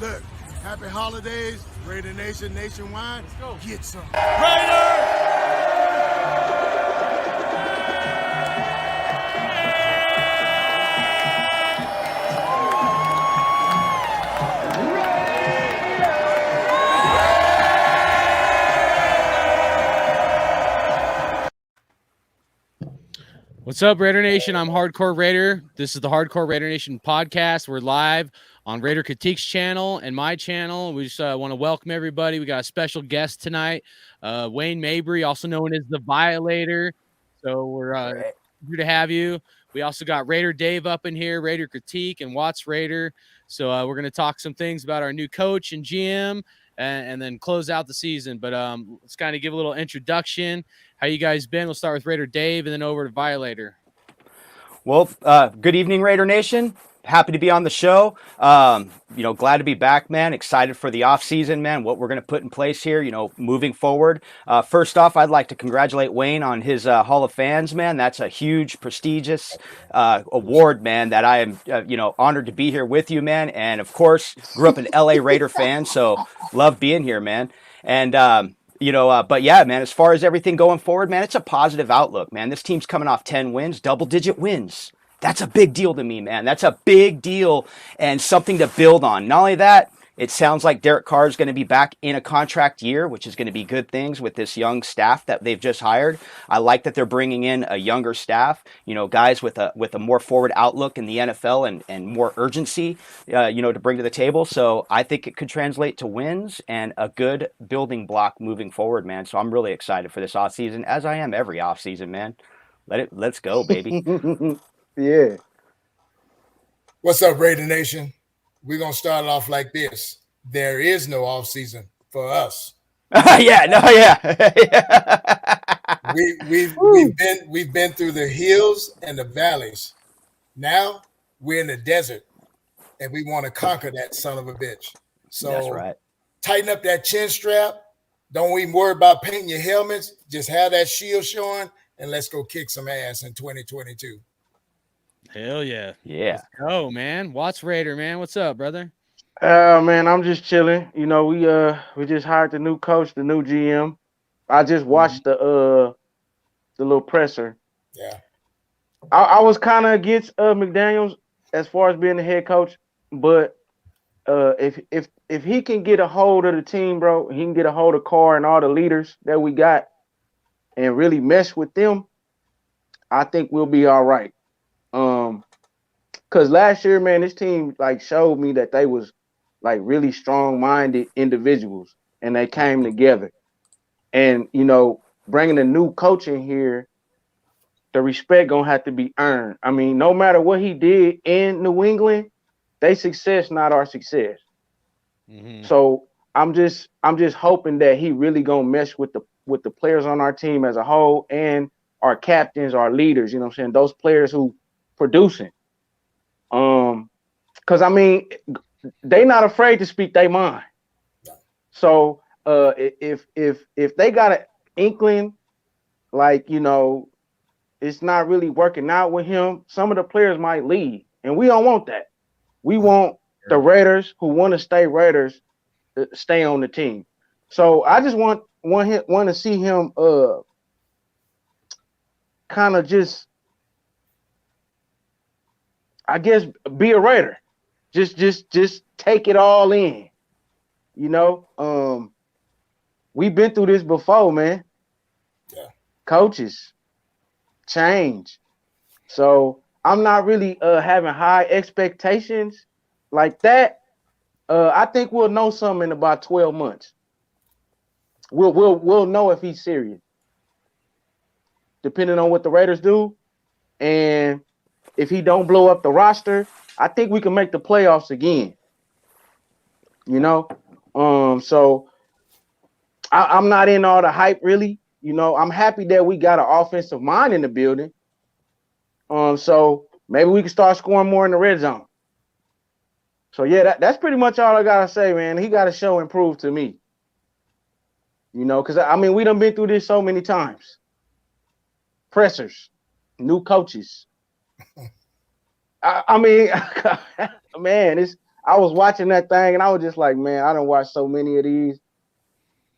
Look, happy holidays, Raider Nation nationwide. Let's go. Get some. What's up, Raider Nation? I'm Hardcore Raider. This is the Hardcore Raider Nation podcast. We're live on Raider Critique's channel and my channel. We just want to welcome everybody. We got a special guest tonight, Wayne Mabry, also known as the Violator. So we're here to have you. We also got Raider Dave up in here, Raider Critique, and Watts Raider. So we're going to talk some things about our new coach and GM and then close out the season. But let's kind of give a little introduction. How you guys been? We'll start with Raider Dave and then over to Violator. Well, good evening, Raider Nation. Happy to be on the show. Glad to be back, man. Excited for the off season, man. What we're going to put in place here, moving forward. First off, I'd like to congratulate Wayne on his Hall of Fans, man. That's a huge, prestigious award, man. That I am, honored to be here with you, man. And of course, grew up an LA Raider fan, so love being here, man. And but yeah, man, as far as everything going forward, man, it's a positive outlook, man. This team's coming off 10 wins, double-digit wins. That's a big deal to me, man. That's a big deal and something to build on. Not only that, it sounds like Derek Carr is going to be back in a contract year, which is going to be good things with this young staff that they've just hired. I like that they're bringing in a younger staff, guys with a more forward outlook in the NFL and more urgency, to bring to the table. So I think it could translate to wins and a good building block moving forward, man. So I'm really excited for this offseason, as I am every offseason, man. Let's go, baby. Yeah. What's up, Raider Nation? We're going to start off like this. There is no off season for us. Yeah. We've been through the hills and the valleys. Now we're in the desert, and we want to conquer that son of a bitch. So that's right. Tighten up that chin strap. Don't even worry about painting your helmets. Just have that shield showing, and let's go kick some ass in 2022. Hell yeah. Yeah. Let's go, man. Watts Raider, man. What's up, brother? Man, I'm just chilling. We just hired the new coach, the new GM. I just watched the little presser. Yeah. I was kind of against McDaniels as far as being the head coach, but if he can get a hold of the team, bro, he can get a hold of Carr and all the leaders that we got and really mesh with them, I think we'll be all right. Because last year, man, this team showed me that they was really strong-minded individuals, and they came together. And bringing a new coach in here, the respect gonna have to be earned. I mean, no matter what he did in New England, they success not our success. Mm-hmm. So I'm just hoping that he really gonna mesh with the players on our team as a whole and our captains, our leaders. You know what I'm saying? Those players who producing. Because I mean, they not afraid to speak their mind. So if they got an inkling, it's not really working out with him, some of the players might leave, and we don't want that. We want the Raiders who want to stay Raiders to stay on the team. So I just want to see him kind of just, I guess, be a Raider. Just take it all in. We've been through this before, man. Yeah. Coaches change. So I'm not really having high expectations like that. I think we'll know something in about 12 months. We'll know if he's serious. Depending on what the Raiders do, and if he don't blow up the roster, I think we can make the playoffs again. You know, so I'm not in all the hype really. You know, I'm happy that we got an offensive mind in the building. So maybe we can start scoring more in the red zone. So yeah, that's pretty much all I gotta say, man. He got to show improve to me. You know, because I mean, we done been through this so many times. Pressers, new coaches. I mean, man, I was watching that thing and I was just like, man, I don't watch so many of these.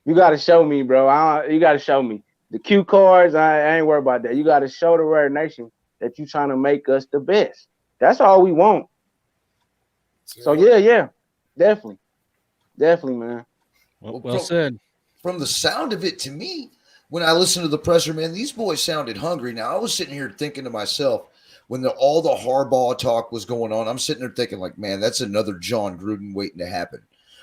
You got to show me, bro. You got to show me the cue cards. I ain't worried about that. You got to show the Raider Nation that you trying to make us the best. That's all we want. So yeah, definitely, man. Well said. From the sound of it, to me, when I listened to the presser, man, these boys sounded hungry. Now I was sitting here thinking to myself, when all the Harbaugh talk was going on, I'm sitting there thinking, like, man, that's another John Gruden waiting to happen.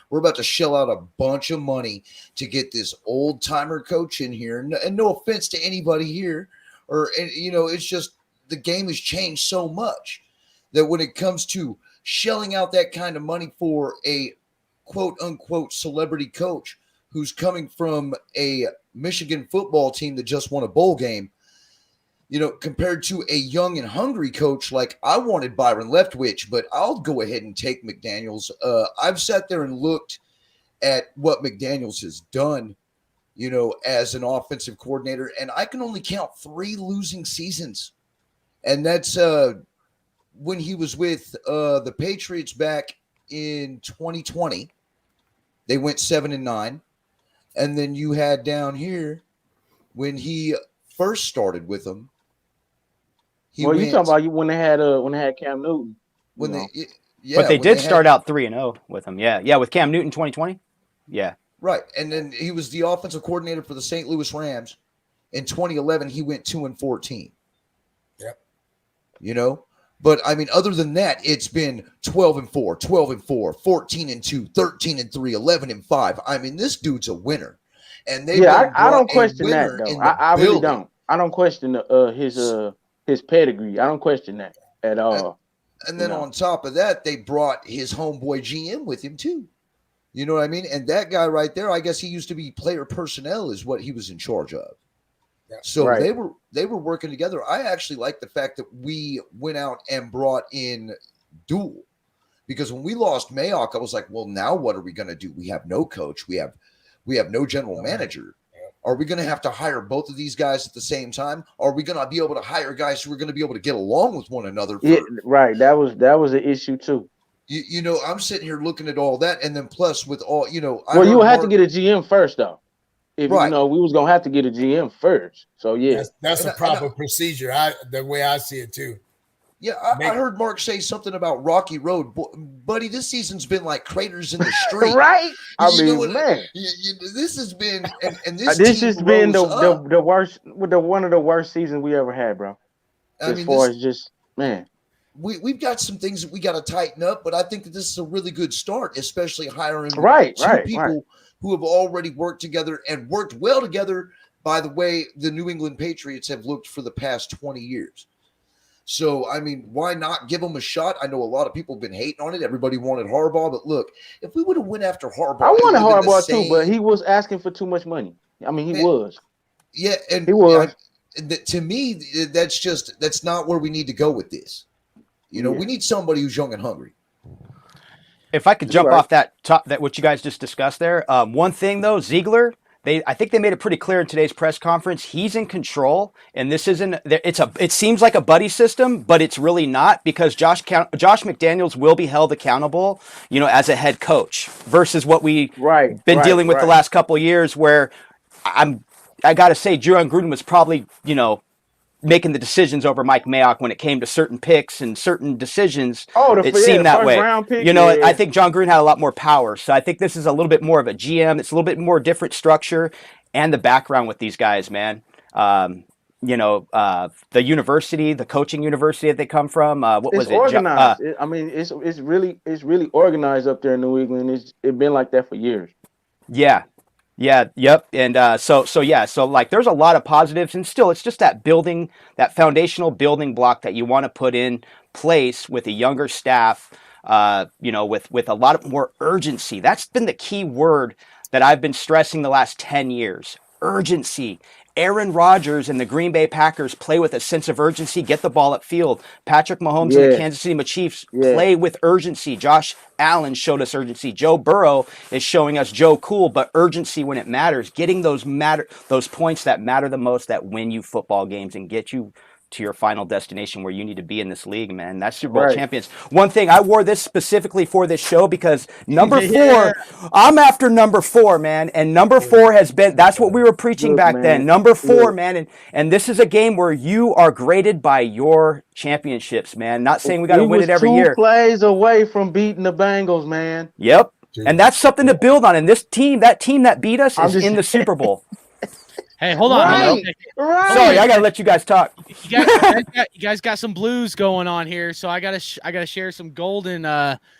We're about to shell out a bunch of money to get this old timer coach in here. And no offense to anybody here, it's just the game has changed so much that when it comes to shelling out that kind of money for a quote unquote celebrity coach who's coming from a Michigan football team that just won a bowl game, compared to a young and hungry coach, like I wanted Byron Leftwich, but I'll go ahead and take McDaniels. I've sat there and looked at what McDaniels has done, as an offensive coordinator, and I can only count 3 losing seasons. And that's when he was with the Patriots back in 2020. They went 7-9. And then you had down here when he first started with them. You talking about when they had Cam Newton? But they did start out 3-0 with him. Yeah, with Cam Newton 2020. Yeah, right. And then he was the offensive coordinator for the St. Louis Rams. In 2011, he went 2-14. Yep. But I mean, other than that, it's been 12-4, 12-4, 14-2, 13-3, 11-5. I mean, this dude's a winner. And I don't question that though. I really don't. I don't question his pedigree. I don't question that at all. And then on top of that, they brought his homeboy GM with him too. You know what I mean? And that guy right there, I guess he used to be player personnel is what he was in charge of. Yeah. So they were working together. I actually like the fact that we went out and brought in Duel, because when we lost Mayock, I was like, well, now what are we going to do? We have no coach. We have no general manager. Are we going to have to hire both of these guys at the same time? Are we going to be able to hire guys who are going to be able to get along with one another? Right. That was an issue too. I'm sitting here looking at all that, and then plus with all, you would have to get a GM first though. If we was gonna have to get a GM first. So yeah, that's a proper procedure. The way I see it too. Yeah, I heard Mark say something about Rocky Road, buddy. This season's been like craters in the street, right? Man, this has been, and this has been the worst, one of the worst seasons we ever had, bro. We've got some things that we got to tighten up, but I think that this is a really good start, especially hiring two people who have already worked together and worked well together by the way the New England Patriots have looked for the past 20 years. So, I mean, why not give them a shot? I know a lot of people have been hating on it. Everybody wanted Harbaugh, but look, if we would have went after Harbaugh. I wanted Harbaugh too, but he was asking for too much money. I mean, he was. Yeah, and he was. To me, that's not where we need to go with this. We need somebody who's young and hungry. If I could jump off that what you guys just discussed there, one thing though, Ziegler, I think they made it pretty clear in today's press conference. He's in control, and this isn't. It seems like a buddy system, but it's really not, because Josh McDaniels will be held accountable, as a head coach versus what we been dealing with the last couple of years, where I got to say, John Gruden was probably making the decisions over Mike Mayock when it came to certain picks and certain decisions. It seemed that way. I think John Gruden had a lot more power. So I think this is a little bit more of a GM. It's a little bit more different structure, and the background with these guys, man. The university, the coaching university that they come from. It's organized. It's really organized up there in New England. It's been like that for years. Yeah. Yeah, yep. And so like there's a lot of positives, and still it's just that building, that foundational building block that you want to put in place with a younger staff, with a lot of more urgency. That's been the key word that I've been stressing the last 10 years. Urgency. Aaron Rodgers and the Green Bay Packers play with a sense of urgency, get the ball upfield. Patrick Mahomes and the Yeah, Kansas City Chiefs yeah, play with urgency. Josh Allen showed us urgency. Joe Burrow is showing us Joe Cool, but urgency when it matters. Getting those points that matter the most, that win you football games and get you to your final destination where you need to be in this league, man. That's Super Bowl right. champions. One thing, I wore this specifically for this show because number Yeah. 4, I'm after number 4, man. And number 4 has been, that's what we were preaching Look, back man. then. Number 4, Look. man. And this is a game where you are graded by your championships, man. Not saying we got to win it every two year. plays away from beating the Bengals, man. Yep. And that's something to build on. And that team that beat us I'm is just- in the Super Bowl. Hey, hold on. Right, right. Sorry, I got to let you guys talk. You guys got some blues going on here, so I gotta share some golden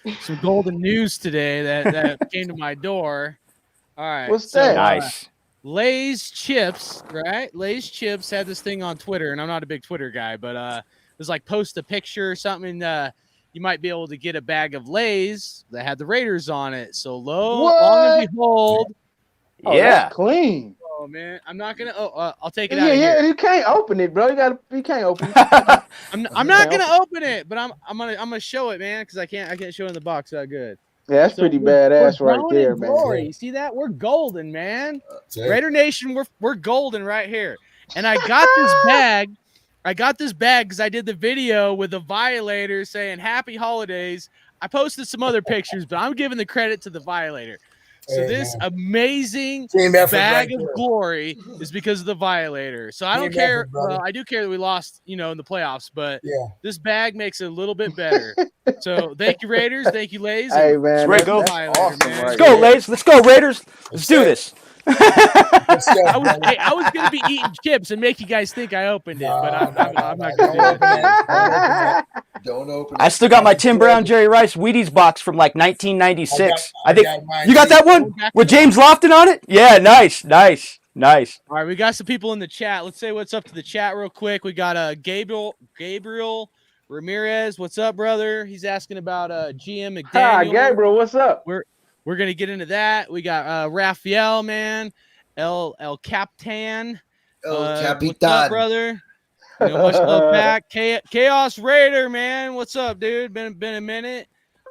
news today that came to my door. All right, What's so, that? Nice. Lay's Chips, right? Lay's Chips had this thing on Twitter, and I'm not a big Twitter guy, but it was like post a picture or something. You might be able to get a bag of Lay's that had the Raiders on it. So long and behold, Oh, Yeah. that's clean. oh man, I'm not gonna. I'll take it Yeah, out. Of yeah. here. You can't open it, bro. You can't open it. I'm not gonna open it, but I'm gonna show it, man, because I can't show it in the box that good. Yeah, that's So pretty we're badass right growing there, in man. glory. You see that? We're golden, man. Raider Nation, we're golden right here. And I got this bag. I got this bag because I did the video with the Violator saying "Happy Holidays." I posted some other pictures, but I'm giving the credit to the Violator. So Hey, this man. amazing Team effort bag right of there. glory is because of the Violator. So I don't Team care. effort, brother. Well, I do care that we lost, in the playoffs, but Yeah. this bag makes it a little bit better. So thank you, Raiders. Thank you, Lays. Hey, and man, Let's that's Violator, awesome, man. right Let's go, there. Lays. Let's go, Raiders. Let's do this. Good stuff, brother. I was gonna be eating chips and make you guys think I opened it, but I'm not no. gonna Don't do open that. that. Don't open I it. still got my Tim Brown, Jerry Rice Wheaties box from like 1996. I I think got mine you got too. that one with James Lofton on it. Yeah, nice. All right, we got some people in the chat. Let's say what's up to the chat real quick. We got Gabriel Ramirez. What's up, brother? He's asking about GM Hi, McDaniels. Gabriel, what's up? We're gonna get into that. We got Raphael, man. El Capitan. El What's Capitan. up, brother? Much love back. Chaos Raider, man. What's up, dude? Been a minute.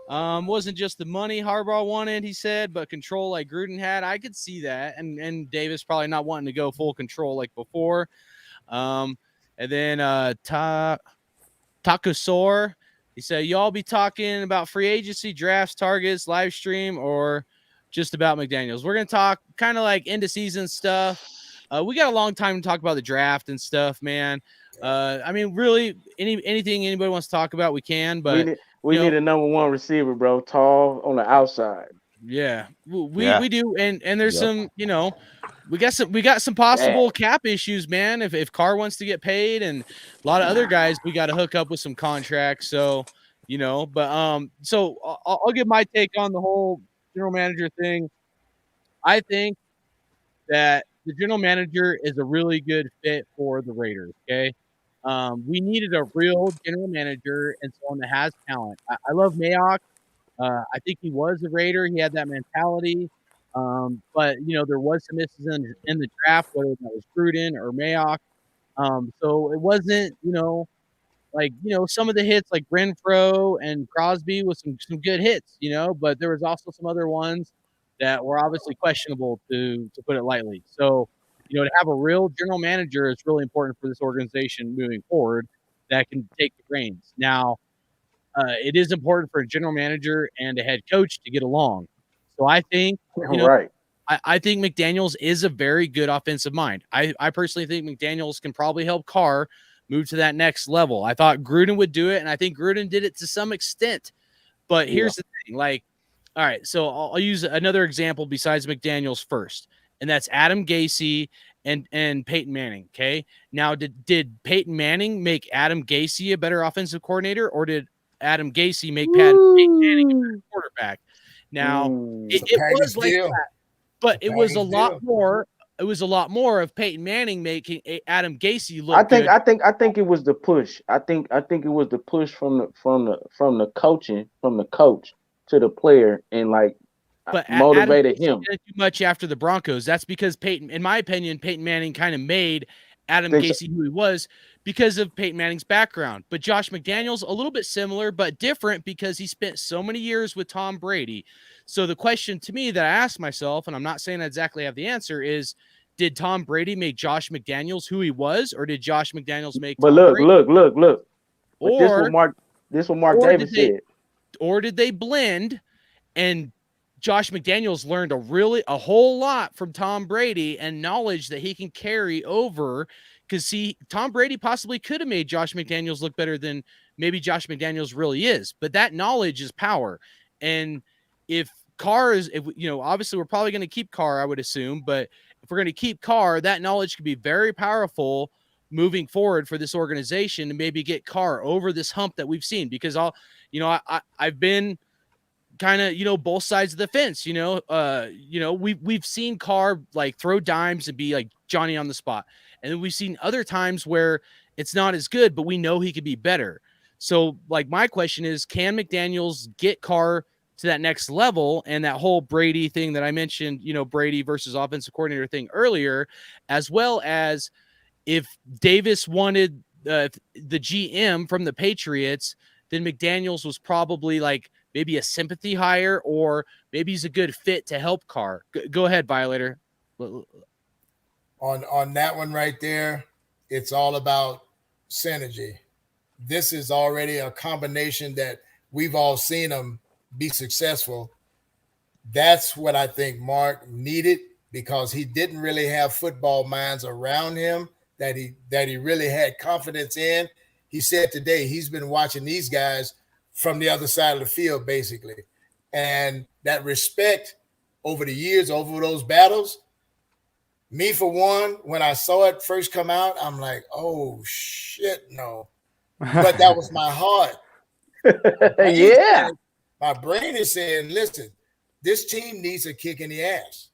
Wasn't just the money Harbaugh wanted, he said, but control like Gruden had. I could see that. And Davis probably not wanting to go full control like before. And then Takusor, he said, y'all be talking about free agency, drafts, targets, live stream, or just about McDaniels? We're going to talk kind of like end of season stuff. We got a long time to talk about the draft and stuff, man. I mean, really, anything anybody wants to talk about, we can. But we need a number one receiver, bro. Tall on the outside. yeah, we do, and there's some, we got some possible Yeah. cap issues, man. If Carr wants to get paid, and a lot of other guys, we got to hook up with some contracts. So but so I'll give my take on the whole general manager thing. I think that the general manager is a really good fit for the Raiders. Okay. We needed a real general manager and someone that has talent. I love Mayock. I think he was a Raider. He had that mentality. But there was some misses in the draft, whether that was Gruden or Mayock. So it wasn't, some of the hits like Renfro and Crosby was some good hits, but there was also some other ones that were obviously questionable, to put it lightly. So, to have a real general manager is really important for this organization moving forward that can take the reins. Now, it is important for a general manager and a head coach to get along. So I think, Right. I think McDaniels is a very good offensive mind. I personally think McDaniels can probably help Carr move to that next level. I thought Gruden would do it, and I think Gruden did it to some extent. But here's the thing, all right, so I'll use another example besides McDaniels first, and that's Adam Gase and Peyton Manning, okay? Now, did Peyton Manning make Adam Gase a better offensive coordinator, or did Adam Gase make Peyton Manning a better quarterback? Now, it was like that. But it was a Packers lot deal. more. It was a lot more of Peyton Manning making Adam Gase look I think good. I think it was the push. I think it was the push from the coaching, from the coach to the player, and like But Adam motivated Gase him. didn't do much after the Broncos. That's because Peyton, in my opinion, Peyton Manning kind of made Adam Think so? Gase who he was because of Peyton Manning's background. But Josh McDaniels, a little bit similar, but different because he spent so many years with Tom Brady. So the question to me that I asked myself, and I'm not saying I exactly have the answer, is did Tom Brady make Josh McDaniels who he was, or did Josh McDaniels make But Tom Brady? look. But Or this what Mark or Davis said. did they blend and Josh McDaniels learned a whole lot from Tom Brady and knowledge that he can carry over because Tom Brady possibly could have made Josh McDaniels look better than maybe Josh McDaniels really is, but that knowledge is power. And if obviously we're probably going to keep Carr, I would assume, but if we're going to keep Carr, that knowledge could be very powerful moving forward for this organization to maybe get Carr over this hump that we've seen because I've been kind of both sides of the fence. We've seen Carr like throw dimes and be like Johnny on the spot, and then we've seen other times where it's not as good, but we know he could be better. So like my question is, can McDaniels get Carr to that next level? And that whole Brady thing that I mentioned, Brady versus offensive coordinator thing earlier, as well as if Davis wanted the GM from the Patriots, then McDaniels was probably like maybe a sympathy hire, or maybe he's a good fit to help Carr. Go ahead, Violator. On that one right there, it's all about synergy. This is already a combination that we've all seen them be successful. That's what I think Mark needed because he didn't really have football minds around him that he really had confidence in. He said today he's been watching these guys from the other side of the field, basically. And that respect over the years, over those battles, me for one, when I saw it first come out, I'm like, oh, shit, no. But that was my heart. Yeah. My brain is saying, listen, this team needs a kick in the ass.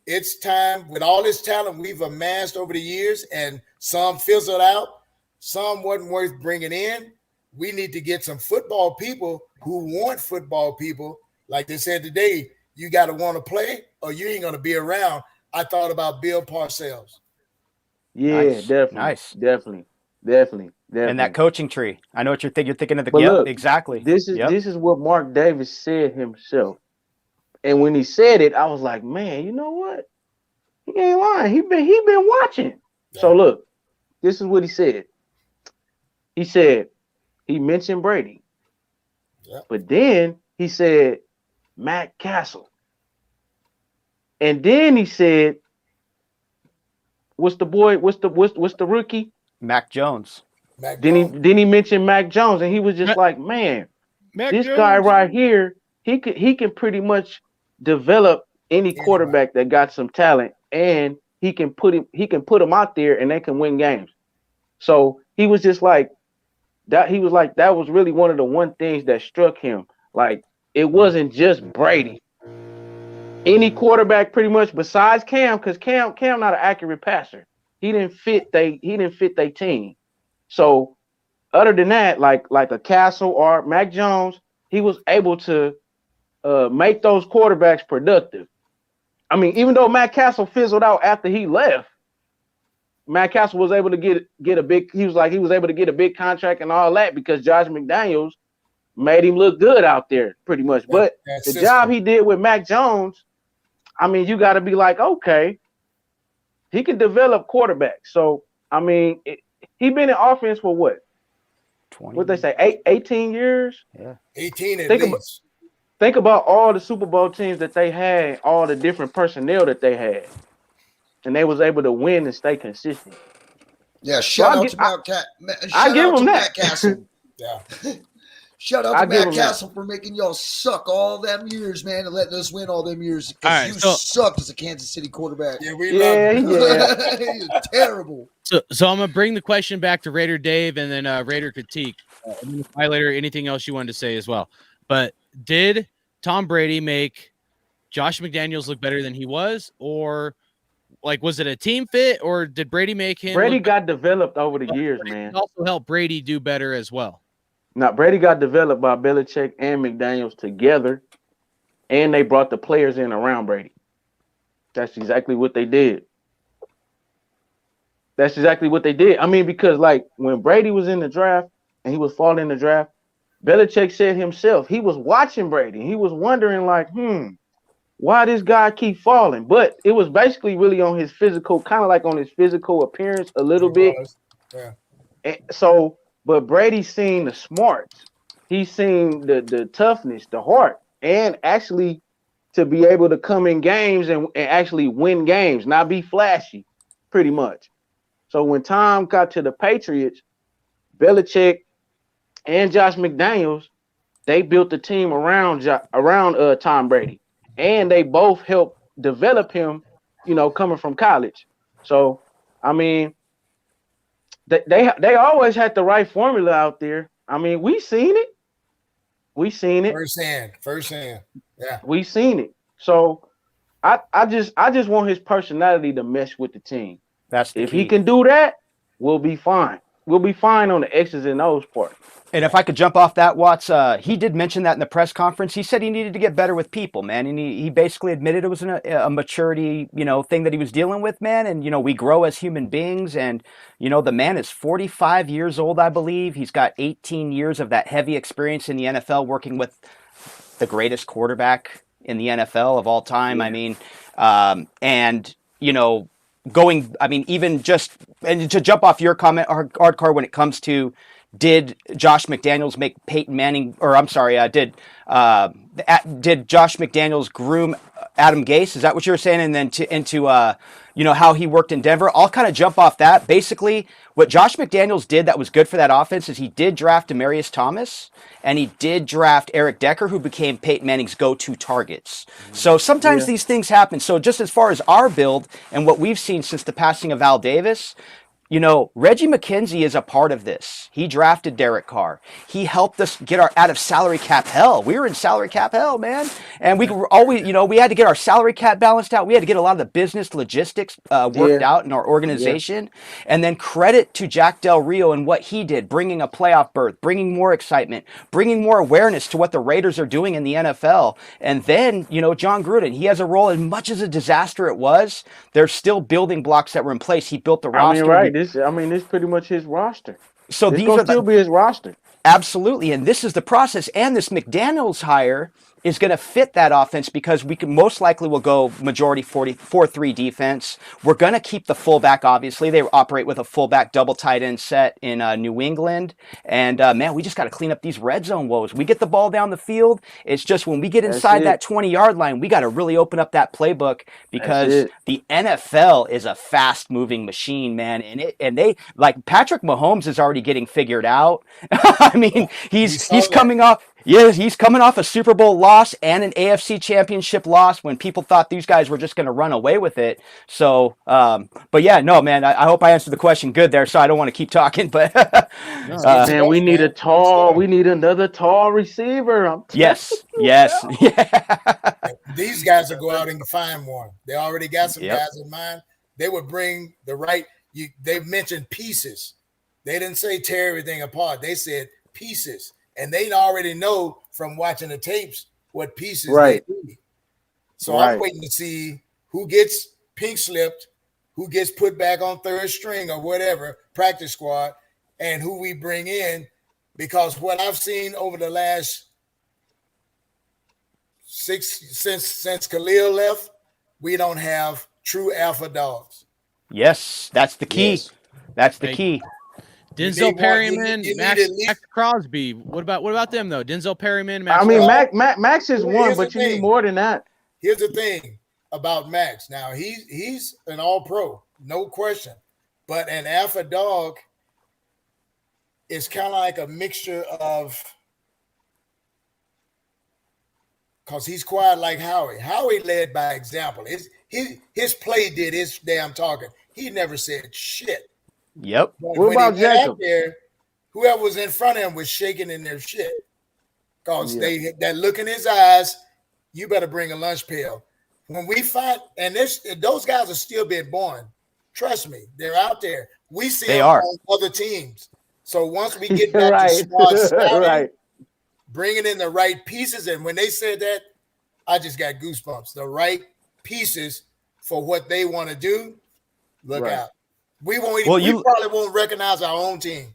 It's time, with all this talent we've amassed over the years, and some fizzled out, some wasn't worth bringing in. We need to get some football people who want football people. Like they said today, you got to want to play or you ain't going to be around. I thought about Bill Parcells. Yeah, Nice. definitely. Nice. Definitely. And that coaching tree. I know what you're thinking. You're thinking of the Look, exactly. This is what Mark Davis said himself. And when he said it, I was like, man, you know what? He ain't lying. He been watching. Yeah. So look, this is what he said. He said he mentioned Brady. Yeah. But then he said Matt Castle. And then he said, what's the rookie? Mac Jones. Then he mentioned Mac Jones, and he was just like, man, this guy right here, he can pretty much develop any quarterback that got some talent, and he can put him out there and they can win games. So he was just like that. He was like, that was really one of the things that struck him. Like, it wasn't just Brady. Any quarterback pretty much besides Cam, because Cam not an accurate passer. He didn't fit their team. So other than that, like a Castle or Mac Jones, he was able to make those quarterbacks productive. I mean, even though Matt Castle fizzled out after he left, Matt Castle was able to get a big. He was able to get a big contract and all that because Josh McDaniels made him look good out there, pretty much. But the job he did with Mac Jones, I mean, you got to be like, okay, he can develop quarterbacks. So I mean, he been in offense for what? 20. What they say, 18 years? Yeah, 18 at least. Think about all the Super Bowl teams that they had, all the different personnel that they had, and they was able to win and stay consistent. Yeah, shout out to Matt Castle. Yeah. Shout out to Matt Castle for making y'all suck all them years, man, and letting us win all them years. Because you sucked as a Kansas City quarterback. Yeah, we love you. Yeah. You're terrible. So I'm going to bring the question back to Raider Dave and then Raider Critique. And then Violator, anything else you wanted to say as well. But did Tom Brady make Josh McDaniels look better than he was, or like was it a team fit, or did Brady make him? Brady look got developed over the better, years, but it man. also helped Brady do better as well. Now Brady got developed by Belichick and McDaniels together, and they brought the players in around Brady. That's exactly what they did. That's exactly what they did. I mean, because like when Brady was in the draft and he was falling in the draft, Belichick said himself he was watching Brady. He was wondering like, why this guy keep falling? But it was basically really on his physical, kind of like on his physical appearance a little It bit. was. Yeah. And so, but Brady's seen the smarts. He's seen the toughness, the heart, and actually to be able to come in games and actually win games, not be flashy, pretty much. So when Tom got to the Patriots, Belichick and Josh McDaniels, they built the team around Tom Brady, and they both helped develop him, coming from college. So I mean, they always had the right formula out there. I mean, we seen it. Firsthand. Yeah. We seen it. So I just want his personality to mesh with the team. That's the If key. he can do that, we'll be fine. We'll be fine on the X's and O's part. And if I could jump off that, Watts, he did mention that in the press conference. He said he needed to get better with people, man. And he basically admitted it was a maturity, thing that he was dealing with, man. And, we grow as human beings. And, the man is 45 years old, I believe. He's got 18 years of that heavy experience in the NFL working with the greatest quarterback in the NFL of all time. Yeah. I mean, even just, and to jump off your comment, Hardcore, when it comes to, did Josh McDaniels make Peyton Manning, or I'm sorry, did Josh McDaniels groom Adam Gase? Is that what you were saying? And then into how he worked in Denver. I'll kind of jump off that. Basically, what Josh McDaniels did that was good for that offense is he did draft Demaryius Thomas, and he did draft Eric Decker, who became Peyton Manning's go-to targets. So sometimes these things happen. So just as far as our build and what we've seen since the passing of Val Davis, Reggie McKenzie is a part of this. He drafted Derek Carr. He helped us get out of salary cap hell. We were in salary cap hell, man. And we were always, we had to get our salary cap balanced out. We had to get a lot of the business logistics worked out in our organization. Yeah. And then credit to Jack Del Rio and what he did, bringing a playoff berth, bringing more excitement, bringing more awareness to what the Raiders are doing in the NFL. And then, John Gruden, he has a role. As much as a disaster it was, there's still building blocks that were in place. He built the roster. Right. This pretty much his roster. So this these are still be his roster. Absolutely, and this is the process. And this McDaniels hire is going to fit that offense because we can most likely will go majority 4-3 defense. We're going to keep the fullback. Obviously, they operate with a fullback double tight end set in New England. And man, we just got to clean up these red zone woes. We get the ball down the field. It's just when we get inside that 20-yard line, we got to really open up that playbook because the NFL is a fast moving machine, man. And they like Patrick Mahomes is already getting figured out. I mean, he's coming off. Yeah, he's coming off a Super Bowl loss and an AFC Championship loss when people thought these guys were just going to run away with it. So, but yeah, no, man, I hope I answered the question good there. So I don't want to keep talking, but man, we need another tall receiver. Yes. These guys will go out and find one. They already got some guys in mind. They would bring the right. They've mentioned pieces. They didn't say tear everything apart. They said pieces. And they already know from watching the tapes what pieces they need. So I'm waiting to see who gets pink slipped, who gets put back on third string or whatever, practice squad, and who we bring in. Because what I've seen over the last since Khalil left, we don't have true alpha dogs. Yes, that's the key. Yes. That's the key. Denzel Perryman, Max Crosby. What about them though? Denzel Perryman, Max. Max is one, but you need more than that. Here's the thing about Max. Now he's an all-pro, no question. But an alpha dog is kind of like a mixture of, because he's quiet like Howie. Howie led by example. His play did his damn talking. He never said shit. Yep. But what about Jacob? There, whoever was in front of him was shaking in their shit. Because that look in his eyes, you better bring a lunch pail. When we find, and those guys are still being born. Trust me, they're out there. We see They them are. on other teams. So once we get back to Right. smart scouting, Right. bringing in the right pieces, and when they said that, I just got goosebumps. The right pieces for what they want to do. Look Right. out. We won't. Well, We probably won't recognize our own team.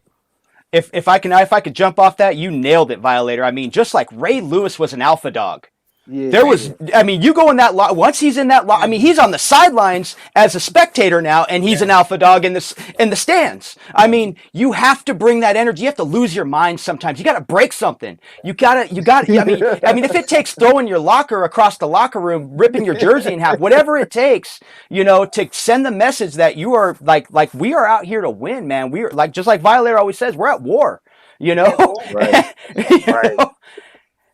If I could jump off that, you nailed it, Violator. I mean, just like Ray Lewis was an alpha dog. Yeah. There was, I mean, you go in that lot. Once he's in that lot, I mean, he's on the sidelines as a spectator now, and he's an alpha dog in the stands. I mean, you have to bring that energy. You have to lose your mind sometimes. You got to break something. You got. I mean, if it takes throwing your locker across the locker room, ripping your jersey in half, whatever it takes, to send the message that you are like we are out here to win, man. We are just like Violator always says, we're at war. Right. Right.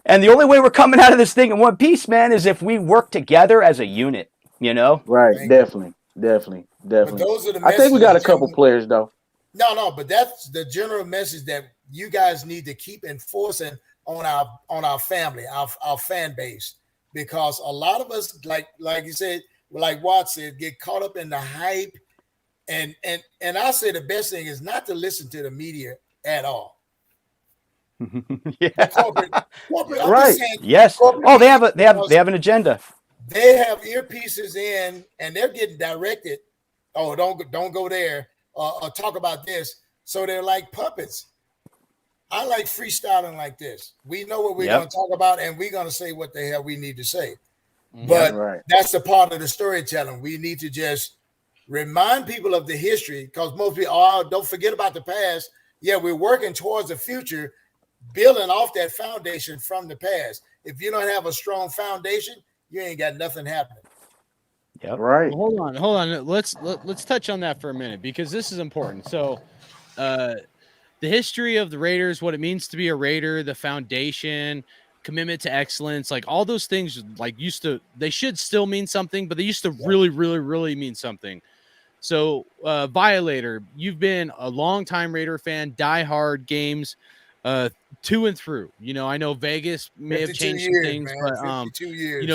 And the only way we're coming out of this thing in one piece, man, is if we work together as a unit, Right. Definitely. But those are the I think we messages got a couple players though. No, but that's the general message that you guys need to keep enforcing on our family, our fan base, because a lot of us, like you said, like Watt said, get caught up in the hype, and I say the best thing is not to listen to the media at all. Yeah. Corporate, I'm Right. just saying, Yes. corporate Oh, they have an agenda. They have earpieces in, and they're getting directed. Oh, don't go there, or talk about this. So they're like puppets. I like freestyling like this. We know what we're going to talk about, and we're going to say what the hell we need to say. But that's the part of the storytelling. We need to just remind people of the history, because most people, don't forget about the past. Yeah, we're working towards the future, building off that foundation from the past. If you don't have a strong foundation, you ain't got nothing happening. Yep. Right. Hold on. Let's touch on that for a minute, because this is important. So, the history of the Raiders, what it means to be a Raider, the foundation, commitment to excellence, like all those things, they should still mean something, but they used to really, really, really mean something. So, Violator, you've been a longtime Raider fan, diehard games, to and through. I know Vegas may have changed some things, man, but 52 years.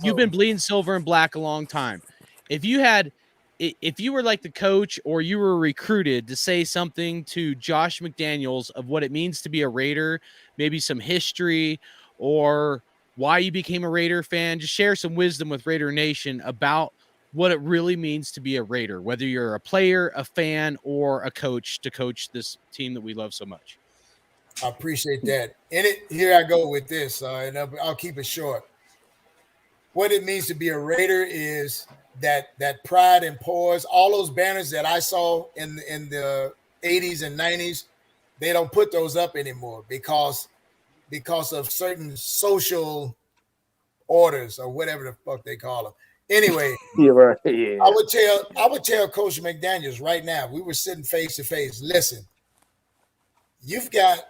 You've been bleeding silver and black a long time. If you were like the coach, or you were recruited to say something to Josh McDaniels of what it means to be a Raider, maybe some history or why you became a Raider fan, just share some wisdom with Raider Nation about what it really means to be a Raider, whether you're a player, a fan, or a coach to coach this team that we love so much. I appreciate that. Here I go with this, and I'll keep it short. What it means to be a Raider is that pride and poise. All those banners that I saw in the 80s and 90s, they don't put those up anymore because of certain social orders or whatever the fuck they call them. Anyway, Yeah. Right. Yeah. I would tell Coach McDaniels right now. We were sitting face to face. Listen, you've got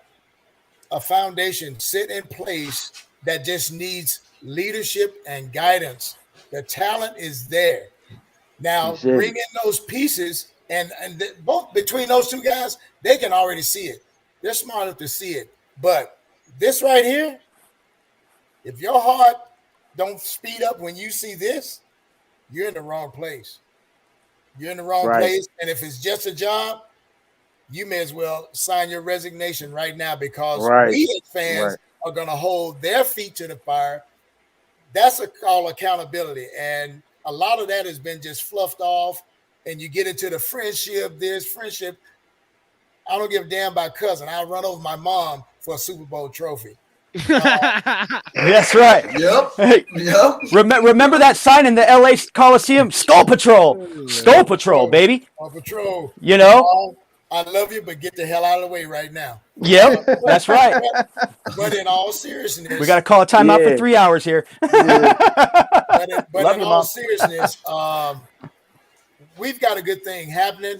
a foundation sit in place that just needs leadership and guidance. The talent is there. Now bring in those pieces, and both between those two guys, they can already see it. They're smart enough to see it. But this right here, if your heart don't speed up when you see this, you're in the wrong place. You're in the wrong place. And if it's just a job, you may as well sign your resignation right now, because we as fans are going to hold their feet to the fire. That's a call accountability. And a lot of that has been just fluffed off. And you get into the friendship. I don't give a damn about cousin. I'll run over my mom for a Super Bowl trophy. That's right. Yep. Yep. Remember that sign in the LA Coliseum? Skull Patrol. Skull Patrol, baby. Skull Patrol. I love you, but get the hell out of the way right now. Yep, that's right. But in all seriousness, we got to call a timeout for 3 hours here. But in all seriousness, we've got a good thing happening.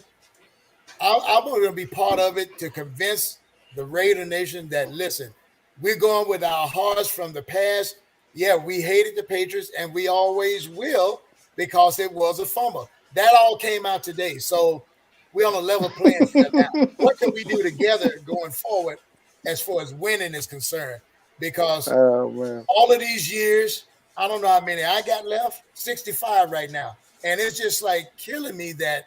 I'm going to be part of it to convince the Raider Nation that, listen, we're going with our hearts from the past. Yeah, we hated the Patriots, and we always will, because it was a fumble. That all came out today. So we're on a level playing field now. What can we do together going forward as far as winning is concerned? Because all of these years, I don't know how many I got left. 65 right now. And it's just like killing me that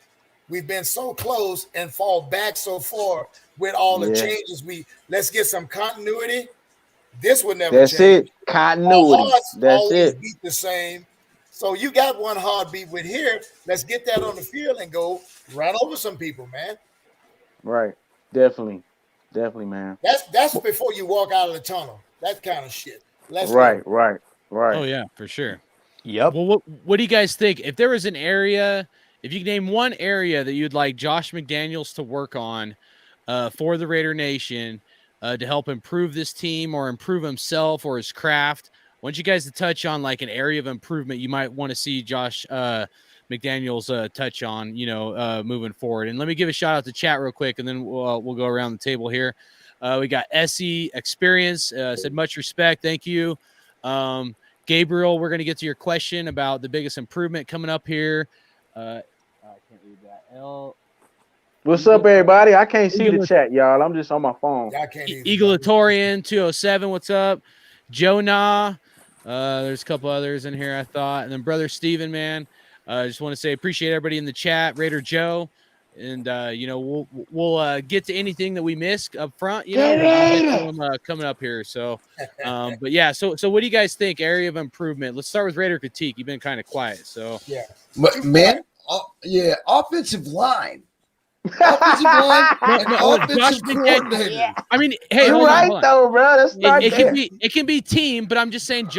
we've been so close and fall back so far with all the changes. Let's get some continuity. This would never That's change. it. Continuity. Our hearts That's always it. beat the same. So you got one heartbeat with here. Let's get that on the field and go run over some people, man. Right. Definitely, man. That's before you walk out of the tunnel. That kind of shit. Let's Right. go. Oh yeah, for sure. Yep. Well, what do you guys think? If there was an area, if you could name one area that you'd like Josh McDaniels to work on for the Raider Nation to help improve this team or improve himself or his craft, I want you guys to touch on like an area of improvement you might want to see Josh McDaniels touch on, moving forward. And let me give a shout out to chat real quick, and then we'll go around the table here. We got SE Experience said much respect. Thank you. Gabriel, we're going to get to your question about the biggest improvement coming up here. I can't read that. What's up, everybody? I can't see the chat, y'all. I'm just on my phone. I can't either. Eagleatorian 207, what's up? Jonah. There's a couple others in here, I thought. And then Brother Steven, man. I just want to say appreciate everybody in the chat. Raider Joe. And, we'll get to anything that we missed up front, we'll get to them, coming up here. So, but yeah, so what do you guys think? Area of improvement. Let's start with Raider Critique. You've been kind of quiet. So, yeah. Man, offensive line. Offensive line and offensive coordinator. I mean, hey, You're right, though, bro. That's not it can be team, but I'm just saying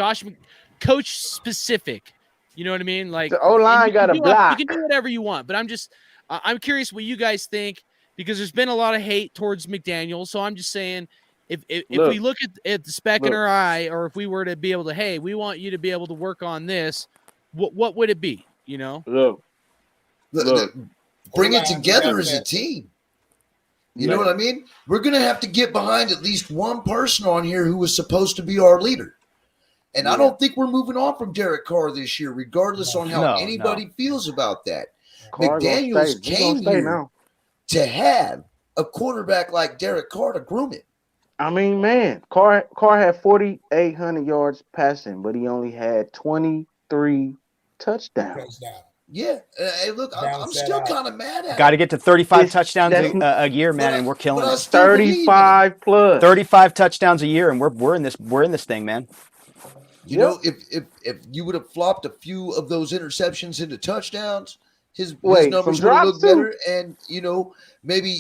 coach specific. You know what I mean? Like the O-line got a block. You can do whatever you want, but I'm curious what you guys think, because there's been a lot of hate towards McDaniels. So I'm just saying, if we look at the speck in our eye, or if we were to be able to, hey, we want you to be able to work on this, what would it be? Look. Bring it together as a team. You know what I mean? We're going to have to get behind at least one person on here who was supposed to be our leader. And I don't think we're moving on from Derek Carr this year, regardless on how anybody feels about that. Carr McDaniels came here to have a quarterback like Derek Carr to groom it. I mean, man, Carr had 4,800 yards passing, but he only had 23 touchdowns. Yeah. Hey, look, I'm still kind of mad at it. Got to get to 35 touchdowns a year, man, and we're killing it. 35 plus. 35 touchdowns a year, and we're in this thing, man. You know, if you would have flopped a few of those interceptions into touchdowns, his numbers would look better. And, maybe,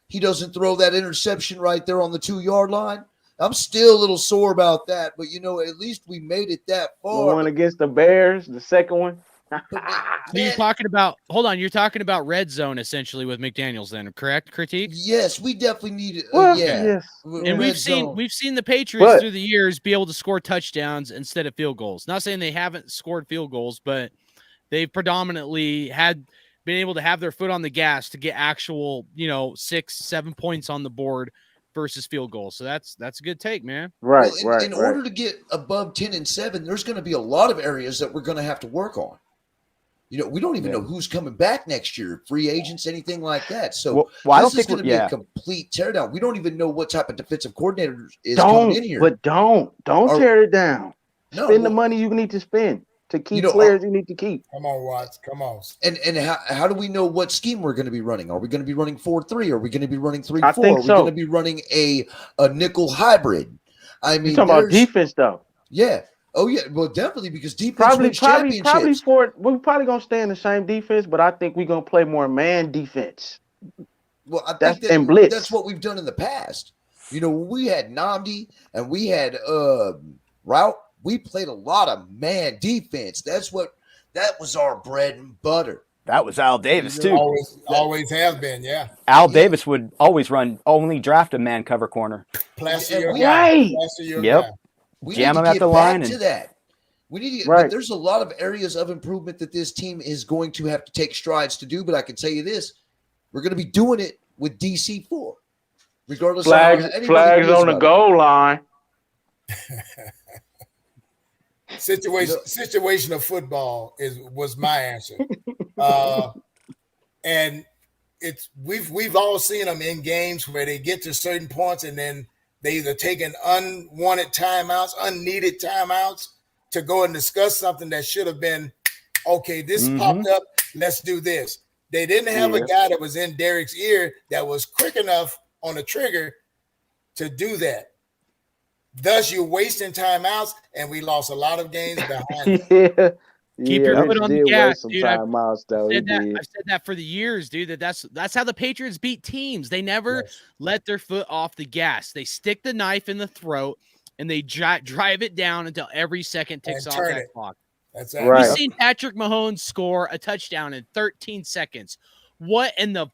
he doesn't throw that interception right there on the 2-yard line. I'm still a little sore about that. But, at least we made it that far. The one against the Bears, the second one. You're talking about red zone essentially with McDaniels then, correct? Critique? Yes, we definitely need it. Yes. And we've seen the Patriots through the years be able to score touchdowns instead of field goals. Not saying they haven't scored field goals, but they've predominantly been able to have their foot on the gas to get actual, 6-7 points on the board versus field goals. So that's a good take, man. Right. In order to get above 10-7, there's going to be a lot of areas that we're going to have to work on. We don't even know who's coming back next year, free agents, anything like that. So this is going to be a complete teardown. We don't even know what type of defensive coordinator is coming in here. But don't tear it down. Spend the money you need to spend to keep players you need to keep. Come on, Watts. Come on. And how do we know what scheme we're going to be running? Are we going to be running 4-3? Are we going to be running 3-4? I think Are we going to be running a nickel hybrid? I mean, you're talking about defense, though. Yeah. Oh yeah, well definitely, because defense wins championships. We're probably gonna stay in the same defense, but I think we're gonna play more man defense. Well, I think that's what we've done in the past. When we had Nnamdi and we had Route, we played a lot of man defense. That was our bread and butter. That was Al Davis too. Always has been, yeah. Al Davis would always only draft a man cover corner. Yep. We jam need him to at get the line back to that. We need to but there's a lot of areas of improvement that this team is going to have to take strides to do. But I can tell you this: we're going to be doing it with DC4, regardless of flags on the goal line. Situation of football was my answer, and we've all seen them in games where they get to certain points and then they either taking unwanted timeouts, unneeded timeouts, to go and discuss something that should have been, okay, this Mhm. popped up, let's do this. They didn't have a guy that was in Derek's ear that was quick enough on the trigger to do that. Thus, you're wasting timeouts, and we lost a lot of games behind it. Keep your foot on the gas, dude. I've said said that for the years, dude. That's how the Patriots beat teams. They never let their foot off the gas. They stick the knife in the throat and they drive it down until every second ticks off that clock. That's right. We've seen Patrick Mahomes score a touchdown in 13 seconds. What in the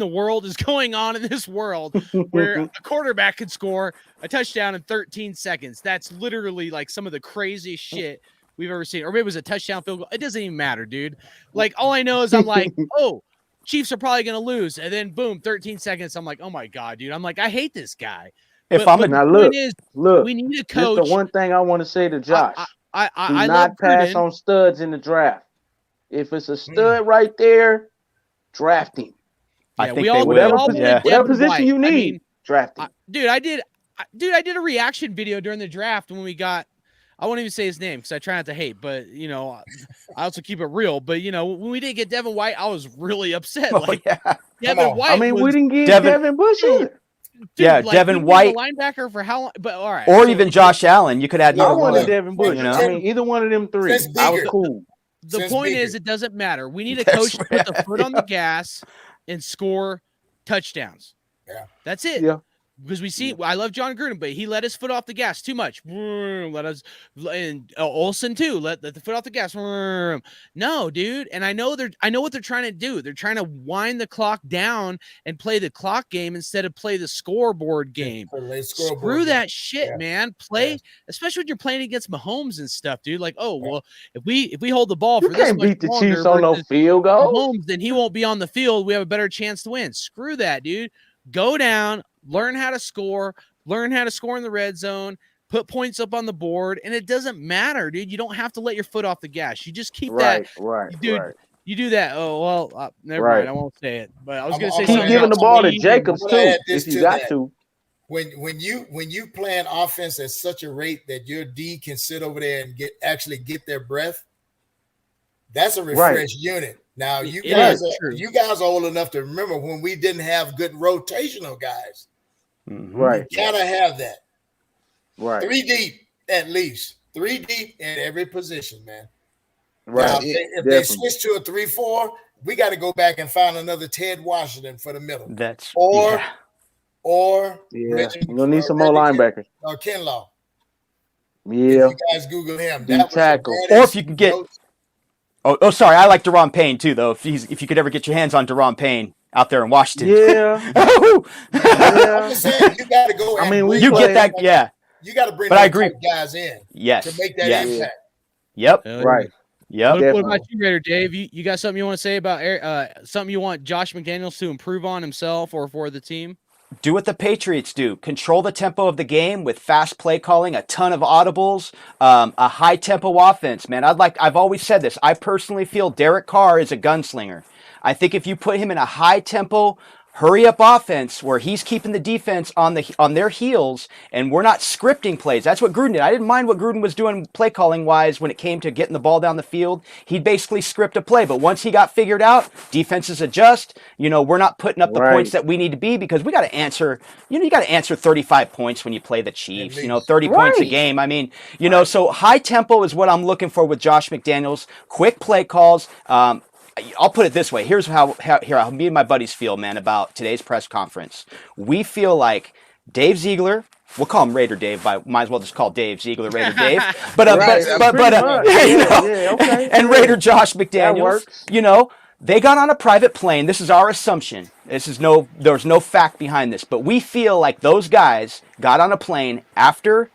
world is going on in this world where a quarterback could score a touchdown in 13 seconds? That's literally like some of the craziest shit we've ever seen. Or maybe it was a touchdown field goal. It doesn't even matter, dude. Like, all I know is I'm like, oh, Chiefs are probably going to lose. And then boom, 13 seconds. I'm like, oh my God, dude. I'm like, I hate this guy. If but I'm the point is, we need a coach. That's the one thing I want to say to Josh. I do love not pass Gruden. on studs in the draft. If it's a stud right there, draft him. I Yeah, think we all, they we will. all Yeah. wanted Whatever Devin position White. you need, I mean, draft him. Dude, I did a reaction video during the draft when we got, I won't even say his name because I try not to hate, but you know, I also keep it real. But you know, when we didn't get Devin White, I was really upset. Oh, Like yeah. Devin White. I mean, we didn't get Devin- Devin Bush either. Dude, Yeah, like, Devin we needed White. a linebacker for how long? But all right, Or so even Josh Allen. You could add I either wanted one. Devin Bush. You know? I mean, either one of them three. Since I was Beaker. cool. The Since point Beaker. is, it doesn't matter. We need a That's coach to put the right. foot on the gas and score touchdowns. Yeah. That's it. Yeah. Because we see, I love John Gruden, but he let his foot off the gas too much. Let us, and Olsen too. Let the foot off the gas. No, dude. And I know what they're trying to do. They're trying to wind the clock down and play the clock game instead of play the scoreboard game. Screw that shit, man. Play, especially when you're playing against Mahomes and stuff, dude. Like, oh well, if we hold the ball You for this can't much beat the longer Chiefs on no versus field goal. Mahomes, then he won't be on the field. We have a better chance to win. Screw that, dude. Go down, learn how to score in the red zone, put points up on the board, and it doesn't matter, dude. You don't have to let your foot off the gas. You just keep that. Dude, you do that. Oh, well, never mind. I won't say it. But I was going to say Keep something. giving the ball to Speed Jacobs I'm too, gonna add this if you to got that. to. When you playing offense at such a rate that your D can sit over there and get their breath, that's a refreshed unit. Now you guys are old enough to remember when we didn't have good rotational guys. Right. You gotta have that. Right. 3 deep at least. 3 deep in every position, man. Right. Now, if they switch to a 3-4, we got to go back and find another Ted Washington for the middle. Or you're gonna need some more linebackers. Or Kinlaw. Yeah. If you guys Google him. That tackle. Or if you can get sorry, I like Deron Payne too, though. If you could ever get your hands on Deron Payne out there in Washington. Yeah. I'm just saying you gotta go. I mean, you get that, yeah. You got to bring but I agree. Guys in to make that impact. Yep. Right. Yep. What about you, Raider Dave? You got something you want to say about something you want Josh McDaniels to improve on himself or for the team? Do what the Patriots do. Control the tempo of the game with fast play calling, a ton of audibles, a high tempo offense. Man, I've always said this. I personally feel Derek Carr is a gunslinger. I think if you put him in a high tempo, hurry up offense where he's keeping the defense on their heels and we're not scripting plays. That's what Gruden did. I didn't mind what Gruden was doing play calling wise when it came to getting the ball down the field. He'd basically script a play, but once he got figured out, defenses adjust. You know, we're not putting up the points that we need to be because we got to answer, you got to answer 35 points when you play the Chiefs, 30 points a game. I mean, so high tempo is what I'm looking for with Josh McDaniels. Quick play calls. I'll put it this way. Here's how me and my buddies feel, man, about today's press conference. We feel like Dave Ziegler, we'll call him Raider Dave, might as well just call Dave Ziegler Raider Dave. And Raider Josh McDaniels, they got on a private plane. This is our assumption. There's no fact behind this, but we feel like those guys got on a plane after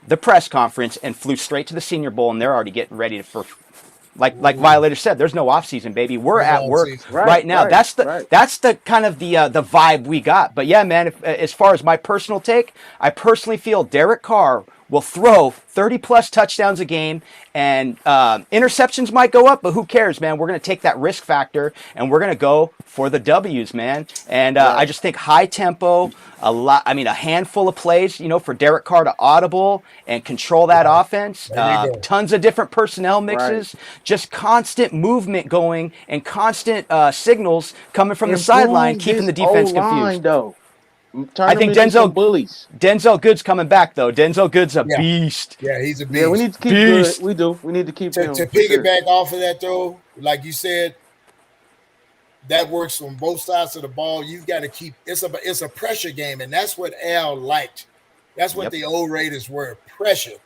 the press conference and flew straight to the Senior Bowl, and they're already getting ready for. Like Violator said, there's no off season, baby. We're at work right now. That's the kind of the vibe we got. But yeah, man, as far as my personal take, I personally feel Derek Carr will throw 30-plus touchdowns a game, and interceptions might go up, but who cares, man? We're going to take that risk factor, and we're going to go for the W's, man. And I just think high tempo, a handful of plays, for Derek Carr to audible and control that offense. Tons of different personnel mixes, just constant movement going and constant signals coming from the sideline, keeping the defense confused. Though. I think Denzel Good's coming back, though. Denzel Good's a beast. Yeah, he's a beast. Yeah, we need to keep Good. We do. We need to keep him. To piggyback off of that, though, like you said, that works on both sides of the ball. You've got to keep it's a pressure game, and that's what Al liked. That's what the old Raiders were, pressure.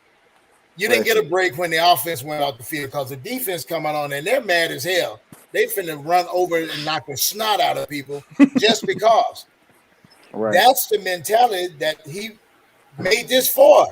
You didn't get a break when the offense went off the field because the defense coming on, and they're mad as hell. They finna run over and knock the snot out of people just because. That's the mentality that he made this for.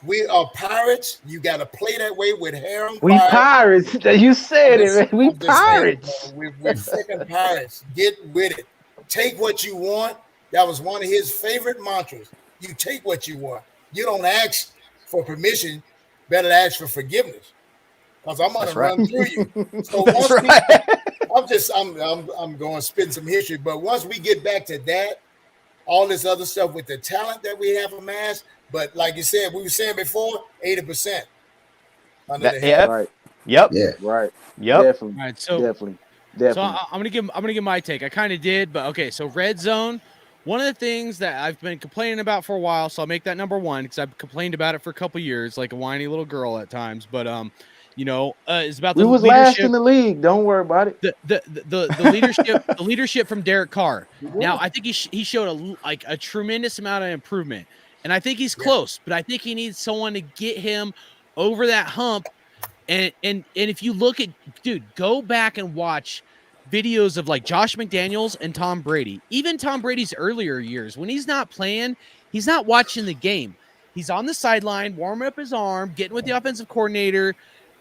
We are pirates. You got to play that way with hair on fire. We pirates. You said it, man. We pirates. We're freaking pirates. Get with it. Take what you want. That was one of his favorite mantras. You take what you want. You don't ask for permission. Better ask for forgiveness. Because I'm gonna run through you. So once I'm going to spin some history. But once we get back to that, all this other stuff with the talent that we have amassed, but like you said, we were saying before, 80% under the head. Right. Yep. Yeah. Right. Yep. Definitely. All right. So definitely. So I'm gonna give my take. I kind of did, but okay. So red zone. One of the things that I've been complaining about for a while, so I'll make that number one because I've complained about it for a couple years, like a whiny little girl at times. But it's about the leadership. Last in the league. Don't worry about it. The leadership, the leadership from Derek Carr. Now I think he showed a tremendous amount of improvement, and I think he's close. But I think he needs someone to get him over that hump. And if you look at, dude, go back and watch videos of like Josh McDaniels and Tom Brady. Even Tom Brady's earlier years, when he's not playing, he's not watching the game. He's on the sideline, warming up his arm, getting with the offensive coordinator,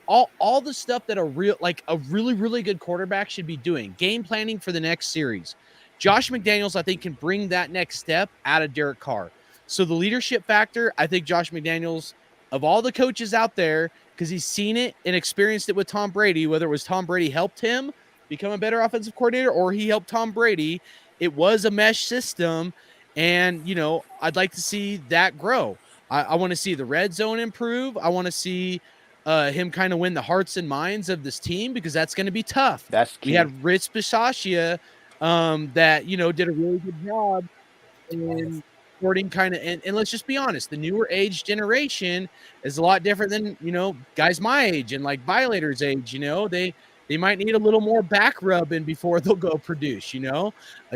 all the stuff that a really good quarterback should be doing. Game planning for the next series. Josh McDaniels, I think, can bring that next step out of Derek Carr. So the leadership factor, I think Josh McDaniels, of all the coaches out there, because he's seen it and experienced it with Tom Brady, whether it was Tom Brady helped him become a better offensive coordinator or he helped Tom Brady, it was a mesh system. And, I'd like to see that grow. I want to see the red zone improve. I want to see him kind of win the hearts and minds of this team because that's going to be tough. That's key. We had Rich Bisaccia that, did a really good job in supporting and let's just be honest, the newer age generation is a lot different than, guys my age and like Violator's age, they might need a little more back rubbing before they'll go produce,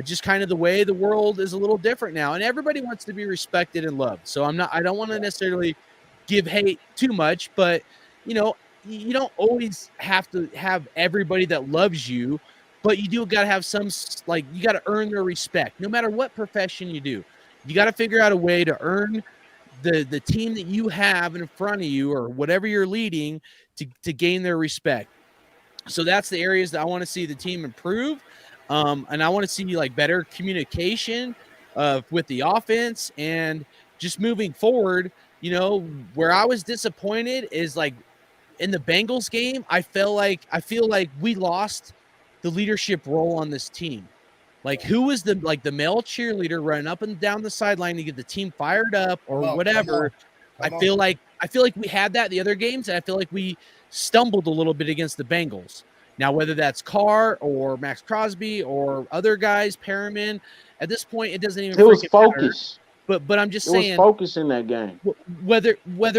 just kind of the way the world is a little different now. And everybody wants to be respected and loved. So I don't want to necessarily give hate too much, but, you don't always have to have everybody that loves you, but you do got to have some, you got to earn their respect no matter what profession you do. You got to figure out a way to earn the team that you have in front of you or whatever you're leading to gain their respect. So that's the areas that I want to see the team improve. And I want to see better communication with the offense and just moving forward, where I was disappointed is in the Bengals game, I feel like we lost the leadership role on this team. Who was the male cheerleader running up and down the sideline to get the team fired up or whatever. I feel like we had that the other games, and I feel like we stumbled a little bit against the Bengals. Now, whether that's Carr or Max Crosby or other guys, Perriman, at this point, it doesn't even. It was focus. But I'm just saying, it was focus in that game. Whether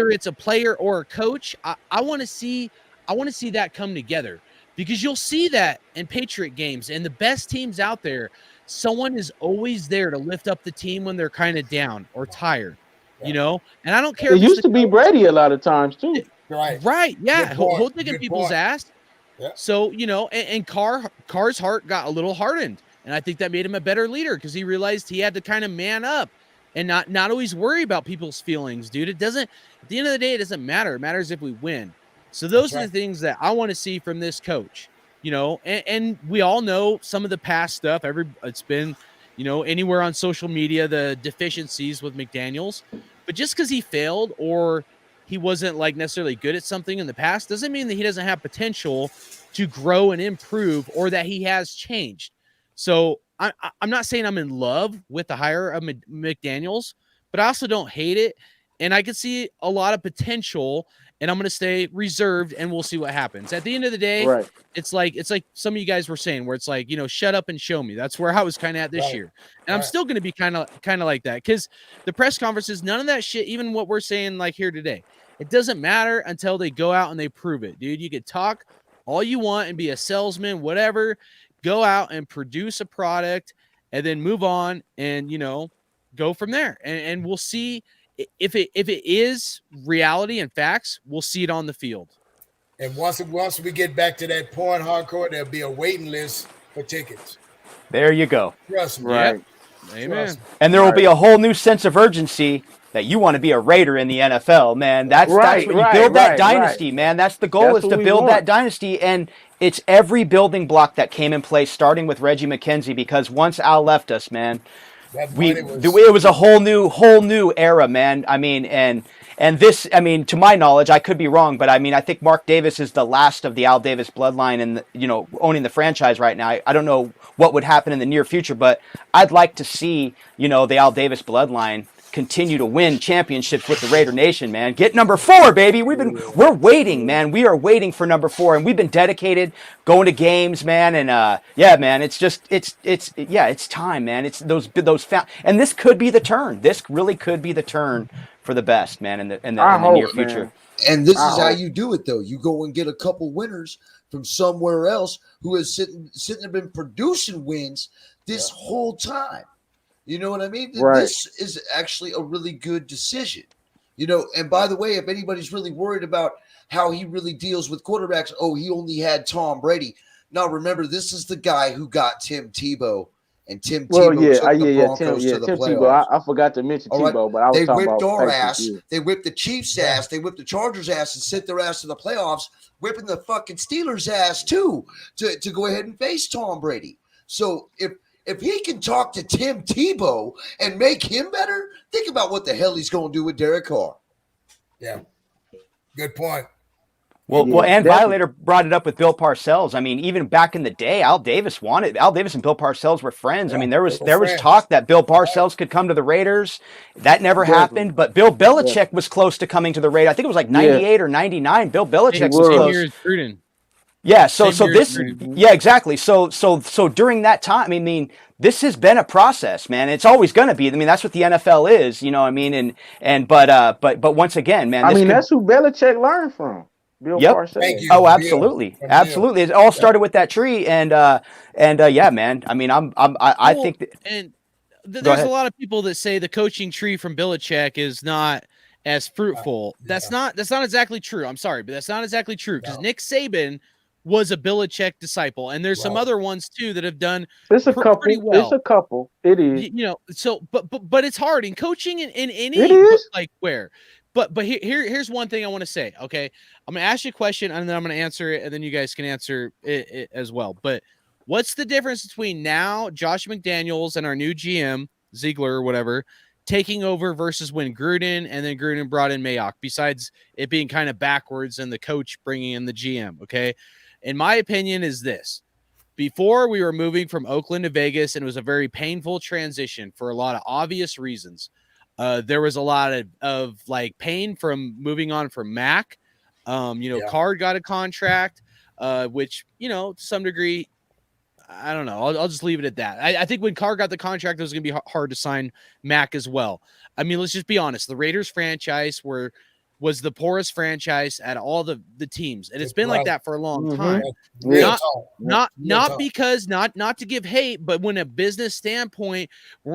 it's a player or a coach, I want to see that come together. Because you'll see that in Patriot games and the best teams out there, someone is always there to lift up the team when they're kind of down or tired, And I don't care. It used to be Brady a lot of times too. Right. Yeah. Hold digging people's ass. Yeah. So, and Carr's heart got a little hardened. And I think that made him a better leader because he realized he had to kind of man up and not always worry about people's feelings, dude. At the end of the day, it doesn't matter. It matters if we win. So those are the things that I want to see from this coach, and we all know some of the past stuff. It's been, anywhere on social media, the deficiencies with McDaniels, But just because he failed or he wasn't like necessarily good at something in the past doesn't mean that he doesn't have potential to grow and improve or that he has changed. So I'm not saying I'm in love with the hire of McDaniels, but I also don't hate it. And I can see a lot of potential, and I'm going to stay reserved, and we'll see what happens. At the end of the day, Right. it's like some of you guys were saying, where it's like, shut up and show me. That's where I was kind of at this year, and I'm still going to be kind of like that, because the press conferences, none of that shit, even what we're saying like here today, it doesn't matter until they go out and they prove it, dude. You could talk all you want and be a salesman, whatever. Go out and produce a product, and then move on, and go from there, and we'll see. If it is reality and facts, we'll see it on the field. And once we get back to that point, hardcore, there'll be a waiting list for tickets. There you go. Trust me. Right. Yep. Amen. And there will be a whole new sense of urgency that you want to be a Raider in the NFL, man. That's what you build that dynasty, man. That's the goal, is to build that dynasty. And it's every building block that came in place, starting with Reggie McKenzie, because once Al left us, man, it was a whole new era, man. I mean, and this, I mean, to my knowledge, I could be wrong, but I mean, I think Mark Davis is the last of the Al Davis bloodline and, owning the franchise right now. I don't know what would happen in the near future, but I'd like to see, the Al Davis bloodline continue to win championships with the Raider Nation, man. Get number 4, baby. We're waiting, man. We are waiting for number 4, and we've been dedicated, going to games, man. And yeah, man, it's time, man. It's and this could be the turn. This really could be the turn for the best, man, in the near future. Man. And this is how you do it, though. You go and get a couple winners from somewhere else who has sitting and been producing wins this whole time. You know what I mean? Right. This is actually a really good decision. And by the way, if anybody's really worried about how he really deals with quarterbacks, he only had Tom Brady. Now, remember, this is the guy who got Tim Tebow, and Tim Tebow took the Broncos to the playoffs. I forgot to mention Tebow, but I was talking about they whipped our ass. They whipped the Chiefs' ass. They whipped the Chargers' ass and sent their ass to the playoffs, whipping the fucking Steelers' ass, too, to go ahead and face Tom Brady. So if he can talk to Tim Tebow and make him better, think about what the hell he's going to do with Derek Carr. Yeah, good point. And Violator brought it up with Bill Parcells. I mean, even back in the day, Al Davis and Bill Parcells were friends. I mean, there was talk that Bill Parcells could come to the Raiders. That never happened. But Bill Belichick was close to coming to the Raiders. I think it was like 98 or 99. Bill Belichick was close. Yeah, so exactly. So during that time, I mean, this has been a process, man. It's always going to be. I mean, that's what the NFL is, you know what I mean? But once again, man, that's who Belichick learned from. Bill Parcells. Thank you. Oh, absolutely. Absolutely. It all started with that tree, and yeah, man. I mean, I think that, and there's a lot of people that say the coaching tree from Belichick is not as fruitful. That's not exactly true. I'm sorry, but that's not exactly true, because Nick Saban was a Belichick disciple, and there's some other ones too that have done pretty well. It's a couple. It is. So but it's hard in coaching in any like where. But here's one thing I want to say. Okay, I'm gonna ask you a question, and then I'm gonna answer it, and then you guys can answer it as well. But what's the difference between now Josh McDaniels and our new GM Ziegler or whatever taking over versus when Gruden and then Gruden brought in Mayock? Besides it being kind of backwards and the coach bringing in the GM. Okay, in my opinion, is this: before we were moving from Oakland to Vegas, and it was a very painful transition for a lot of obvious reasons. There was a lot of like pain from moving on from Mac. Carr got a contract, which, to some degree, I don't know. I'll just leave it at that. I think when Carr got the contract, it was going to be hard to sign Mac as well. I mean, let's just be honest. The Raiders franchise was the poorest franchise at all the teams. And it's been like that for a long time. Not because not to give hate, but when a business standpoint,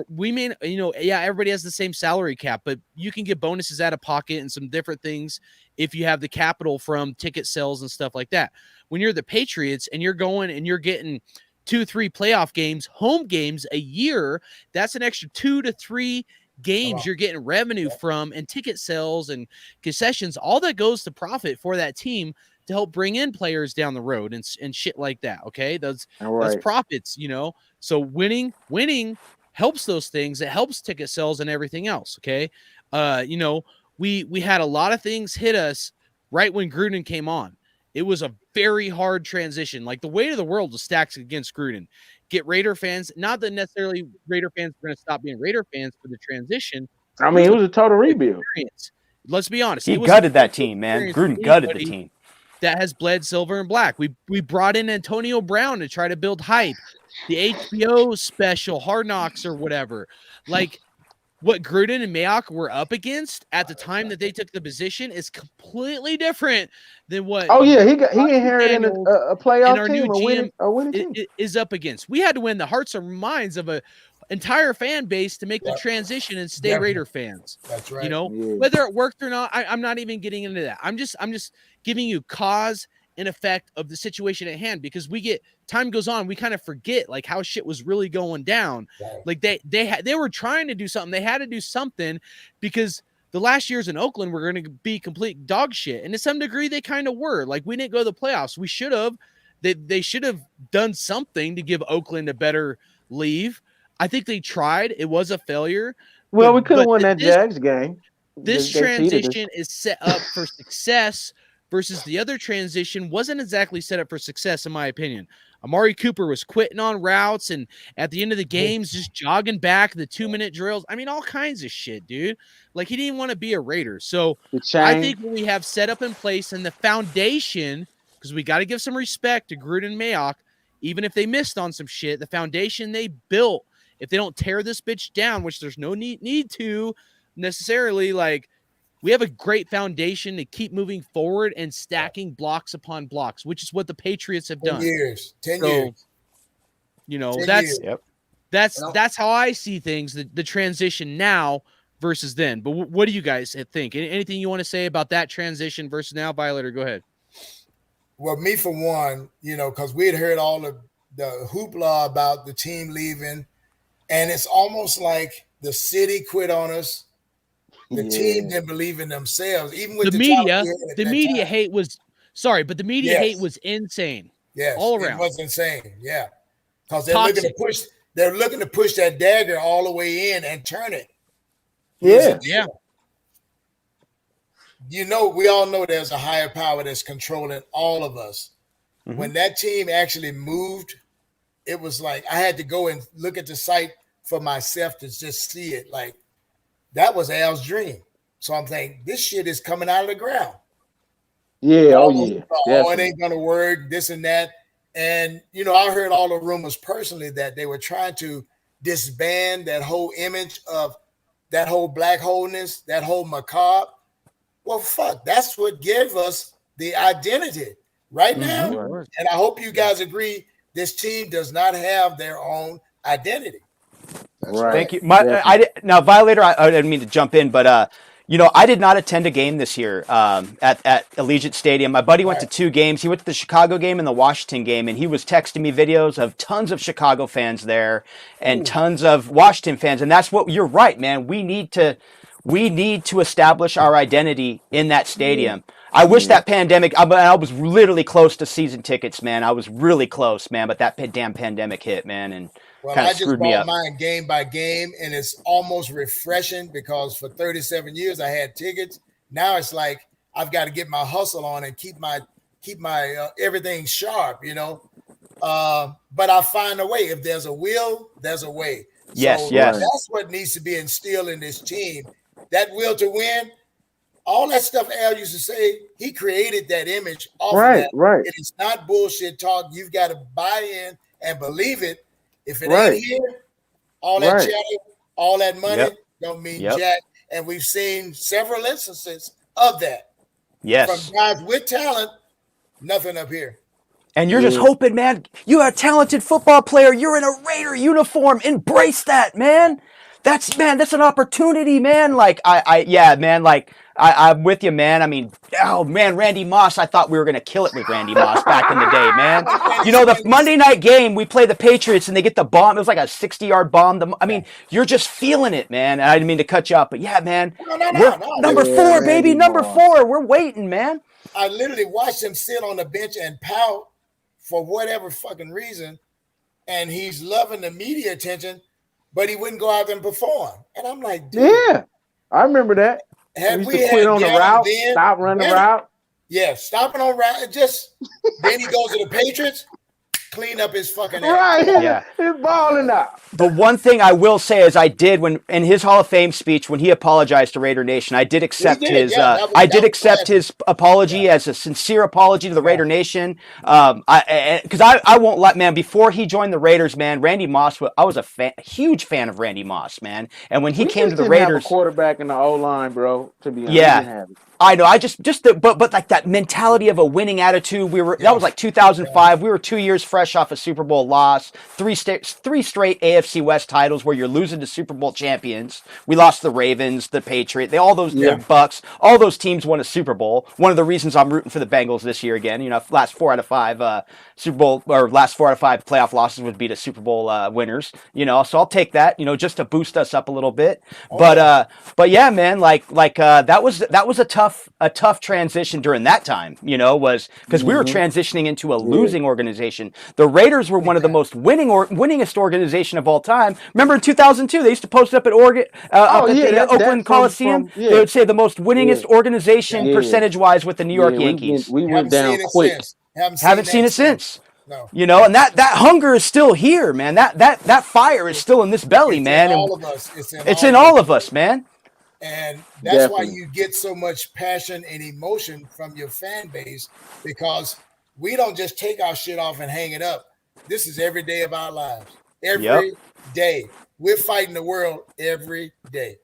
we may, everybody has the same salary cap, but you can get bonuses out of pocket and some different things if you have the capital from ticket sales and stuff like that. When you're the Patriots and you're going and you're getting 2-3 playoff games, home games a year, that's an extra 2 to 3 games you're getting revenue from, and ticket sales and concessions, all that goes to profit for that team to help bring in players down the road and shit like that. Okay, that's profits, so winning helps those things. It helps ticket sales and everything else. Okay, You know, we had a lot of things hit us right when Gruden came on. It was a very hard transition. Like the weight of the world was stacked against Gruden. Get Raider fans, not that necessarily Raider fans are going to stop being Raider fans for the transition. I mean, it was a total rebuild. Experience. Let's be honest. He It was gutted that team, man. Gruden gutted the team. That has bled silver and black. We brought in Antonio Brown to try to build hype. The HBO special, Hard Knocks or whatever. Like what Gruden and Mayock were up against at the time that they took the position is completely different than what. Oh yeah, he inherited a playoff team, a winning team is up against. We had to win the hearts and minds of a entire fan base to make the transition and stay Raider fans. That's right. You know, whether it worked or not, I'm not even getting into that. I'm just giving you cause and effect of the situation at hand, because time goes on, we kind of forget like how shit was really going down. Right. Like they were trying to do something. They had to do something because the last years in Oakland were going to be complete dog shit. And to some degree they kind of were. Like we didn't go to the playoffs. We should have. They should have done something to give Oakland a better leave. I think they tried. It was a failure. Well, we could have won that Jags game. This transition is set up for success versus the other transition wasn't exactly set up for success, in my opinion. Amari Cooper was quitting on routes and at the end of the games just jogging back, the 2-minute drills. I mean, all kinds of shit, dude. Like, he didn't want to be a Raider. So I think what we have set up in place and the foundation, because we got to give some respect to Gruden and Mayock, even if they missed on some shit, the foundation they built, if they don't tear this bitch down, which there's no need to necessarily, like, we have a great foundation to keep moving forward and stacking blocks upon blocks, which is what the Patriots have done. 10 years. You know, that's how I see things, the transition now versus then. But what do you guys think? Anything you want to say about that transition versus now? Violator, go ahead. Well, me for one, you know, because we had heard all of the hoopla about the team leaving, and it's almost like the city quit on us. The team didn't believe in themselves, even with the media. The media hate was but the media hate was insane. Yes, all around. It was insane. Yeah, because they're looking to push that dagger all the way in and turn it. Yeah. You know, we all know there's a higher power that's controlling all of us. Mm-hmm. When that team actually moved, it was like I had to go and look at the site for myself to just see it. Like, that was Al's dream. So I'm thinking, this shit is coming out of the ground. Yeah, it ain't gonna work, this and that. And you know, I heard all the rumors personally that they were trying to disband that whole image of that whole black holeness, that whole macabre. Well, fuck, that's what gave us the identity right now. Mm-hmm. And I hope you guys agree, this team does not have their own identity. Right. Thank you. Now, Violator, I didn't mean to jump in, but you know, I did not attend a game this year at Allegiant Stadium. My buddy went to 2 games. He went to the Chicago game and the Washington game, and he was texting me videos of tons of Chicago fans there and tons of Washington fans. And that's what you're right, man. We need to establish our identity in that stadium. I wish that pandemic. I was literally close to season tickets, man. I was really close, man. But that damn pandemic hit, man, and kind of screwed me up. I just bought mine game by game, and it's almost refreshing because for 37 years I had tickets. Now it's like I've got to get my hustle on and keep my everything sharp, you know. But I find a way. If there's a will, there's a way. Yes. That's what needs to be instilled in this team. That will to win. All that stuff Al used to say, he created that image off of that. Right. It is not bullshit talk. You've got to buy in and believe it. If it ain't here, all that chatter, all that money don't mean jack. And we've seen several instances of that. Yes. From guys with talent, nothing up here. And you're just hoping, man, you're a talented football player. You're in a Raider uniform. Embrace that, man. That's an opportunity, man. Like, I'm with you, man. I mean, oh man, Randy Moss, I thought we were going to kill it with Randy Moss back in the day, man. You know, the Monday night game, we play the Patriots and they get the bomb. It was like a 60-yard bomb. I mean, you're just feeling it, man. I didn't mean to cut you up, but yeah, man. We're number 4, baby. Number 4. We're waiting, man. I literally watched him sit on the bench and pout for whatever fucking reason. And he's loving the media attention, but he wouldn't go out there and perform. And I'm like, dude. Yeah. I remember that. Had used we to quit had on the Gallup route, then, stop running the Gallup- route. Yeah, stopping on route. Just then he goes to the Patriots, clean up his fucking act. Right, Yeah. he's balling out. The one thing I will say is I did when in his Hall of Fame speech when he apologized to Raider Nation, I did accept did, his yeah, that was- I that did was accept classic. his apology as a sincere apology to the Raider Nation. Because I won't let man before he joined the Raiders, man. Randy Moss, I was a huge fan of Randy Moss, man. And when he We came just to the didn't have a Raiders, quarterback in the O line, bro. To be honest, we Yeah. didn't have it. I know. I just but like that mentality of a winning attitude. That was like 2005. We were 2 years fresh off a Super Bowl loss, three straight AFC West titles where you're losing to Super Bowl champions. We lost the Ravens, the Patriots, the Bucks. All those teams won a Super Bowl. One of the reasons I'm rooting for the Bengals this year again. You know, last 4 out of 5 Super Bowl or last 4 out of 5 playoff losses would be to Super Bowl winners. You know, so I'll take that. You know, just to boost us up a little bit. But yeah, man, that was a tough transition during that time, you know, was because we were transitioning into a losing organization. The Raiders were one of the most winningest organization of all time. Remember in 2002, they used to post up at the Oakland Coliseum. They would say the most winningest organization percentage-wise with the New York Yankees. We went down quick. Haven't seen it since. No. You know, and that hunger is still here, man. That fire is still in this belly, man. In all of us. It's in all of us, man. And that's why you get so much passion and emotion from your fan base, because we don't just take our shit off and hang it up. This is every day of our lives. Every day. We're fighting the world every day.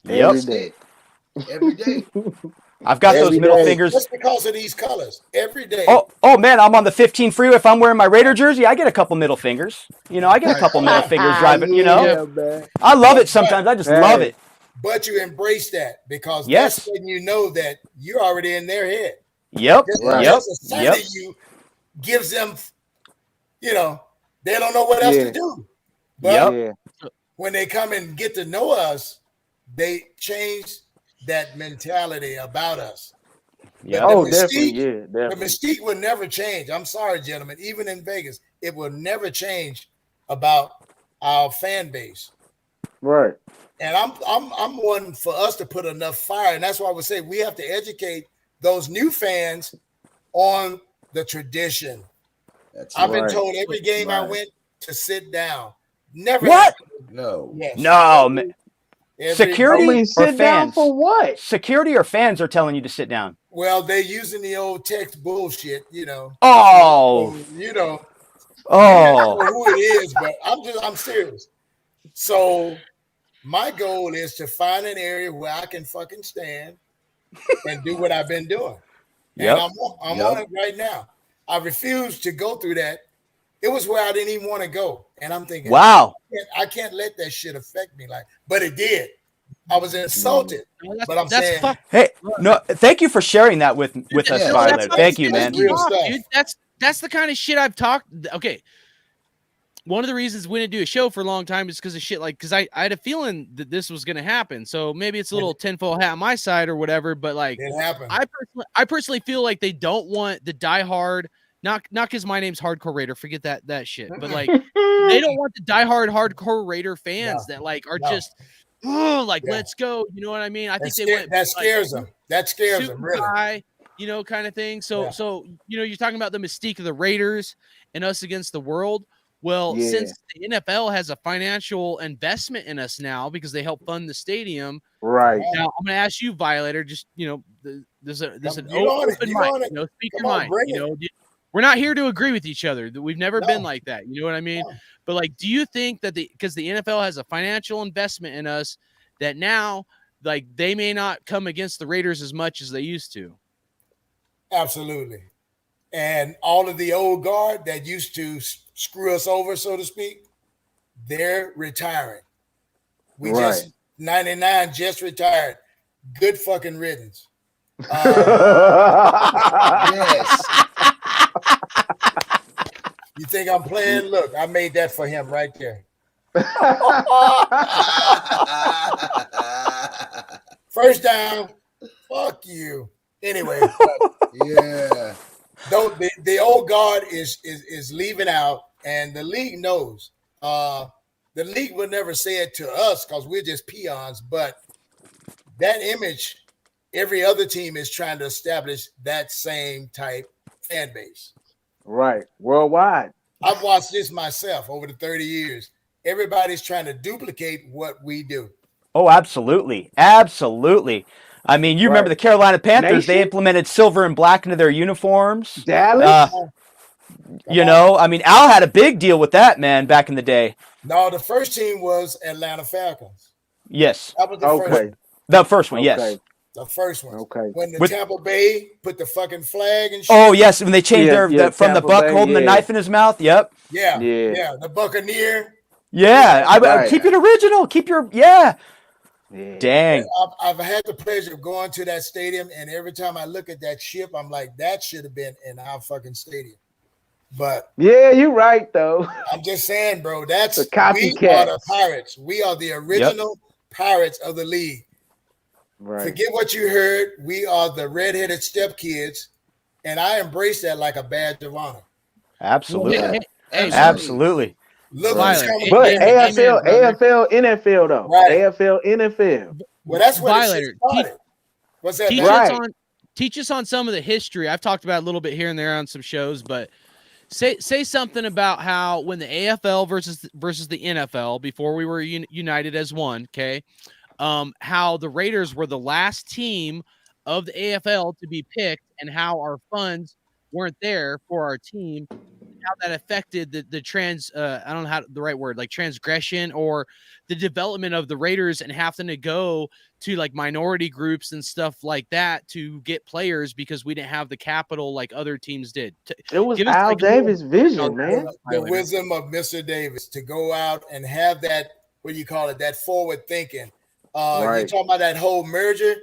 Every day. I've got those middle fingers. Just because of these colors. Every day. Oh man, I'm on the 15 freeway. If I'm wearing my Raider jersey, I get a couple middle fingers. You know, I get a couple middle fingers driving, you know. Man. I love it sometimes. I just love it. But you embrace that because Yes. that's when you know that you're already in their head. Yep. Just a sight of you gives them, you know, they don't know what else to do. But when they come and get to know us, they change that mentality about us. Yeah. Oh, definitely. Definitely. The mystique will never change. I'm sorry, gentlemen. Even in Vegas, it will never change about our fan base. Right. And I'm one for us to put enough fire, and that's why I would say we have to educate those new fans on the tradition. I've been told every game I went to sit down. Never. What? No. Yes. No, man. Security or sit down fans? for what? Security or fans are telling you to sit down. Well, they're using the old text bullshit, you know. Oh. You know. Oh. I don't know who it is, but I'm serious. So my goal is to find an area where I can fucking stand and do what I've been doing. Yep. And I'm on it right now. I refuse to go through that. It was where I didn't even want to go. And I'm thinking, wow, I can't let that shit affect me. But it did. I was insulted. But I'm saying, hey, no, thank you for sharing that with us, Violator. Thank you, man. Real stuff. Dude, that's the kind of shit I've talked. Okay. One of the reasons we didn't do a show for a long time is because of shit because I had a feeling that this was going to happen. So maybe it's a little tinfoil hat on my side or whatever, but it happened. I personally feel like they don't want the diehard, not because my name's Hardcore Raider, forget that shit, but like they don't want the diehard Hardcore Raider fans that are just let's go. You know what I mean? I think that scares them. That scares them, really. Kind of thing. So you're talking about the mystique of the Raiders and us against the world. Well, since the NFL has a financial investment in us now because they help fund the stadium, right? Now I'm going to ask you, Violator. Just there's an open mind. Speak your mind. We're not here to agree with each other. We've never been like that. You know what I mean? No. But do you think that because the NFL has a financial investment in us, that now they may not come against the Raiders as much as they used to? Absolutely. And all of the old guard that used to screw us over, so to speak, they're retiring. We just 99 just retired. Good fucking riddance. Yes. You think I'm playing? Look, I made that for him right there. First down. Fuck you. Anyway. Yeah. The old guard is leaving out, and the league knows. The league would never say it to us because we're just peons, but that image, every other team is trying to establish that same type fan base. Right. Worldwide. I've watched this myself over the 30 years. Everybody's trying to duplicate what we do. Oh, absolutely. Absolutely. I mean, you remember the Carolina Panthers, they Nation? implemented silver and black into their uniforms. Dallas? You know, I mean, Al had a big deal with that, man, back in the day. No, the first team was Atlanta Falcons. Yes. That was the first one. The first one, yes. The first one. Okay. When the Tampa Bay put the fucking flag and shit. Oh, yes, when they changed from the Tampa Buck Bay, holding the knife in his mouth. Yep. Yeah. The Buccaneer. Yeah. I keep it original. Keep your Dang. I've had the pleasure of going to that stadium, and every time I look at that ship, I'm like, that should have been in our fucking stadium. But yeah, you're right though. I'm just saying, bro, that's the copycat. We are the Pirates. We are the original Pirates of the league. Right. Forget what you heard. We are the redheaded step kids, and I embrace that like a badge of honor. Absolutely. Hey, absolutely. Look, but AFL, NFL though. Right. AFL, NFL. Well, that's what Violator. What's that? Teach us on some of the history. I've talked about it a little bit here and there on some shows, but say something about how when the AFL versus the NFL, before we were united as one, okay, how the Raiders were the last team of the AFL to be picked, and how our funds weren't there for our team, how that affected the I don't know how the right word, like transgression or the development of the Raiders and having to go to like minority groups and stuff like that to get players because we didn't have the capital like other teams did. It was Al Davis' vision, man. The wisdom of Mr. Davis to go out and have that, what do you call it, that forward thinking. You talking about that whole merger?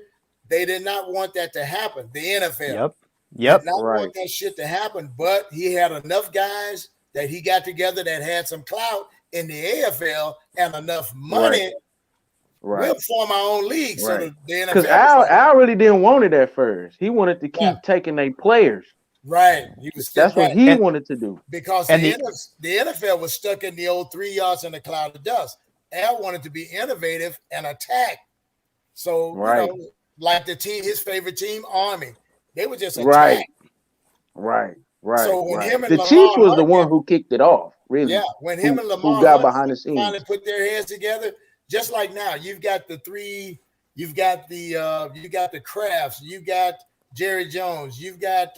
They did not want that to happen. The NFL. Yep. Did not want that shit to happen, but he had enough guys that he got together that had some clout in the AFL and enough money. We'll form our own league. So the NFL. Because Al really didn't want it at first. He wanted to keep taking their players. Right. That's what he wanted to do. Because the NFL was stuck in the old 3 yards in a cloud of dust. Al wanted to be innovative and attack. So, you know, like his favorite team, Army. They were just attack. Right. So when him and the Chiefs was the one who kicked it off, really. Yeah, when him and Lamar who got behind the scenes, finally put their heads together, just like now, you've got the three, you've got the Crafts, you've got Jerry Jones, you've got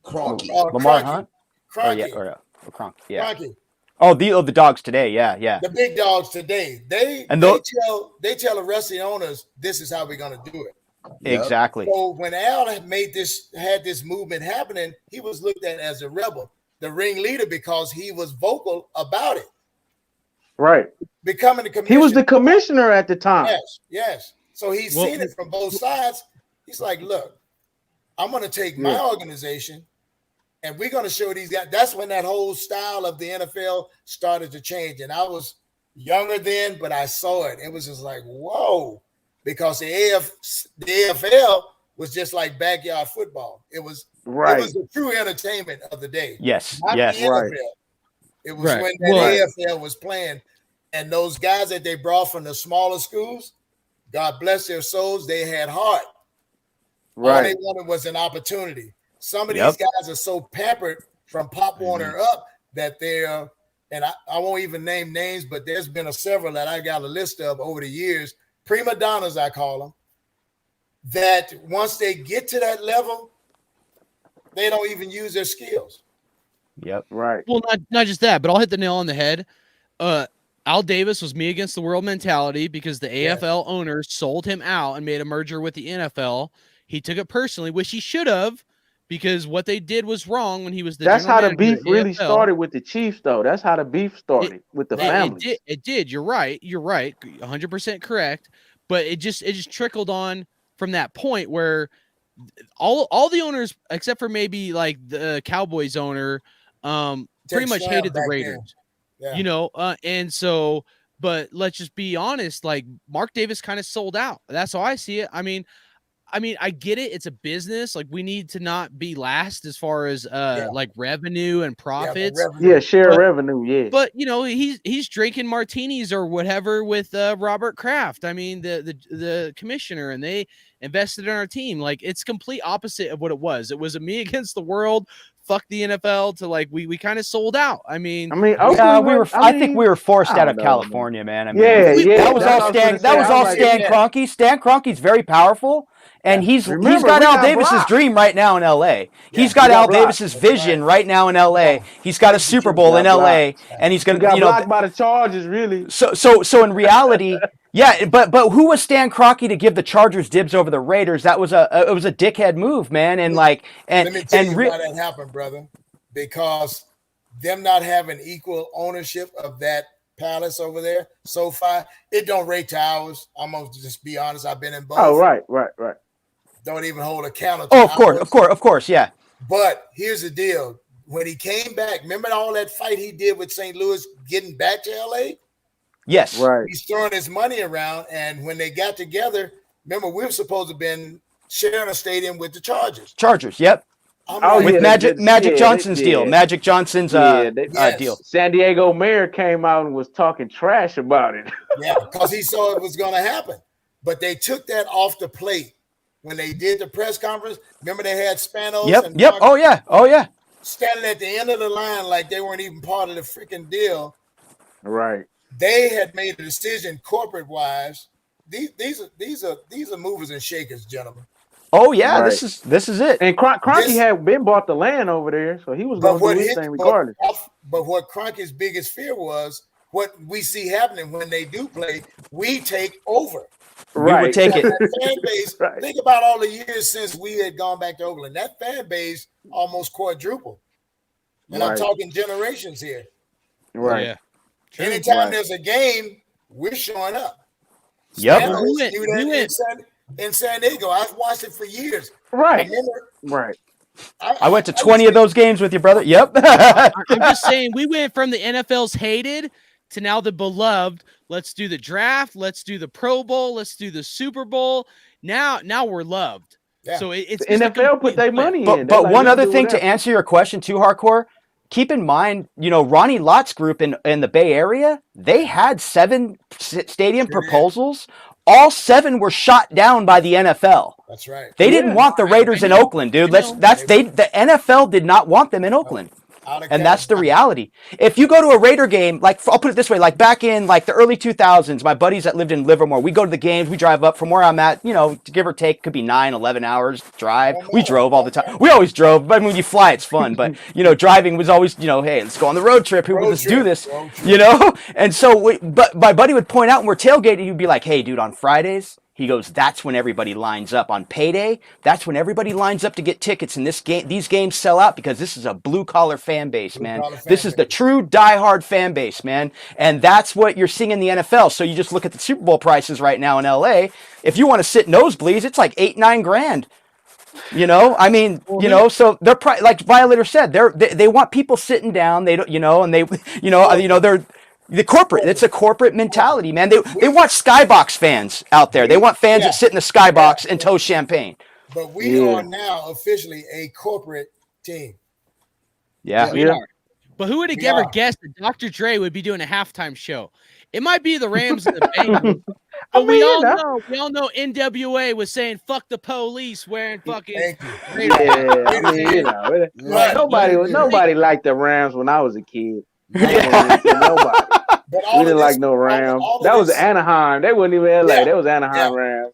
Cronky. Lamar Hunt. Cronky. Cronky. Oh, the dogs today, yeah. The big dogs today. They tell the rest of the owners, this is how we're gonna do it. Exactly. So when Al had this movement happening, he was looked at as a rebel, the ringleader, because he was vocal about it. Right. Becoming the commissioner. He was the commissioner at the time. Yes. So he's seen it from both sides. He's like, look, I'm going to take my organization and we're going to show these guys. That's when that whole style of the NFL started to change. And I was younger then, but I saw it. It was just like, whoa. Because the AFL was just like backyard football. It was the true entertainment of the day. Yes, Not the NFL. It was when the AFL was playing, and those guys that they brought from the smaller schools, God bless their souls, they had heart. All they wanted was an opportunity. Some of these guys are so pampered from Pop Warner up that they're, and I won't even name names, but there's been several that I got a list of over the years. Prima donnas, I call them, that once they get to that level, they don't even use their skills. Yep. Right. Well, not just that, but I'll hit the nail on the head. Al Davis was me against the world mentality because the AFL owners sold him out and made a merger with the NFL. He took it personally, which he should have, because what they did was wrong when he was the That's general how the beef manager really started with the Chiefs, though. That's how the beef started with the families. It did. You're right. 100% correct. But it just trickled on from that point where all the owners, except for maybe like the Cowboys owner, pretty much hated the Raiders. You know, and so, but let's just be honest, like Mark Davis kind of sold out. That's how I see it. I mean, I mean, I get it. It's a business. Like we need to not be last as far as like revenue and profits. Share revenue. Yeah. But you know, he's drinking martinis or whatever with Robert Kraft. I mean, the commissioner, and they invested in our team. Like it's complete opposite of what it was. It was a me against the world. Fuck the NFL to like we kind of sold out. I mean, I think we were forced out of California, man. I mean, that was all Stan. That was all Stan Kroenke. Stan Kroenke's very powerful, and he's got Al Davis's dream right now in L.A. He's got Al Davis's vision right now in L.A. He's got a Super Bowl in L.A. and he's going to blocked by the Chargers, really. So in reality. Yeah, but who was Stan Kroenke to give the Chargers dibs over the Raiders? That was a dickhead move, man. And let me tell you why that happened, brother. Because them not having equal ownership of that palace over there, SoFi, it don't rate to ours. I'm gonna just be honest. I've been in both. Oh, right. Don't even hold a counter. Oh, of course, yeah. But here's the deal: when he came back, remember all that fight he did with St. Louis, getting back to LA. Yes. Right. He's throwing his money around, and when they got together, remember we were supposed to have been sharing a stadium with the Chargers. Chargers, yep. With Magic Johnson's deal. Magic Johnson's deal. San Diego mayor came out and was talking trash about it. Yeah, because he saw it was going to happen. But they took that off the plate when they did the press conference. Remember they had Spanos? Yep. Oh yeah. Standing at the end of the line like they weren't even part of the freaking deal. Right. They had made a decision corporate wise. These are movers and shakers, gentlemen. Oh yeah, right. This is it. And Kroenke had been bought the land over there, so he was going to do his thing regardless. But what Kroenke's biggest fear was what we see happening when they do play, we take over. Right. We would take it. That fan base, right. Think about all the years since we had gone back to Oakland. That fan base almost quadrupled. And I'm talking generations here. Right. Yeah. Anytime there's a game, we're showing up. Yep. In San Diego, I've watched it for years. Right. Right. I went to 20 of those games with your brother. Yep. I'm just saying, we went from the NFL's hated to now the beloved. Let's do the draft. Let's do the Pro Bowl. Let's do the Super Bowl. Now we're loved. Yeah. So it's the NFL put their money in. But one other thing to answer your question too, Hardcore. Keep in mind, Ronnie Lott's group in the Bay Area, they had 7 stadium proposals. All 7 were shot down by the NFL. That's right. They didn't want the Raiders in Oakland, dude. The NFL did not want them in Oakland. And that's the reality. If you go to a Raider game, like I'll put it this way, like back in like the early 2000s, my buddies that lived in Livermore, we go to the games, we drive up from where I'm at, give or take, could be 9-11 hours drive. We drove all the time. We always drove, but when you fly, it's fun. But driving was always, hey, let's go on the road trip. Here, let's do this. And so, but my buddy would point out when we're tailgating, he'd be like, hey, dude, on Fridays. He goes, that's when everybody lines up on payday. That's when everybody lines up to get tickets. And these games sell out because this is a blue collar fan base, man. This is the true diehard fan base, man. And that's what you're seeing in the NFL. So you just look at the Super Bowl prices right now in LA. If you want to sit nosebleeds, it's like $8-9 grand. I mean, so they're like Violator said, they want people sitting down. They don't, and they're. The corporate, it's a corporate mentality, man. They want skybox fans out there. They want fans that sit in the skybox and toast champagne. But we are now officially a corporate team. Yeah. We are. But who would have ever guessed that Dr. Dre would be doing a halftime show? It might be the Rams and the Bengals. But we all know NWA was saying "fuck the police" wearing fucking. Nobody liked the Rams when I was a kid. Nobody. We didn't like no Rams. That was Anaheim. They wasn't even LA. That was Anaheim Rams.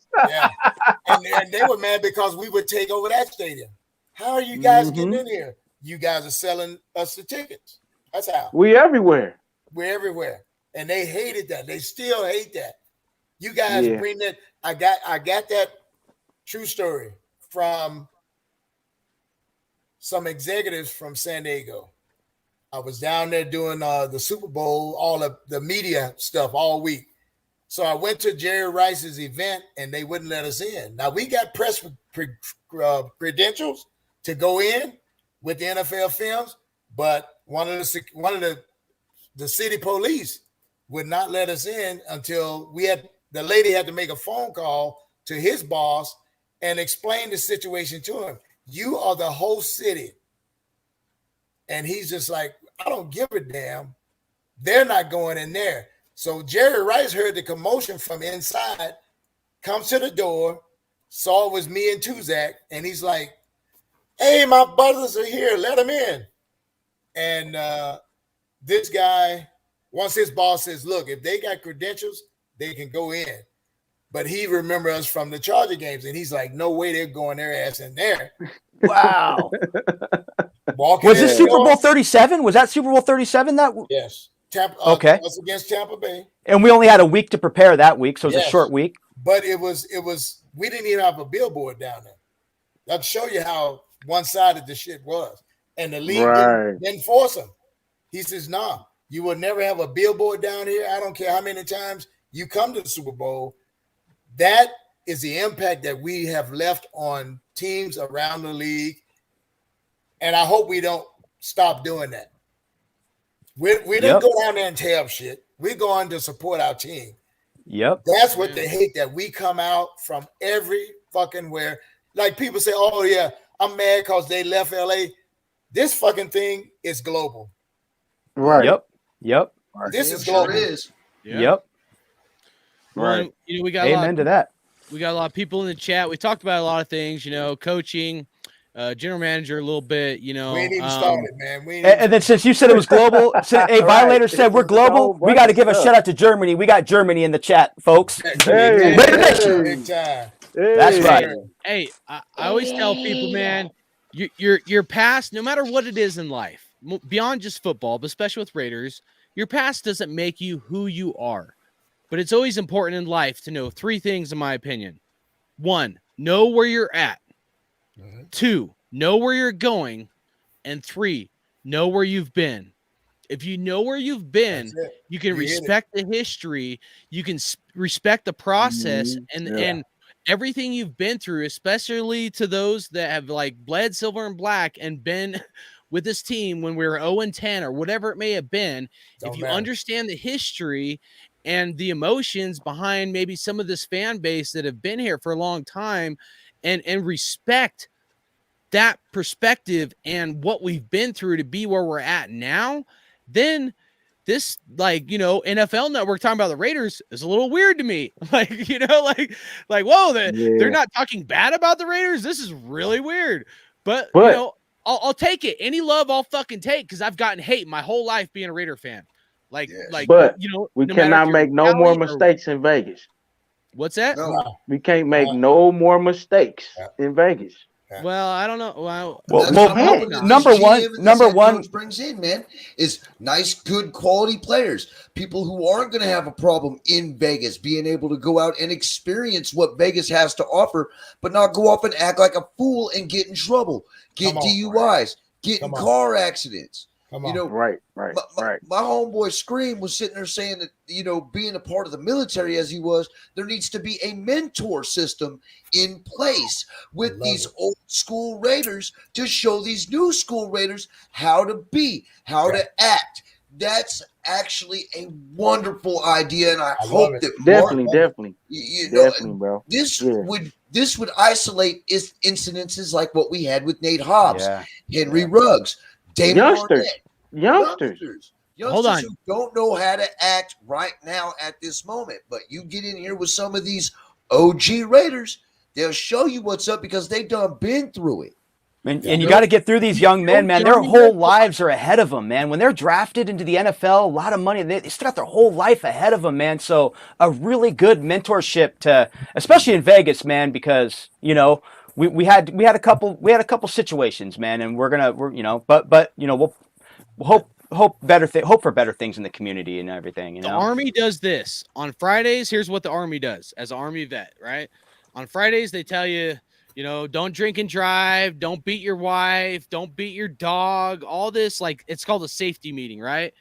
And they were mad because we would take over that stadium. How are you guys getting in here? You guys are selling us the tickets. That's how. We everywhere. We're everywhere. And they hated that. They still hate that. You guys bring that. I got that true story from some executives from San Diego. I was down there doing the Super Bowl, all of the media stuff all week. So I went to Jerry Rice's event and they wouldn't let us in. Now we got press credentials to go in with the NFL films, but one of the city police would not let us in until the lady had to make a phone call to his boss and explained the situation to him. You are the whole city. And he's just like, I don't give a damn. They're not going in there. So Jerry Rice heard the commotion from inside, comes to the door, saw it was me and Tuzak, and he's like, hey, my brothers are here. Let them in. And this guy, once his boss says, look, if they got credentials, they can go in. But he remembers us from the Charger games, and he's like, no way they're going their ass in there. Wow. Walking Was in this the Super door. Bowl 37? Was that Super Bowl 37? That Yes. Okay. Us against Tampa Bay. And we only had a week to prepare that week, so it was Yes. a short week. But it was we didn't even have a billboard down there. That'll show you how one-sided the shit was. And the league didn't force him. He says, nah, you will never have a billboard down here. I don't care how many times you come to the Super Bowl. That is the impact that we have left on teams around the league. And I hope we don't stop doing that. We didn't go down there and tear up shit. We're going to support our team. Yep. That's what they hate, that we come out from every fucking where. Like people say, oh, yeah, I'm mad because they left LA. This fucking thing is global. Right. Yep. This is Sure global. is. Yep. Well, we got Amen to that. We got a lot of people in the chat. We talked about a lot of things, coaching, general manager a little bit, We ain't even started, man. And then since you said it was global, Violator said we're global, we got to give a shout out to Germany. We got Germany in the chat, folks. Hey, Raider Nation. big time. That's right. Hey, I always tell people, man, your past, no matter what it is in life, beyond just football, but especially with Raiders, your past doesn't make you who you are. But it's always important in life to know three things, in my opinion. 1, know where you're at. 2, know where you're going. And 3, know where you've been. If you know where you've been, you can respect the history. You can respect the process and everything you've been through, especially to those that have like bled silver and black and been with this team when we were 0-10 or whatever it may have been. If you understand the history and the emotions behind maybe some of this fan base that have been here for a long time and respect that perspective and what we've been through to be where we're at now, then this, NFL Network talking about the Raiders is a little weird to me. Whoa, they're not talking bad about the Raiders. This is really weird. But I'll take it. Any love I'll fucking take, because I've gotten hate my whole life being a Raider fan. But we cannot make no more mistakes in Vegas. What's that? No. We can't make no more mistakes in Vegas. Well, I don't know. Well, number one brings in, man, is nice, good quality players. People who aren't going to have a problem in Vegas being able to go out and experience what Vegas has to offer, but not go up and act like a fool and get in trouble, get DUIs, get in car accidents. Right. My homeboy Scream was sitting there saying that, being a part of the military as he was, there needs to be a mentor system in place with these old school Raiders to show these new school Raiders how to be, how to act. That's actually a wonderful idea, and I hope that definitely, bro. This would isolate incidences like what we had with Nate Hobbs, Henry Ruggs. Youngsters Hold on. who don't know how to act right now at this moment. But you get in here with some of these OG Raiders, they'll show you what's up because they've done been through it. And you got to get through these young men, man. Their whole lives are ahead of them, man. When they're drafted into the NFL, a lot of money, they still got their whole life ahead of them, man. So a really good mentorship to, especially in Vegas, man, because, we had a couple situations, man, and we'll hope for better things in the community and everything. The Army does this on Fridays. Here's what the Army does as an Army vet, right? On Fridays, they tell you, don't drink and drive, don't beat your wife, don't beat your dog, all this, it's called a safety meeting, right?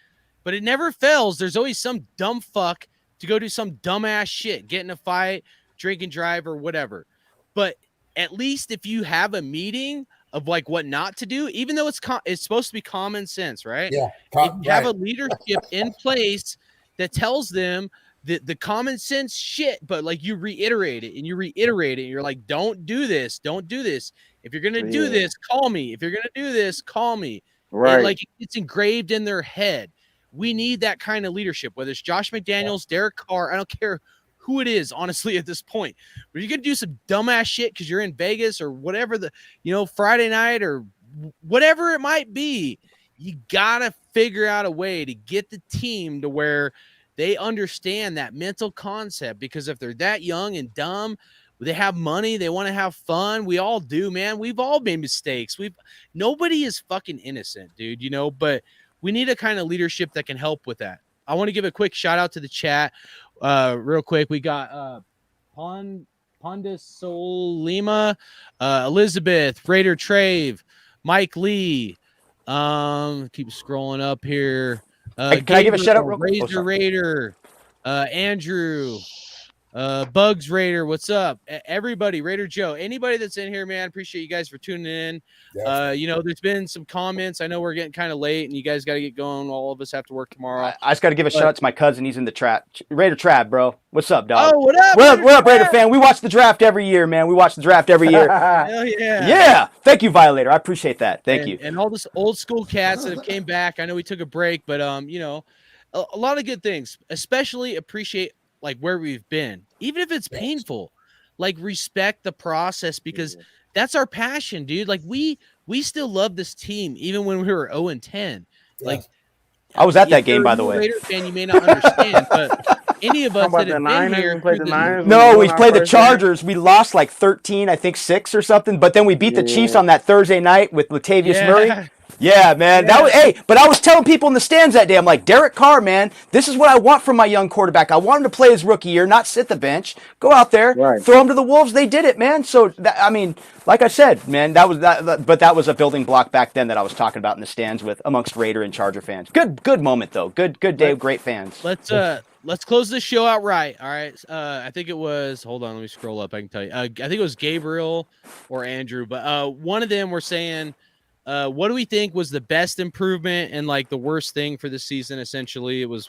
But it never fails. There's always some dumb fuck to go do some dumbass shit, get in a fight, drink and drive or whatever. But at least if you have a meeting of what not to do, even though it's supposed to be common sense, right? Yeah. If you have a leadership in place that tells them the common sense shit, but like you reiterate it and you reiterate it. And you're like, don't do this. Don't do this. If you're going to do this, call me. If you're going to do this, call me. Right. Like it's engraved in their head. We need that kind of leadership, whether it's Josh McDaniels, Derek Carr, I don't care who it is, honestly, at this point. But you're going to do some dumbass shit because you're in Vegas or whatever Friday night or whatever it might be, you got to figure out a way to get the team to where they understand that mental concept, because if they're that young and dumb, they have money, they want to have fun. We all do, man. We've all made mistakes. Nobody is fucking innocent, dude, but we need a kind of leadership that can help with that. I want to give a quick shout out to the chat real quick. We got Ponda Solima, Elizabeth, Raider Trave, Mike Lee. Keep scrolling up here. Can I give a shout out real quick? Razor Raider, Andrew, Bugs Raider, what's up? Everybody, Raider Joe, anybody that's in here, man, appreciate you guys for tuning in. There's been some comments. I know we're getting kind of late and you guys got to get going. All of us have to work tomorrow. I just got to give a shout out to my cousin. He's in the trap. Raider Trap, bro. What's up, dog? Oh, what up? What up, Raider fan? We watch the draft every year, man. We watch the draft every year. Hell yeah. Yeah. Thank you, Violator. I appreciate that. Thank you. And all this old school cats that came back. I know we took a break, but a lot of good things. Especially appreciate like where we've been, even if it's painful. Like respect the process, because that's our passion, dude. Like we still love this team even when we were 0-10. Like I was at that game, by the way. Raider fan, you may not understand, but any of us that have been here, no, we played the Chargers. We lost like 13, I think 6 or something. But then we beat the Chiefs on that Thursday night with Latavius Murray. Yeah, man. But I was telling people in the stands that day, I'm like, Derek Carr, man, this is what I want from my young quarterback. I want him to play his rookie year, not sit the bench. Go out there, throw him to the wolves. They did it, man. So like I said, man, that was a building block back then that I was talking about in the stands with amongst Raider and Charger fans. Good moment though. Good day, great fans. Let's close this show out right. All right. I think it was, hold on, let me scroll up. I can tell you. I think it was Gabriel or Andrew, but one of them were saying, what do we think was the best improvement and like the worst thing for this season? Essentially, it was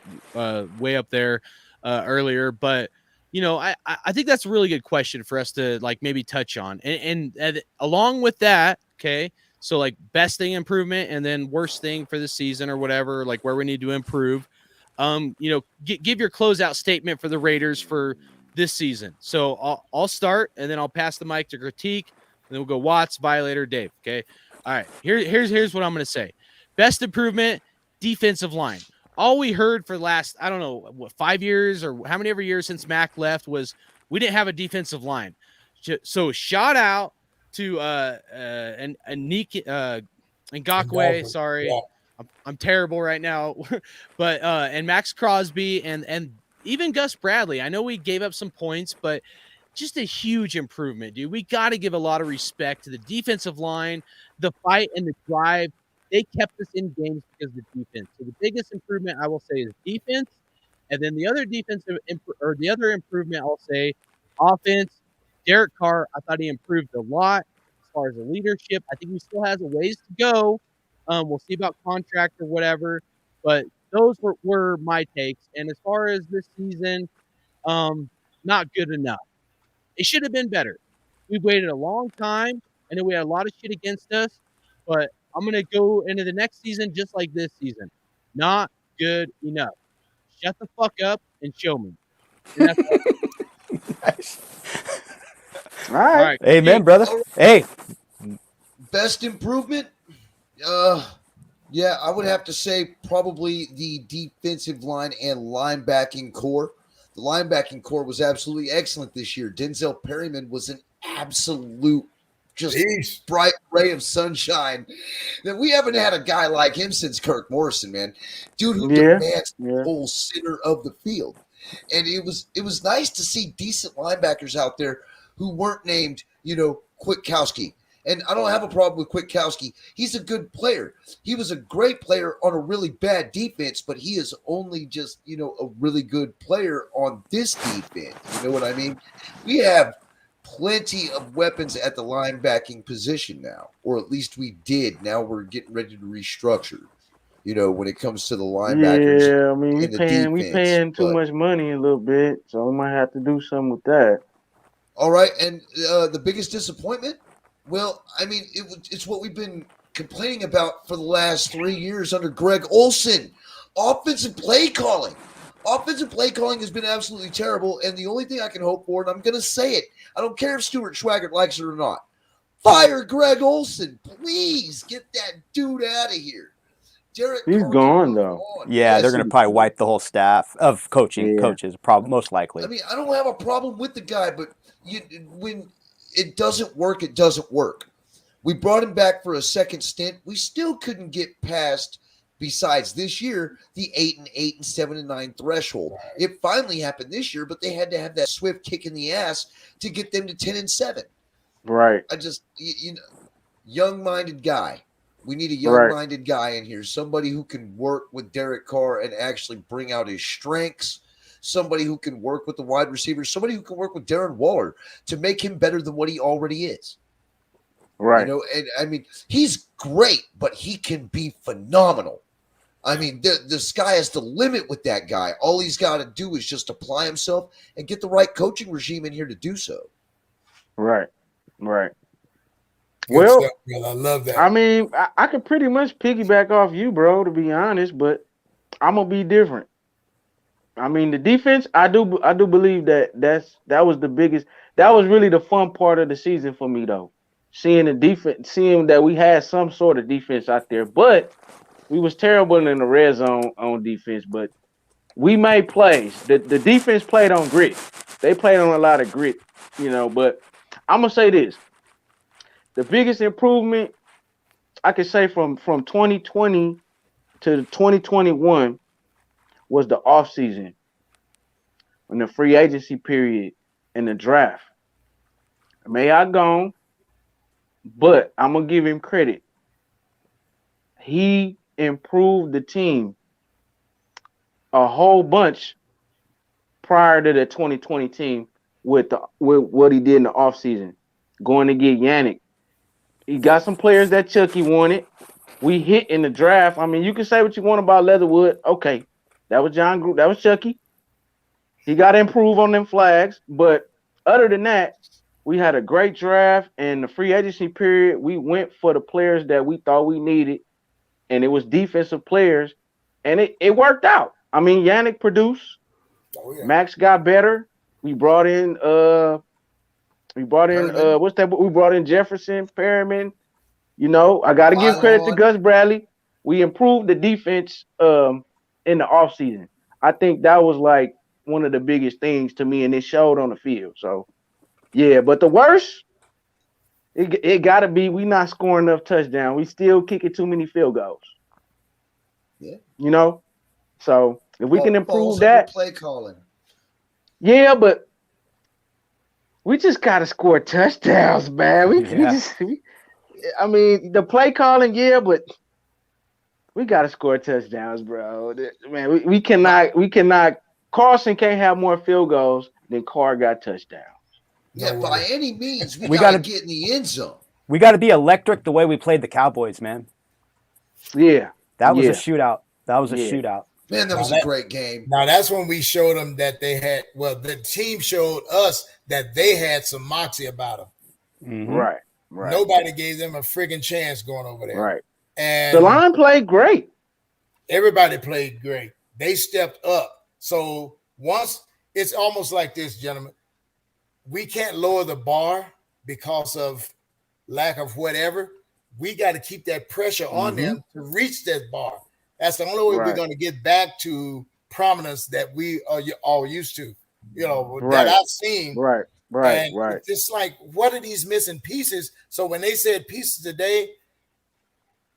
way up there earlier, but I think that's a really good question for us to like maybe touch on. And along with that, okay, so like best thing improvement and then worst thing for the season or whatever, like where we need to improve. Give your closeout statement for the Raiders for this season. So I'll start and then I'll pass the mic to Critique, and then we'll go Watts, Violator, Dave. Okay. All right, here's what I'm going to say. Best improvement, defensive line. All we heard for the last, I don't know, 5 years or how many ever years since Mac left was we didn't have a defensive line. So shout out to Ngakwe. Sorry, yeah. I'm terrible right now. But and Max Crosby and even Gus Bradley. I know we gave up some points, but just a huge improvement, dude. We got to give a lot of respect to the defensive line, the fight and the drive. They kept us in games because of the defense. So the biggest improvement I will say is defense, and then the other improvement I'll say offense. Derek Carr, I thought he improved a lot as far as the leadership. I think he still has a ways to go. We'll see about contract or whatever, but those were my takes. And as far as this season, not good enough. It should have been better. We waited a long time. I know we had a lot of shit against us, but I'm going to go into the next season just like this season. Not good enough. Shut the fuck up and show me. And that's Nice. All right. Amen, brother. Hey. Best improvement? Yeah, I would have to say probably the defensive line and linebacking core. The linebacking core was absolutely excellent this year. Denzel Perryman was an absolute just bright ray of sunshine. That we haven't had a guy like him since Kirk Morrison, man. Dude who demands the whole center of the field. And it was nice to see decent linebackers out there who weren't named, Kwiatkowski. And I don't have a problem with Kwiatkowski. He's a good player. He was a great player on a really bad defense, but he is only just, a really good player on this defense. You know what I mean? We have plenty of weapons at the linebacking position now, or at least we did. Now we're getting ready to restructure. when it comes to the linebackers. Yeah, I mean, we in the we defense, paying too but- much money a little bit, so we might have to do something with that. All right, and the biggest disappointment? Well, I mean, it's what we've been complaining about for the last 3 years under Greg Olson. Offensive play calling. Offensive play calling has been absolutely terrible, and the only thing I can hope for, and I'm going to say it, I don't care if Stuart Schwaggart likes it or not, fire Greg Olson. Please get that dude out of here. Derek He's Carr gone, can though. go on. Yeah, Yes, they're going to probably wipe the whole staff of coaches, most likely. I mean, I don't have a problem with the guy, but when it doesn't work, it doesn't work. We brought him back for a second stint. We still couldn't get past, besides this year, the 8-8 and 7-9 threshold. It finally happened this year, but they had to have that swift kick in the ass to get them to 10-7. Right. I just, young-minded guy. We need a young-minded guy in here, somebody who can work with Derek Carr and actually bring out his strengths, somebody who can work with the wide receivers, somebody who can work with Darren Waller to make him better than what he already is. Right. And I mean, he's great, but he can be phenomenal. I mean, the sky is the limit with that guy. All he's got to do is just apply himself and get the right coaching regime in here to do so. Right. Right. Good Well, stuff, brother. I love that. I mean, I could pretty much piggyback off you, bro, to be honest, but I'm gonna be different. I mean, the defense, I do believe that was the biggest. That was really the fun part of the season for me, though. Seeing the defense, seeing that we had some sort of defense out there, but we was terrible in the red zone on defense. But we made plays. The defense played on grit. They played on a lot of grit, But I'm gonna say this: the biggest improvement I could say from 2020 to 2021 was the offseason and the free agency period and the draft. May I gone, but I'm going to give him credit. He improved the team a whole bunch prior to the 2020 team with what he did in the offseason. Going to get Yannick. He got some players that Chucky wanted. We hit in the draft. I mean, you can say what you want about Leatherwood. Okay, that was that was Chucky. He got to improve on them flags. But other than that, we had a great draft. And the free agency period, we went for the players that we thought we needed. And it was defensive players. And it worked out. I mean, Yannick produced. Oh, yeah. Max got better. We brought in We brought in Jefferson, Perriman. I got to give credit to Gus Bradley. We improved the defense in the offseason. I think that was like one of the biggest things to me, and it showed on the field. So, yeah, but the worst, it got to be we not scoring enough touchdowns. We still kicking too many field goals. Yeah. So if we can improve that. Play calling. Yeah, but we just got to score touchdowns, man. I mean, the play calling, yeah, but we got to score touchdowns, bro. Man, we cannot. Carson can't have more field goals than Carr got touchdowns. Yeah, by any means, we got to get in the end zone. We got to be electric the way we played the Cowboys, man. Yeah. That was a shootout. That was a shootout. Man, that was a great game. Now, that's when we showed them that they had, the team showed us that they had some moxie about them. Mm-hmm. Right. Nobody gave them a friggin' chance going over there. Right. And the line played great. Everybody played great. They stepped up. So once it's almost like this, gentlemen, we can't lower the bar because of lack of whatever. We got to keep that pressure on them to reach that bar. That's the only way we're going to get back to prominence that we are all used to, that I've seen. Right. It's just like, what are these missing pieces? So when they said pieces today,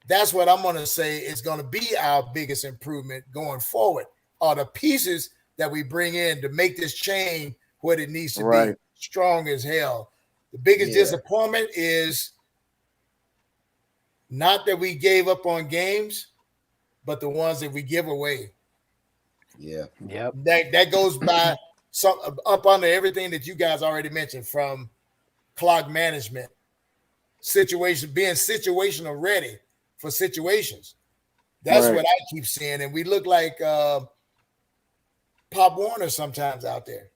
that's what I'm going to say is going to be our biggest improvement going forward, are the pieces that we bring in to make this chain what it needs to be, strong as hell. The biggest disappointment is not that we gave up on games, but the ones that we give away. Yeah. Yep. That goes by up under everything that you guys already mentioned, from clock management, being situational ready for situations. That's what I keep seeing. And we look like Pop Warner sometimes out there.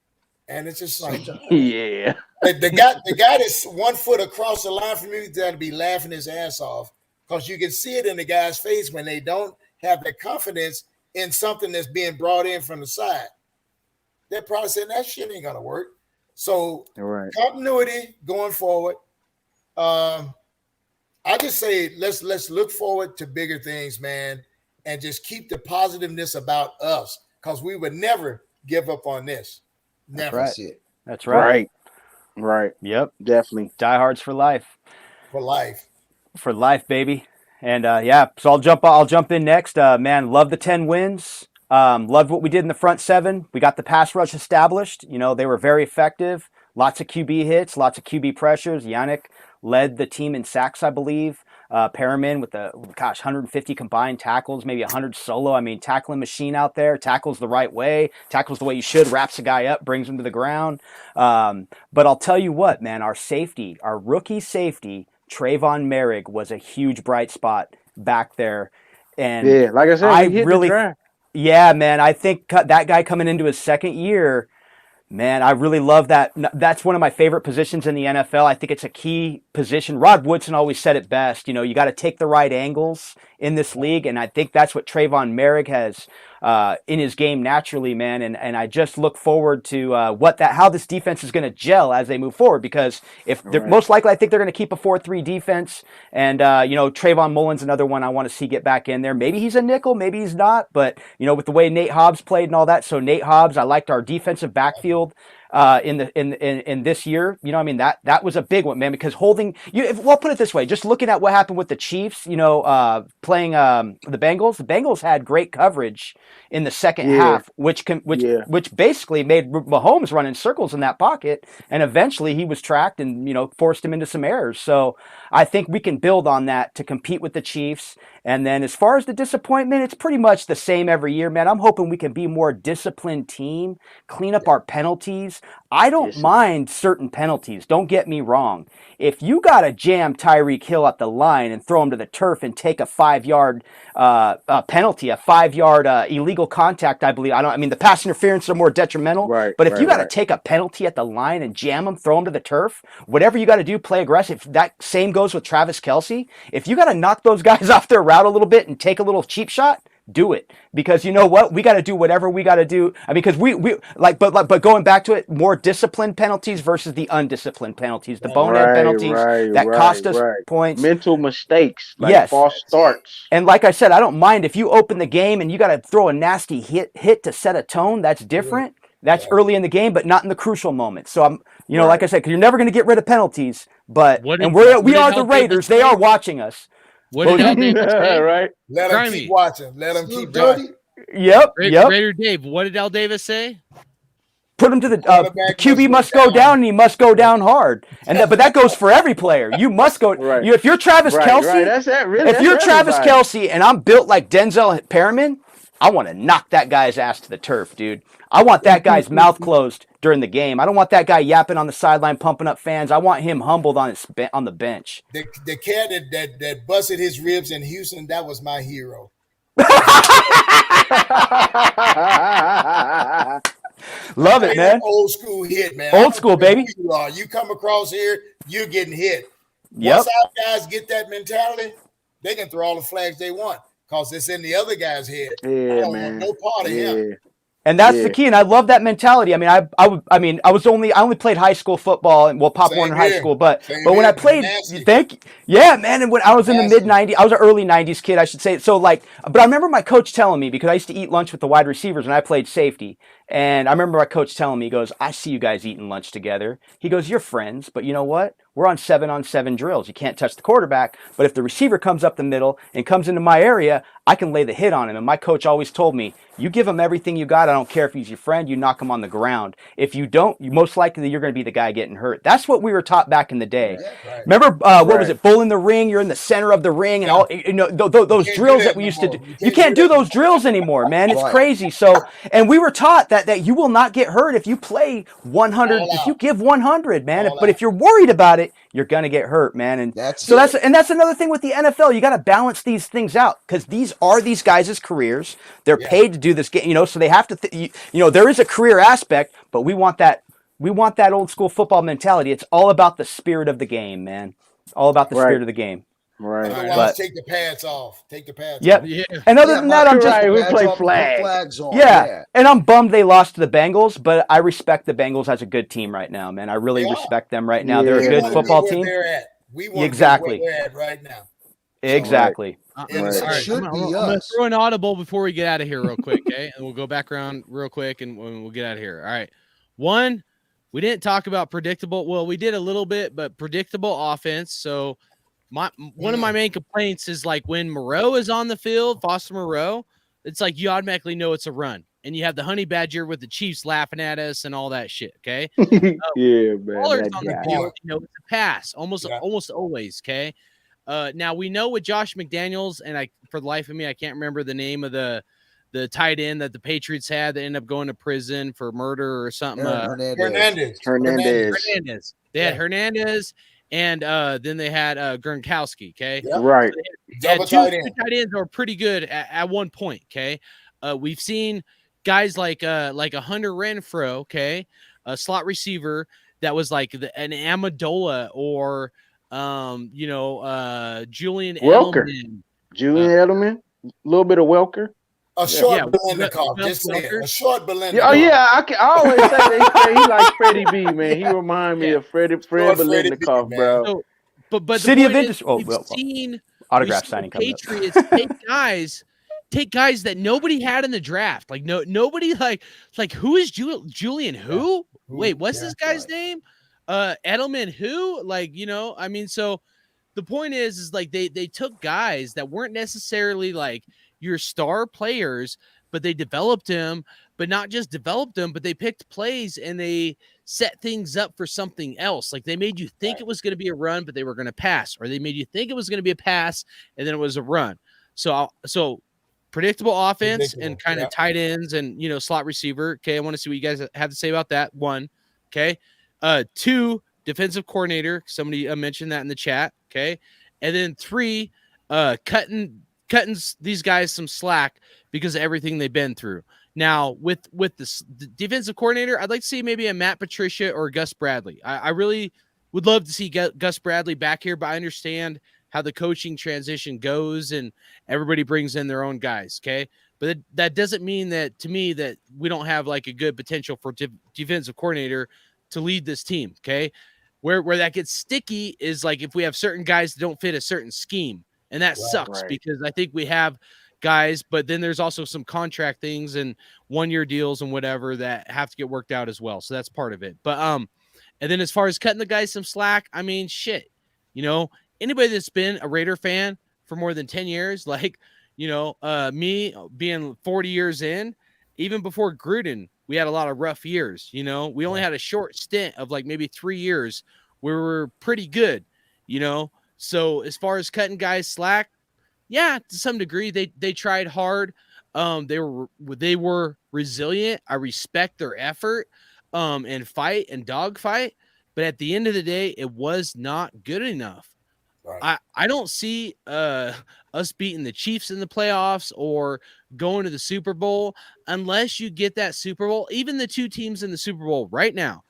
And it's just like, Yeah. the guy that's 1 foot across the line from you is going to be laughing his ass off, because you can see it in the guy's face when they don't have the confidence in something that's being brought in from the side. They're probably saying that shit ain't going to work. So continuity going forward. I just say let's look forward to bigger things, man, and just keep the positiveness about us, because we would never give up on this. Never. That's That's it. That's right. Right. Yep. Definitely. Diehards for life. For life. For life, baby. And so I'll jump in next. Man, love the 10 wins. Loved what we did in the front seven. We got the pass rush established. You know, they were very effective. Lots of QB hits, lots of QB pressures. Yannick led the team in sacks, I believe. Perriman with 150 combined tackles, maybe 100 solo. I mean, tackling machine out there. Tackles the right way. Tackles the way you should. Wraps a guy up, brings him to the ground. But I'll tell you what, man, our rookie safety, Trayvon Merrick, was a huge bright spot back there. And yeah, like I said, he hit the draft. Yeah, man, I think that guy coming into his second year, man, I really love that. That's one of my favorite positions in the NFL. I think it's a key position. Rod Woodson always said it best. You know, you got to take the right angles in this league, and I think that's what Trayvon Merrick has in his game naturally, man. And I just look forward to how this defense is going to gel as they move forward, because if they're most likely, I think they're going to keep a 4-3 defense. And Trayvon Mullen's another one I want to see get back in there. Maybe he's a nickel, maybe he's not, but with the way Nate Hobbs played and all that. So Nate Hobbs, I liked our defensive backfield in this year. That was a big one, man, because holding we'll put it this way, just looking at what happened with the Chiefs, playing the Bengals had great coverage in the second half, which basically made Mahomes run in circles in that pocket, and eventually he was tracked and forced him into some errors. So I think we can build on that to compete with the Chiefs. And then as far as the disappointment, it's pretty much the same every year, man. I'm hoping we can be a more disciplined team, clean up our penalties. I don't mind certain penalties. Don't get me wrong. If you got to jam Tyreek Hill at the line and throw him to the turf and take a 5-yard penalty, a 5-yard illegal contact, I believe. The pass interference are more detrimental. But if you got to take a penalty at the line and jam him, throw him to the turf, whatever you got to do, play aggressive. That same goes with Travis Kelce. If you got to knock those guys off their route a little bit and take a little cheap shot, do it, because you know what, we got to do whatever we got to do. Because but going back to it, more disciplined penalties versus the undisciplined penalties, the bonehead penalties that cost us points, mental mistakes, false starts. And like I said, I don't mind if you open the game and you got to throw a nasty hit to set a tone. That's different. That's early in the game, but not in the crucial moments. So I'm, like I said, because you're never going to get rid of penalties. But we are the Raiders. They are watching us. What did Al Davis say? Right? Let them keep watching. Let them keep watching. Yep. Raider Dave, what did Al Davis say? Put him to the QB must go down, and he must go down hard. But that goes for every player. You must go. If you're Travis Kelce, if you're Travis Kelce, and I'm built like Denzel Perriman, I want to knock that guy's ass to the turf, dude. I want that guy's mouth closed during the game. I don't want that guy yapping on the sideline, pumping up fans. I want him humbled on the bench. The cat that busted his ribs in Houston, that was my hero. Love it, man. Old school hit, man. Old school, baby. You come across here, you're getting hit. Yep. Once our guys get that mentality, they can throw all the flags they want, because it's in the other guy's head. Yeah, I don't man. want no part of him. And that's the key, and I love that mentality. I only played high school football, and Pop Warner High School, but when I played, man, and when I was in the mid '90s, I was an early '90s kid, I should say. So but I remember my coach telling me, because I used to eat lunch with the wide receivers when I played safety, and I remember my coach telling me, he goes, "I see you guys eating lunch together." He goes, "You're friends, but you know what? We're on 7-on-7 drills. You can't touch the quarterback, but if the receiver comes up the middle and comes into my area, I can lay the hit on him." And my coach always told me, you give him everything you got. I don't care if he's your friend. You knock him on the ground. If you don't, most likely you're going to be the guy getting hurt. That's what we were taught back in the day. Right. Remember, what was it? Bull in the ring. You're in the center of the ring, and all those drills that we used to do. You can't do those drills anymore, man. It's crazy. So, and we were taught that you will not get hurt if you play 100. All If you out. give 100, man. All But out. if you're worried about it, you're gonna get hurt, man. And That's so it. that's another thing with the NFL. You got to balance these things out because these are these guys' careers. They're Yeah. paid to do this game, so they have to. There is a career aspect, but we want that. We want that old school football mentality. It's all about the spirit of the game, man. All about the Right. spirit of the game. Right. Otherwise, But- take the pads off. Take the pads Yep. off. Yeah. And other Yeah, than that, I'm just Right, we pads play off and put flag. flags on. yeah. And I'm bummed they lost to the Bengals, but I respect the Bengals as a good team right now, man. I really They are. respect them right now. They're a Yeah, good want football to be team. where they're at. We want Exactly. to be where they're at right now. Exactly. In the Right. same- It should I'm be gonna us. throw an audible before we get out of here real quick, okay? And we'll go back around real quick and we'll get out of here. All right. One, we didn't talk about predictable. Well, we did a little bit, but predictable offense. So one of my main complaints is like when Moreau is on the field, Foster Moreau, it's like you automatically know it's a run. And you have the honey badger with the Chiefs laughing at us and all that shit. Okay. Yeah, man. Waller's that on the guy. field, it's a pass almost Yeah. always. Okay. Now we know with Josh McDaniels, and for the life of me, I can't remember the name of the tight end that the Patriots had that ended up going to prison for murder or something. Aaron Hernandez. Hernandez. They had Yeah. Hernandez, and then they had Gronkowski. Okay. Yeah. Right. They had Double two tight end. tight ends that were pretty good at one point. Okay. We've seen guys like a Hunter Renfrow, okay, a slot receiver that was like an Amendola or Julian Welker. Edelman. Julian Edelman. A little bit of Welker. A short Yeah, Belenikoff. Wes Just say it. Welker. A short Belenikoff. Yeah, oh yeah, I always say that he like Freddie B, man. He remind me of Fred Short Freddie B, Belitnikoff, man. bro. So, but the City of point is, Industry. Oh, we've well, seen autograph the signing coming up. Patriots take guys that nobody had in the draft. Like nobody like who is Julian who? Wait, what's this guy's name? Edelman who? So the point is like they took guys that weren't necessarily like your star players, but they developed them, but not just developed them, but they picked plays and they set things up for something else. Like they made you think it was going to be a run, but they were going to pass, or they made you think it was going to be a pass and then it was a run. So predictable offense and kind of tight ends and slot receiver. Okay, I want to see what you guys have to say about that. One, okay. Two, defensive coordinator. Somebody mentioned that in the chat. Okay, and then three, cutting these guys some slack because of everything they've been through. Now with the defensive coordinator, I'd like to see maybe a Matt Patricia or Gus Bradley. I really would love to see Gus Bradley back here, but I understand how the coaching transition goes and everybody brings in their own guys. Okay. But that doesn't mean that to me that we don't have like a good potential for defensive coordinator to lead this team. Okay. Where that gets sticky is like if we have certain guys that don't fit a certain scheme, and that sucks because I think we have guys, but then there's also some contract things and 1-year deals and whatever that have to get worked out as well. So that's part of it. But and then as far as cutting the guys some slack, I mean, shit, anybody that's been a Raider fan for more than 10 years, like, me being 40 years in, even before Gruden, we had a lot of rough years. We only had a short stint of like maybe 3 years where we were pretty good, So as far as cutting guys slack, yeah, to some degree, they tried hard. They were resilient. I respect their effort, and fight and dogfight. But at the end of the day, it was not good enough. Right. I don't see us beating the Chiefs in the playoffs or going to the Super Bowl unless you get that Super Bowl. Even the two teams in the Super Bowl right now,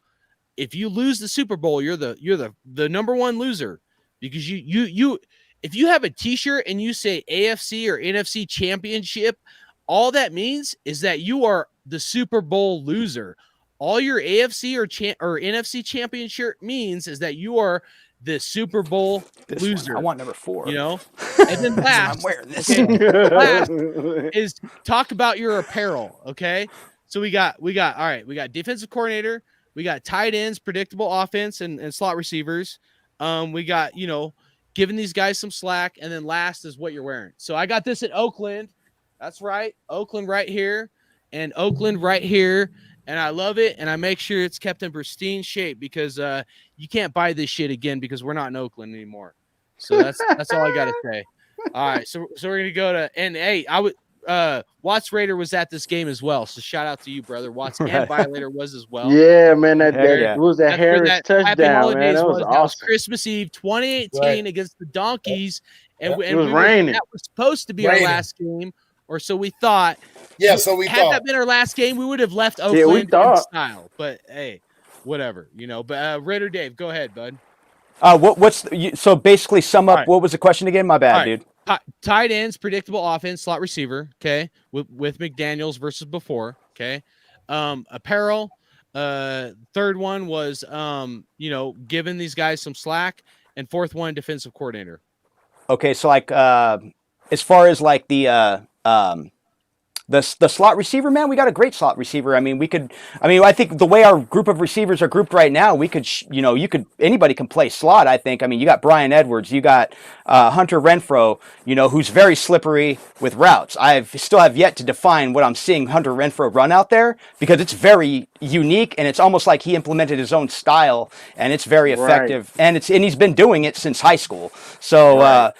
if you lose the Super Bowl, you're the number one loser because you if you have a T-shirt and you say AFC or NFC Championship, all that means is that you are the Super Bowl loser. All your AFC or NFC Championship means is that you are the Super Bowl loser. I want number 4. And then last, I'm wearing this. last is talk about your apparel. Okay, so we got all right. We got defensive coordinator. We got tight ends, predictable offense, and slot receivers. We got giving these guys some slack, and then last is what you're wearing. So I got this at Oakland. That's right, Oakland right here, and Oakland right here. And I love it, and I make sure it's kept in pristine shape because you can't buy this shit again because we're not in Oakland anymore. So that's all I got to say. All right, so we're gonna go to, and hey, Watts Raider was at this game as well. So shout out to you, brother. Watts and Right. Violator was as well. Yeah, man, that Yeah. was that That's where Harris that Happy touchdown, man. Holidays That was That was awesome. Christmas Eve 2018 Right. against the Donkeys. And, Yep. and It was we raining. that was supposed to be Raining. our last game, or so we thought. Yeah, so we Had thought. that been our last game, we would have left we Oakland in thought. style. But hey, whatever, you know. But Raider Dave, go ahead, bud. So basically sum up, All right. what was the question again? My bad, All right. dude. Tight ends, predictable offense, slot receiver. Okay, with McDaniels versus before. Okay, apparel. Third one was giving these guys some slack, and fourth one, defensive coordinator. Okay, so like as far as like the slot receiver, man, we got a great slot receiver. I think the way our group of receivers are grouped right now, anybody can play slot. I think. I mean, you got Brian Edwards, you got Hunter Renfrow, who's very slippery with routes. I still have yet to define what I'm seeing Hunter Renfrow run out there, because it's very unique and it's almost like he implemented his own style, and it's very effective. Right. And he's been doing it since high school. So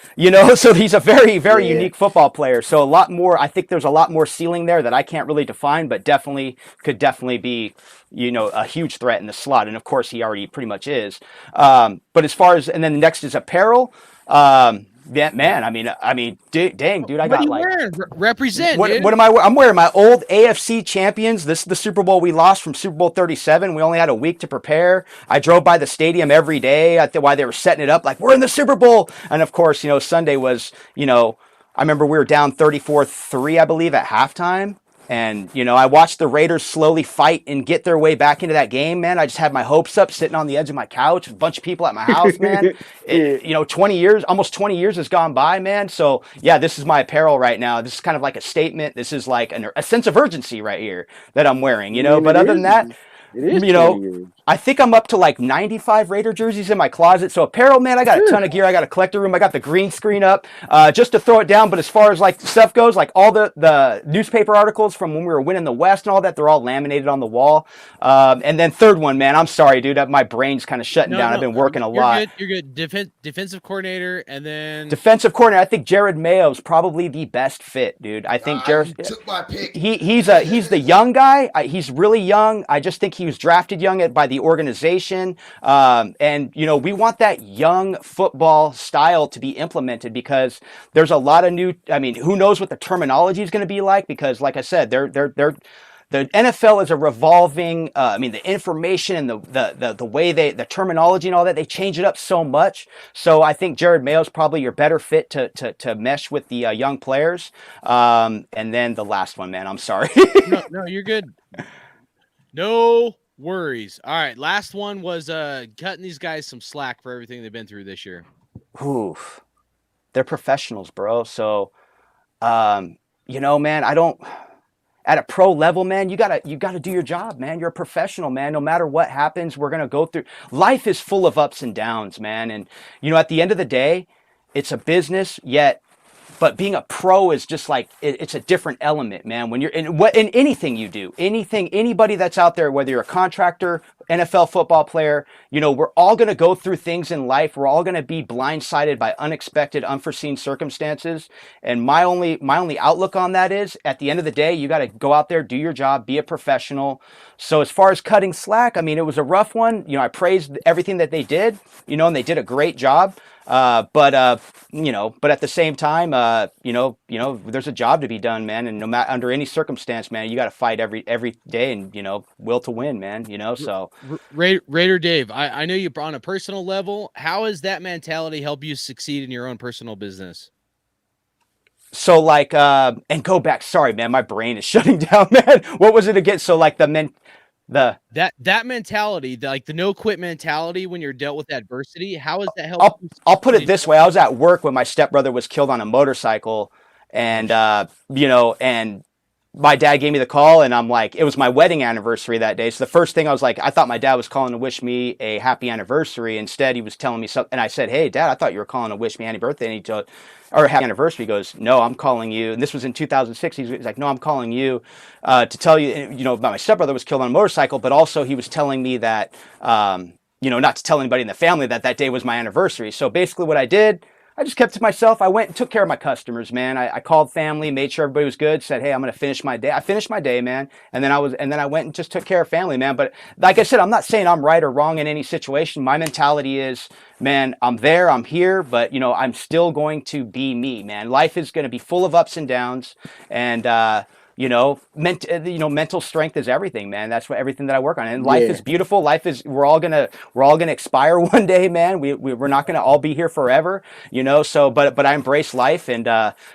so he's a very, very unique football player. So I think there's a lot more ceiling there that I can't really define, but could definitely be, a huge threat in the slot. And of course he already pretty much is. But as far as, and then next is apparel. Yeah, man. I mean, dang, dude, I got like wearing? Represent. What dude. am I wearing? I'm wearing my old AFC champions. This is the Super Bowl we lost from Super Bowl 37. We only had a week to prepare. I drove by the stadium every day. While they were setting it up, like, we're in the Super Bowl. And of course, Sunday was, I remember we were down 34-3, I believe, at halftime. And, I watched the Raiders slowly fight and get their way back into that game, man. I just had my hopes up, sitting on the edge of my couch, a bunch of people at my house, man. 20 almost 20 years has gone by, man. So, yeah, this is my apparel right now. This is kind of like a statement. This is like a sense of urgency right here that I'm wearing, But other than that, I think I'm up to like 95 Raider jerseys in my closet. So apparel, man, I got a ton of gear. I got a collector room. I got the green screen up just to throw it down. But as far as like stuff goes, like all the newspaper articles from when we were winning the West and all that, they're all laminated on the wall. And then third one, man, I'm sorry, dude. My brain's kind of shutting down. I've been working a lot. You're good. Defensive coordinator, and then defensive coordinator. I think Jared Mayo's probably the best fit, dude. I think Jared took my pick. He's the young guy. He's really young. I just think he was drafted young by the organization. And we want that young football style to be implemented, because there's a lot of new, who knows what the terminology is going to be like, because like I said, the NFL is a revolving, the information and the way the terminology and all that, they change it up so much. So I think Jared Mayo's probably your better fit to mesh with the young players. And then the last one, man, I'm sorry. No, you're good. No worries. All right. Last one was cutting these guys some slack for everything they've been through this year. Oof. They're professionals, bro. So, man, at a pro level, man, you gotta do your job, man. You're a professional, man. No matter what happens, we're gonna go through. Life is full of ups and downs, man. And at the end of the day, it's a business. But being a pro is just like, it's a different element, man. When you're in anything you do, anybody that's out there, whether you're a contractor, NFL football player, we're all going to go through things in life. We're all going to be blindsided by unexpected, unforeseen circumstances. And my only outlook on that is, at the end of the day, you got to go out there, do your job, be a professional. So as far as cutting slack, it was a rough one. I praised everything that they did, and they did a great job. But at the same time, there's a job to be done, man. And no matter under any circumstance, man, you got to fight every day, and will to win, man. So Raider Dave, I know you on a personal level. How has that mentality helped you succeed in your own personal business? So like, and go back. Sorry, man, my brain is shutting down, man. What was it again? So like that mentality, like the no quit mentality when you're dealt with adversity, how has that helped? I'll put it this way. I was at work when my stepbrother was killed on a motorcycle, and and my dad gave me the call, and I'm like, it was my wedding anniversary that day. So the first thing I was like, I thought my dad was calling to wish me a happy anniversary. Instead, he was telling me something, and I said, "Hey, Dad, I thought you were calling to wish me happy birthday." And or happy anniversary. He goes, "No, I'm calling you." And this was in 2006. He's like, "No, I'm calling you to tell you, about my stepbrother was killed on a motorcycle." But also he was telling me that, not to tell anybody in the family that day was my anniversary. So basically what I did, I just kept to myself. I went and took care of my customers, man. I called family, made sure everybody was good, said, hey, I'm going to finish my day. I finished my day, man. And then I went and just took care of family, man. But like I said, I'm not saying I'm right or wrong in any situation. My mentality is, man, I'm there, I'm here, but I'm still going to be me, man. Life is going to be full of ups and downs, and mental strength is everything, man. That's what everything that I work on. And life is beautiful. We're all gonna expire one day, man. We're not gonna all be here forever, So, but I embrace life. And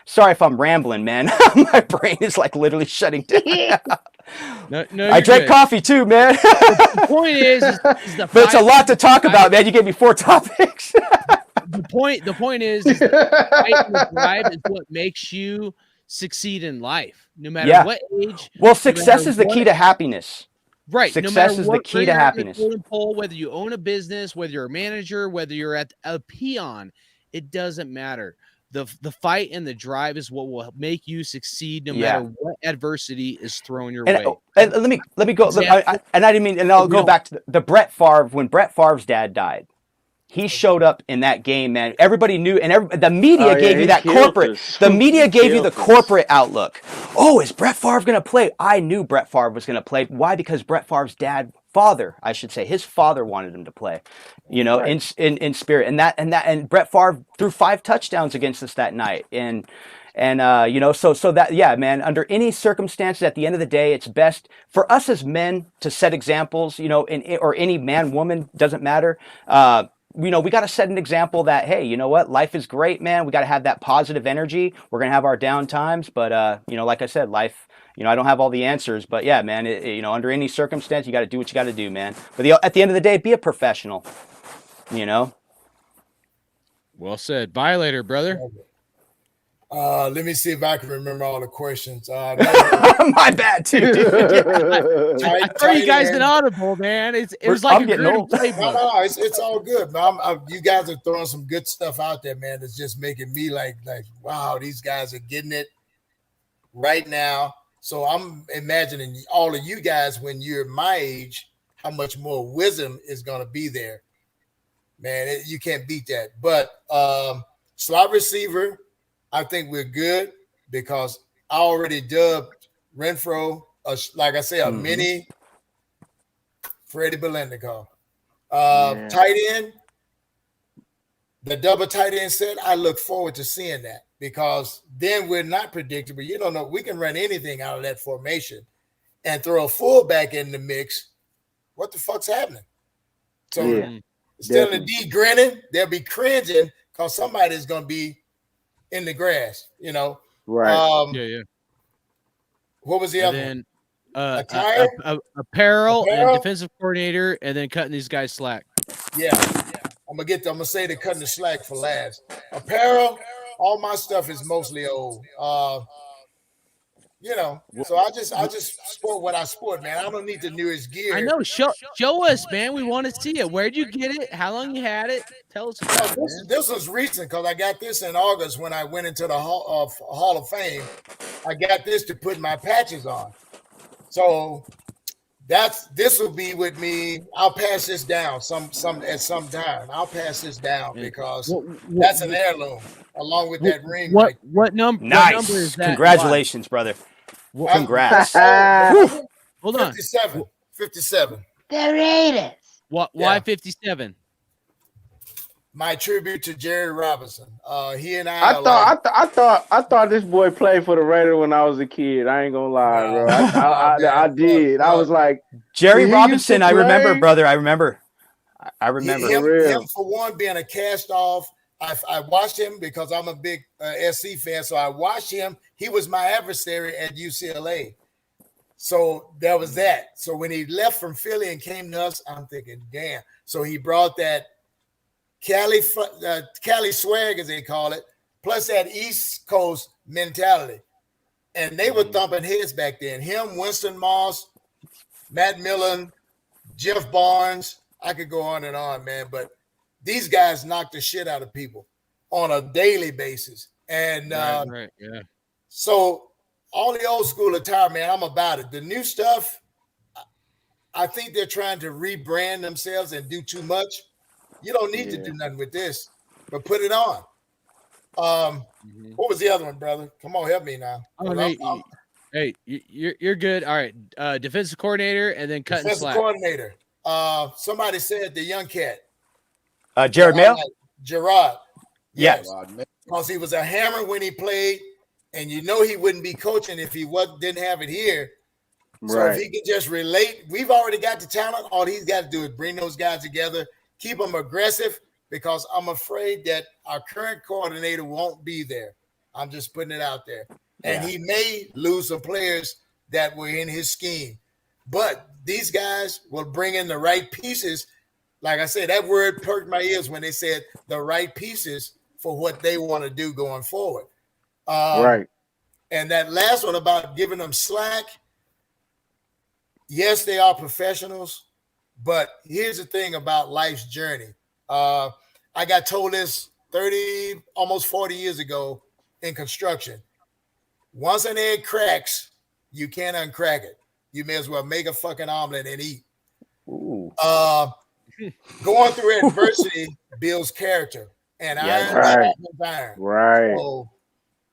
sorry if I'm rambling, man. My brain is like literally shutting down. No, I drank coffee too, man. The point is the but it's a lot to talk about, man. You gave me 4 topics. The point is the fight and the drive is what makes you succeed in life, no matter what age. Well, success is the key to happiness. Right. Success is the key to happiness. Pole, whether you own a business, whether you're a manager, whether you're at a peon, it doesn't matter. The fight and the drive is what will make you succeed, no matter what adversity is thrown your way. And let me go. And I didn't mean. And I'll go back to the Brett Favre. When Brett Favre's dad died, he showed up in that game, man. Everybody knew, and the media gave you that corporate. The media gave you the corporate outlook. Oh, is Brett Favre going to play? I knew Brett Favre was going to play. Why? Because Brett Favre's father, I should say, his father wanted him to play. In spirit, and Brett Favre threw 5 touchdowns against us that night, and so that, man, under any circumstances, at the end of the day, it's best for us as men to set examples, or any man, woman, doesn't matter. We got to set an example that, hey, you know what? Life is great, man. We got to have that positive energy. We're going to have our down times, but, like I said, life, I don't have all the answers, but yeah, man, under any circumstance, you got to do what you got to do, man. But at the end of the day, be a professional, Well said. Violator, brother. Let me see if I can remember all the questions. My bad, too. I throw you guys an audible, man. It was like I'm getting old. No, it's all good, man. You guys are throwing some good stuff out there, man. It's just making me like, wow, these guys are getting it right now. So I'm imagining all of you guys, when you're my age, how much more wisdom is going to be there, man. You can't beat that. But slot receiver, I think we're good, because I already dubbed Renfro, like I say, a mini Freddie Belendikov. Tight end, the double tight end set, I look forward to seeing that, because then we're not predictable. You don't know. We can run anything out of that formation and throw a fullback in the mix. What the fuck's happening? So still in the D grinning, they'll be cringing because somebody's going to be in the grass, Right. What was the other one? Attire? Apparel and defensive coordinator, and then cutting these guys slack. Yeah. I'm gonna say they're cutting the slack for last. Apparel, all my stuff is mostly old. So I just sport what I sport, man. I don't need the newest gear. I know. Show us, man. We want to see it. Where'd you get it? How long you had it? Tell us about it. This was recent, because I got this in August when I went into the Hall of Fame. I got this to put my patches on. So this will be with me. I'll pass this down at some time. I'll pass this down because that's an heirloom along with that ring. What number? Nice. What number is that? Congratulations, brother. Congrats. Hold on. 57. The Raiders. Why 57? My tribute to Jerry Robinson. He and I thought this boy played for the Raiders when I was a kid. I ain't gonna lie, bro. I did. I was like, Jerry Robinson. I remember, brother. I remember. Him for one, being a cast off. I watched him because I'm a big SC fan, so I watched him. He was my adversary at UCLA. So there was that. So when he left from Philly and came to us, I'm thinking, damn. So he brought that Cali swag, as they call it, plus that East Coast mentality. And they were thumping heads back then. Him, Winston Moss, Matt Millen, Jeff Barnes. I could go on and on, man. But these guys knock the shit out of people on a daily basis. And so all the old school attire, man, I'm about it. The new stuff, I think they're trying to rebrand themselves and do too much. You don't need to do nothing with this, but put it on. What was the other one, brother? Come on, help me now. Oh, hey, you're good. All right, defensive coordinator, and then cut and Defensive slack. coordinator. Somebody said the young cat. Jared Mayo? Gerard. Yes. Because he was a hammer when he played, and you know he wouldn't be coaching if he didn't have it here. So Right. if he could just relate, we've already got the talent. All he's got to do is bring those guys together, keep them aggressive, because I'm afraid that our current coordinator won't be there. I'm just putting it out there. And he may lose some players that were in his scheme. But these guys will bring in the right pieces. Like I said, that word perked my ears when they said the right pieces for what they want to do going forward. Right. And that last one about giving them slack. Yes, they are professionals, but here's the thing about life's journey. I got told this 30, almost 40 years ago in construction. Once an egg cracks, you can't uncrack it. You may as well make a fucking omelet and eat. Ooh. Going through adversity builds character, and iron sharpens iron. Right. So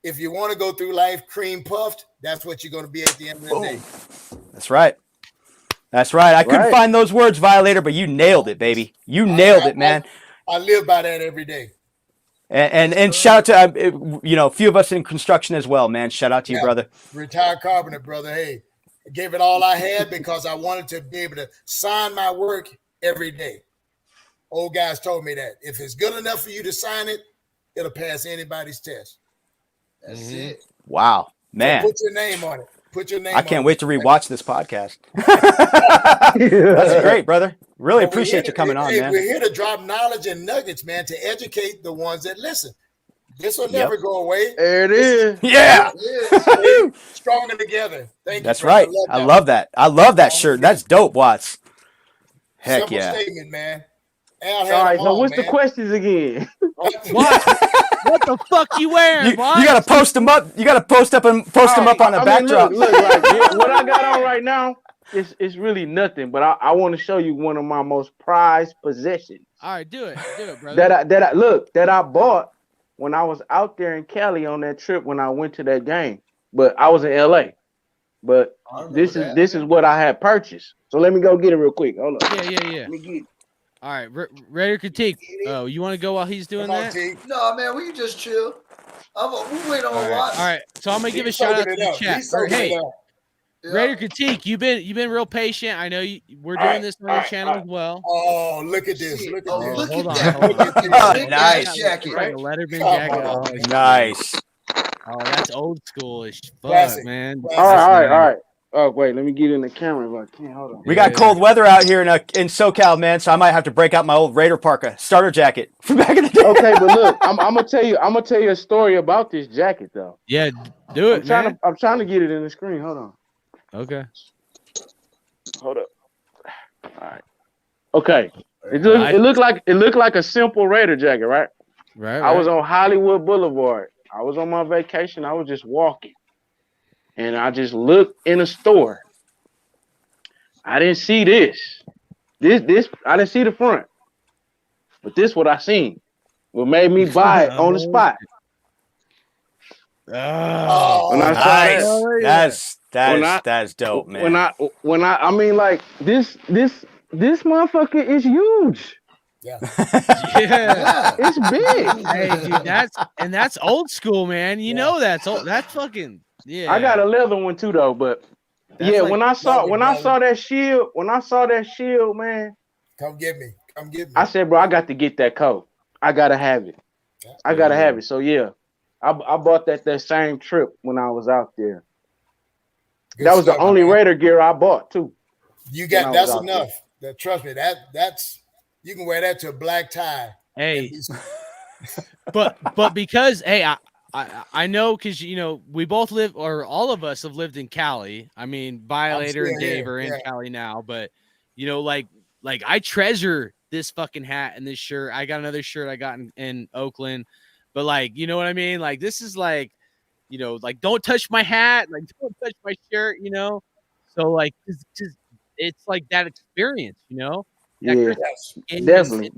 if you want to go through life cream puffed, that's what you're going to be at the end of the day. That's right. That's right. I couldn't find those words, Violator, but you nailed it, baby. You nailed it, man. I live by that every day. And shout out to a few of us in construction as well, man. Shout out to you, brother. Retired carpenter, brother. Hey, I gave it all I had because I wanted to be able to sign my work every day. Old guys told me that if it's good enough for you to sign it, it'll pass anybody's test. That's it. Wow, man. So put your name on it. Put your name. I can't wait to rewatch this podcast. That's great, brother. Really appreciate you coming on, man. We're here to drop knowledge and nuggets, man, to educate the ones that listen. This will never go away. There it is. Yeah. Stronger together. Thank you. That's right. I love that. I love that shirt. That's dope, Watts. Heck Simple yeah. statement, man. All right. So what's the questions again? What the fuck you wearing? You gotta post them up. You gotta post them up on the backdrop. Look, like, what I got on right now, it's really nothing. But I want to show you one of my most prized possessions. All right, do it, brother. that I bought when I was out there in Cali on that trip when I went to that game. But I was in LA. But this is what I had purchased. So let me go get it real quick. Hold on. Yeah. Let me get it. All right, Raider Critique. Oh, you want to go while he's doing that? No, man, we can just chill. We wait on a lot. All right, so I'm gonna give a shout out to the chat. Hey, Raider Critique, you've been real patient. I know we're doing this on your channel as well. Oh, look at this! Look at this! Look Hold at on, that! hold on. Look at that! Nice jacket. Like a Letterman jacket. Oh, Nice. Oh, that's old schoolish. Fuck, Classic. man. All right. Oh, wait, let me get in the camera if I can. Hold on. We got cold weather out here in SoCal, man. So I might have to break out my old Raider parka starter jacket from back in the day. Okay, but look, I'm gonna tell you a story about this jacket though. Yeah, do it, man. I'm trying to get it in the screen. Hold on. Okay. Hold up. All right. Okay. It looked like a simple Raider jacket, right? Right. I was on Hollywood Boulevard. I was on my vacation. I was just walking. And I just looked in a store. I didn't see this. This I didn't see the front. But this what I seen. What made me buy it on the spot. Oh, Nice. That's dope, man. I mean like this motherfucker is huge. Yeah. Yeah. It's big. Hey, dude, that's old school, man. You know that's old. That's fucking yeah. I got a leather one too though, but That's yeah, like- when I saw that shield, man, Come get me. I said, bro, I got to get that coat. I gotta have it. I gotta have it. So yeah, I bought that same trip when I was out there. Good That was the stuff, only man. Raider gear I bought too. You when got I that's was out enough. Trust me, that's you can wear that to a black tie. Hey, but because I know because we both live or all of us have lived in Cali. I mean, Violator and Dave are in Cali now, but like I treasure this fucking hat and this shirt. I got another shirt I got in Oakland, but like you know what I mean. Like this is like like don't touch my hat, like don't touch my shirt, So like it's like that experience, Yeah, Yes. definitely,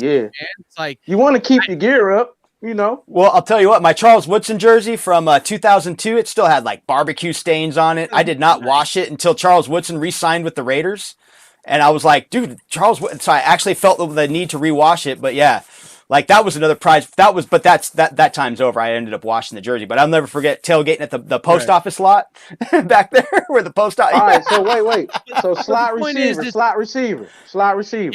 yeah. Man, it's like You want to keep your gear up. You know. Well, I'll tell you what, my Charles Woodson jersey from 2002, it still had like barbecue stains on it. I did not wash it until Charles Woodson re-signed with the Raiders. And I was like, dude, so I actually felt the need to rewash it. But yeah, like that was another prize. But that time's over. I ended up washing the jersey. But I'll never forget tailgating at the post office lot back there where the post office. All right, so wait. So slot point is receiver, slot receiver.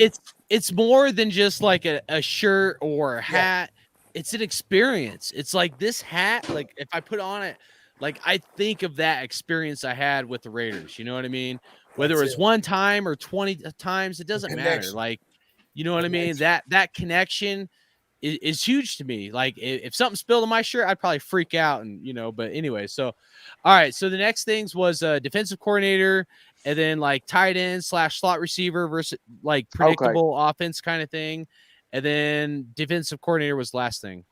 It's more than just like a shirt or a hat. It's an experience. It's like this hat, like if I put on it, like I think of that experience I had with the Raiders. You know what I mean? Whether it's one time or 20 times, it doesn't matter. Like, you know what I mean? That connection is huge to me. Like if something spilled on my shirt, I'd probably freak out and, you know, but anyway, so, all right. So the next things was defensive coordinator and then like tight end / slot receiver versus like predictable offense kind of thing. And then defensive coordinator was last thing.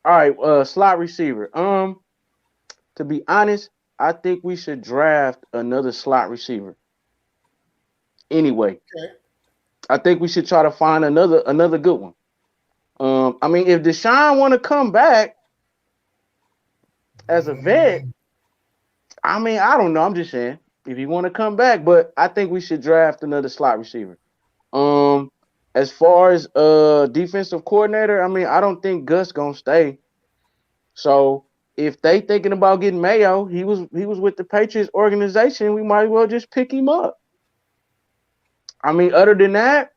All right, slot receiver. To be honest, I think we should draft another slot receiver. Anyway, I think we should try to find another good one. I mean, if Deshaun want to come back as a vet, I mean, I don't know. I'm just saying if he want to come back, but I think we should draft another slot receiver. As far as defensive coordinator, I mean, I don't think Gus gonna stay. So if they thinking about getting Mayo, he was with the Patriots organization. We might as well just pick him up. I mean, other than that,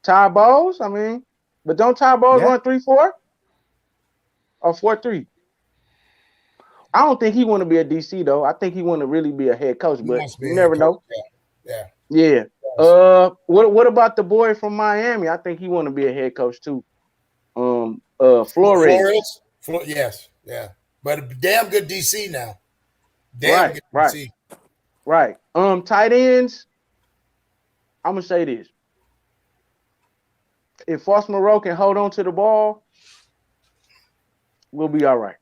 Ty Bowles. I mean, but don't Ty Bowles run 3-4 or 4-3? I don't think he want to be a DC though. I think he want to really be a head coach, but you never know. Yeah. What about the boy from Miami? I think he want to be a head coach too. Flores. Yes, yeah, but a damn good DC now. Good DC. Right. Tight ends. I'm gonna say this: if Foss Moreau can hold on to the ball, we'll be all right.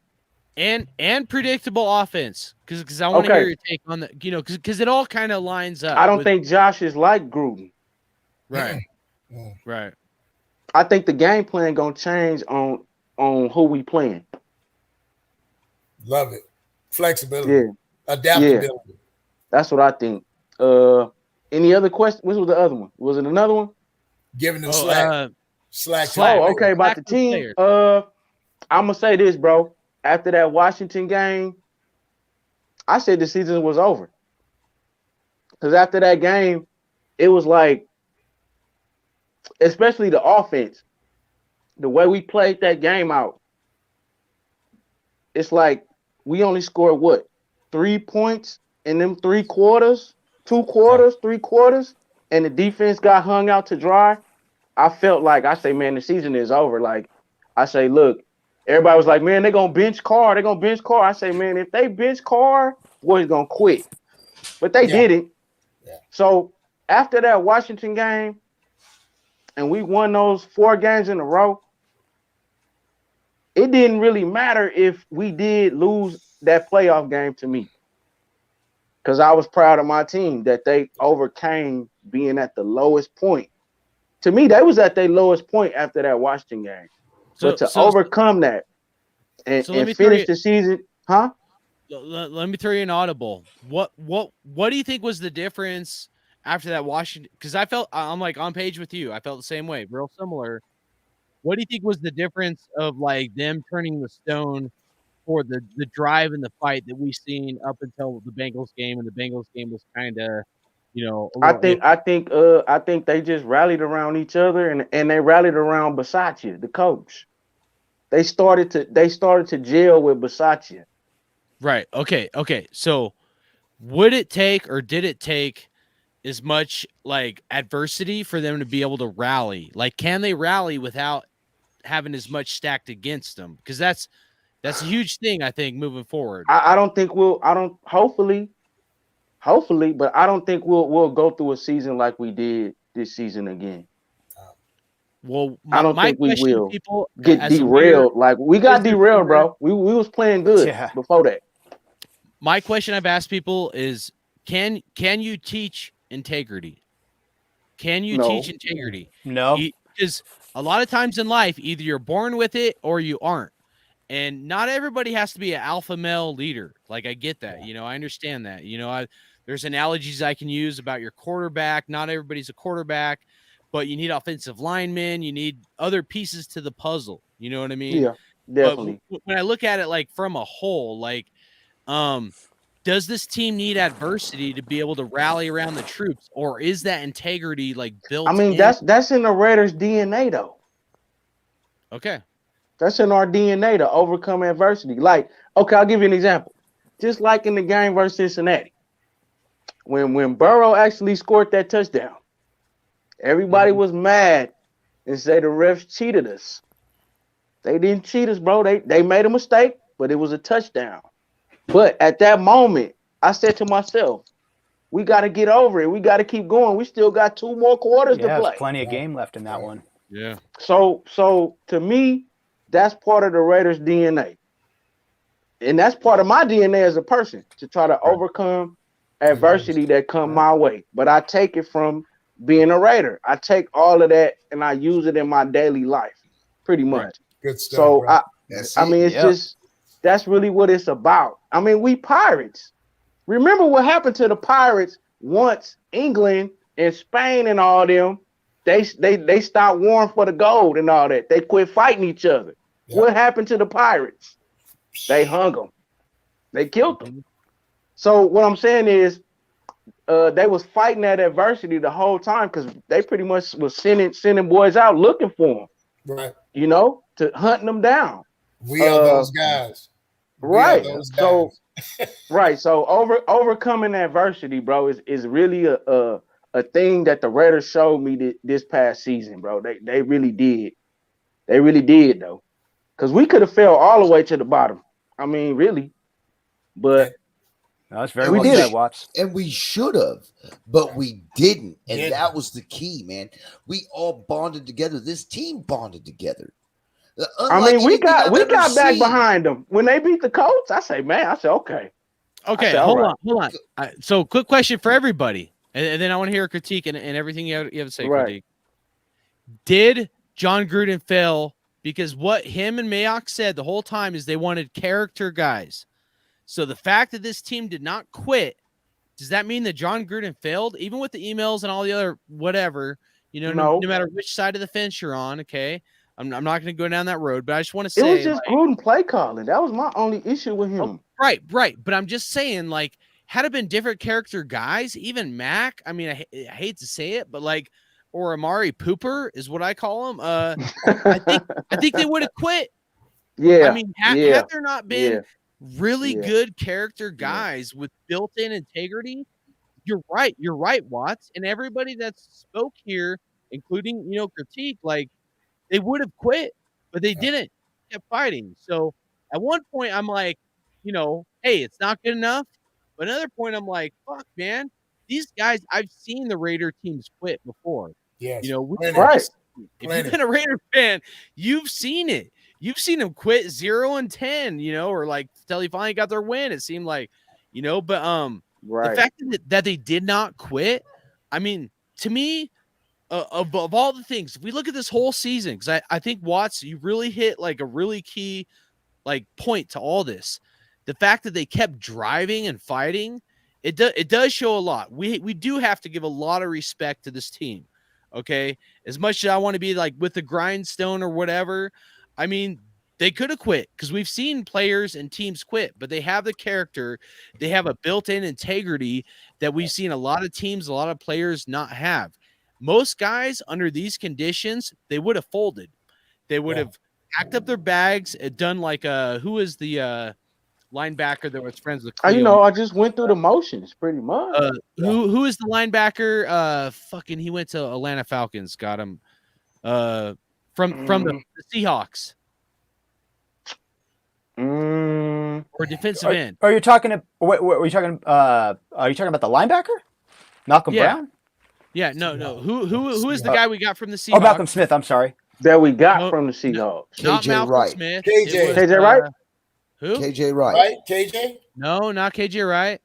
And predictable offense, because I want to hear your take on the, you know, because it all kind of lines up. I don't think Josh is like Gruden. Right. Right. I think the game plan gonna change on who we playing. Love it. Flexibility. Adaptability. Yeah. That's what I think. Any other question? What was the other one? Was it another one? Giving the slack. Okay, about the team. I'm gonna say this, bro. After that Washington game, I said the season was over. Because after that game, it was like, especially the offense, the way we played that game out, it's like we only scored 3 points in them 3 quarters, 2 quarters, 3 quarters, and the defense got hung out to dry. I felt like, I say, man, the season is over. Like, I say, look, everybody was like, man, they're going to bench Carr. They're going to bench Carr. I say, man, if they bench Carr, boys going to quit. But they didn't. Yeah. So after that Washington game, and we won those 4 games in a row, it didn't really matter if we did lose that playoff game to me. Because I was proud of my team that they overcame being at the lowest point. To me, they was at their lowest point after that Washington game. But to overcome that and finish the season, Let me throw you an audible. What do you think was the difference after that Washington? Because I'm like on page with you. I felt the same way, real similar. What do you think was the difference of like them turning the stone for the drive and the fight that we've seen up until the Bengals game, and the Bengals game was kind of, you know, I think they just rallied around each other and they rallied around Bisaccia, the coach. They started to gel with Bisaccia. Right. Okay. So would it take, or did it take as much like adversity for them to be able to rally? Like, can they rally without having as much stacked against them? Because that's a huge thing, I think, moving forward. I don't think hopefully, but I don't think we'll go through a season like we did this season again. Well, I don't think we will get derailed. Weird, like we got derailed, bro. We was playing good before that. My question I've asked people is, can you teach integrity? Can you teach integrity? No. because a lot of times in life, either you're born with it or you aren't. And not everybody has to be an alpha male leader. Like, I get that. You know, I understand that. You know, there's analogies I can use about your quarterback. Not everybody's a quarterback, but you need offensive linemen. You need other pieces to the puzzle. You know what I mean? Yeah, definitely. But when I look at it like from a whole, like, does this team need adversity to be able to rally around the troops, or is that integrity like built? I mean, that's in the Raiders' DNA, though. Okay. That's in our DNA to overcome adversity. Like, okay, I'll give you an example. Just like in the game versus Cincinnati, when Burrow actually scored that touchdown, everybody was mad and say the refs cheated us. They didn't cheat us, bro. They made a mistake, but it was a touchdown. But at that moment, I said to myself, we got to get over it. We got to keep going. We still got 2 more quarters to play. There's plenty of game left in that one. Yeah. So to me, that's part of the Raiders' DNA. And that's part of my DNA as a person, to try to overcome adversity that come my way. But I take it from being a Raider. I take all of that and I use it in my daily life, pretty much. Right. Good stuff. So bro. I mean, it's just, that's really what it's about. I mean, we Pirates. Remember what happened to the Pirates once England and Spain and all them, they stopped warring for the gold and all that. They quit fighting each other. Yep. What happened to the Pirates? They hung them. They killed them. So what I'm saying is, they was fighting that adversity the whole time because they pretty much was sending boys out looking for them. Right. You know, to hunting them down. We are those guys. Right. So right. So overcoming adversity, bro, is really a thing that the Raiders showed me this past season, bro. They really did. They really did, though. Because we could have fell all the way to the bottom. I mean, really. But that's very well said, Watts. And we should have, but we didn't. And that was the key, man. We all bonded together. This team bonded together. I mean, we got back behind them. When they beat the Colts, I say, okay. Okay, hold on. So quick question for everybody. And then I want to hear a critique and everything you have to say, critique. Did John Gruden fail? Because what him and Mayock said the whole time is they wanted character guys. So the fact that this team did not quit, does that mean that John Gruden failed? Even with the emails and all the other whatever, you know, no matter which side of the fence you're on, okay? I'm not going to go down that road, but I just want to say. It was just Gruden play calling. That was my only issue with him. Right. But I'm just saying, like, had it been different character guys, even Mac, I mean, I hate to say it, but like, or Amari Pooper is what I call him. I think they would have quit. Yeah. I mean, had there not been really good character guys with built-in integrity, you're right, Watts. And everybody that spoke here, including, you know, critique, like, they would have quit, but they didn't. They kept fighting. So at one point, I'm like, you know, hey, it's not good enough. But another point, I'm like, fuck, man. These guys, I've seen the Raider teams quit before. Yes. You know, right. If you've been a Raider fan, you've seen it. You've seen them quit 0-10, you know, or like till they finally got their win. It seemed like, you know, but the fact that they did not quit, I mean, to me, of all the things, if we look at this whole season, because I think Watts, you really hit like a really key like point to all this. The fact that they kept driving and fighting, it does show a lot. We do have to give a lot of respect to this team. Okay, as much as I want to be like with the grindstone or whatever, I mean, they could have quit because we've seen players and teams quit, but they have the character, they have a built-in integrity that we've seen a lot of teams, a lot of players not have. Most guys under these conditions, they would have folded. They would have packed up their bags, done like who is the linebacker that was friends with Cleo? You know, I just went through the motions pretty much. Who is the linebacker? Fucking, he went to Atlanta Falcons. Got him. From the Seahawks. Or defensive end. Are you talking? Are you talking about the linebacker, Malcolm Brown? Yeah, no. Who is the guy we got from the Seahawks? Oh, Malcolm Smith. I'm sorry. That we got from the Seahawks. Not KJ Malcolm Wright. Smith. KJ Wright. Who? KJ Wright. Right, KJ? No, not KJ Wright.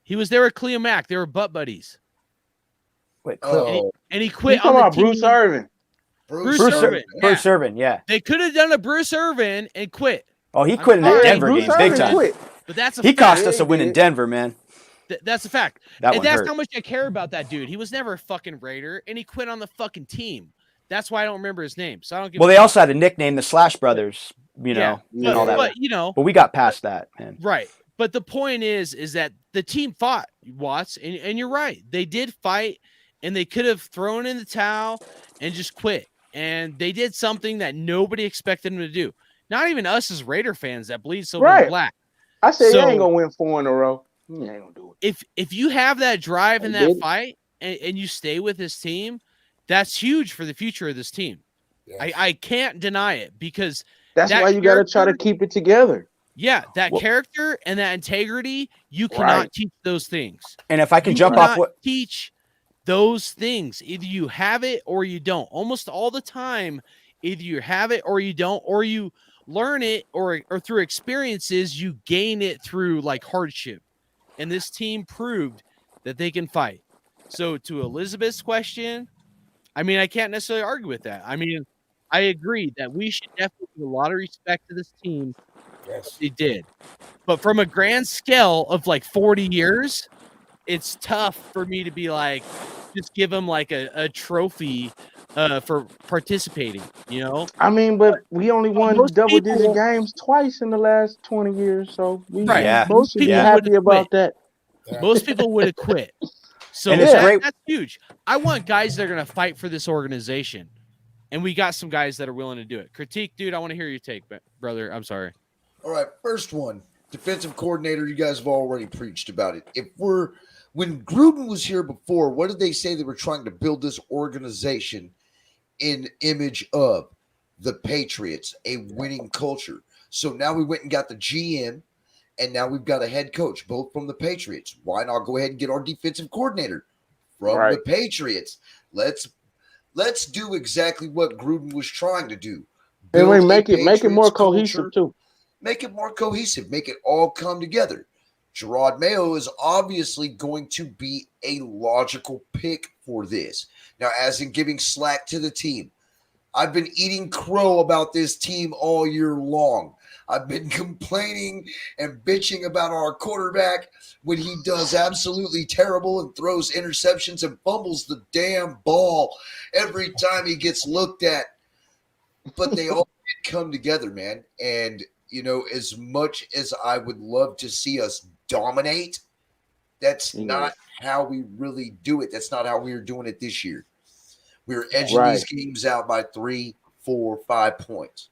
He was there with Cleo Mack. They were butt buddies. Wait, and he quit You talking on the about team. Bruce Irvin? Bruce Bruce Irvin. Bruce Irvin, yeah. They could have done a Bruce Irvin and quit. Oh, he quit in that sorry. Denver Bruce game big Irvin time. quit. But that's a He fact. cost us a Yeah, win he in did. Denver, man. That's a fact. That And one that's hurt. how much I care about that dude. He was never a fucking Raider, and he quit on the fucking team. That's why I don't remember his name. So I don't give Well, a they fuck. also had a nickname, the Slash Brothers, you know, Yeah. and all that. But you know, But we got past that, man. right. But the point is that the team fought, Watts, and you're right. They did fight, and they could have thrown in the towel and just quit. And they did something that nobody expected them to do. Not even us as Raider fans that bleed silver and Right. black. I said, So- you ain't gonna win 4 in a row. You ain't gonna do it. If you have that drive in They that did. fight and you stay with this team, that's huge for the future of this team. Yes. I can't deny it because That's that why you gotta try to character- keep it together. that Well- character and that integrity, you cannot Right. teach those things. And if I can You jump off cannot what teach those things. Either you have it or you don't. Almost all the time, either you have it or you don't, or you learn it or through experiences, you gain it through like hardship. And this team proved that they can fight. So to Elizabeth's question, I mean, I can't necessarily argue with that. I mean, I agree that we should definitely give a lot of respect to this team. Yes. They did. But from a grand scale of like 40 years, it's tough for me to be like, just give them like a trophy for participating, you know? I mean, but we only won most double-digit people- games twice in the last 20 years, so we Right. Yeah. both should be Yeah. happy about that. Yeah. Most people would have quit. So And it's great- that's huge. I want guys that are going to fight for this organization. And we got some guys that are willing to do it. Critique, dude, I want to hear your take, brother. I'm sorry. All right, first one, defensive coordinator. You guys have already preached about it. When Gruden was here before, what did they say? They were trying to build this organization in image of the Patriots, a winning culture. So now we went and got the GM, and now we've got a head coach, both from the Patriots. Why not go ahead and get our defensive coordinator from Right. the Patriots? Let's do exactly what Gruden was trying to do. And we Build a make it more Patriots cohesive culture. too. Make it more cohesive, make it all come together. Gerard Mayo is obviously going to be a logical pick for this. Now, as in giving slack to the team, I've been eating crow about this team all year long. I've been complaining and bitching about our quarterback when he does absolutely terrible and throws interceptions and fumbles the damn ball every time he gets looked at. But they all come together, man. And you know, as much as I would love to see us dominate, that's not how we really do it. That's not how we are doing it this year. We were edging these games out by 3, 4, 5 points.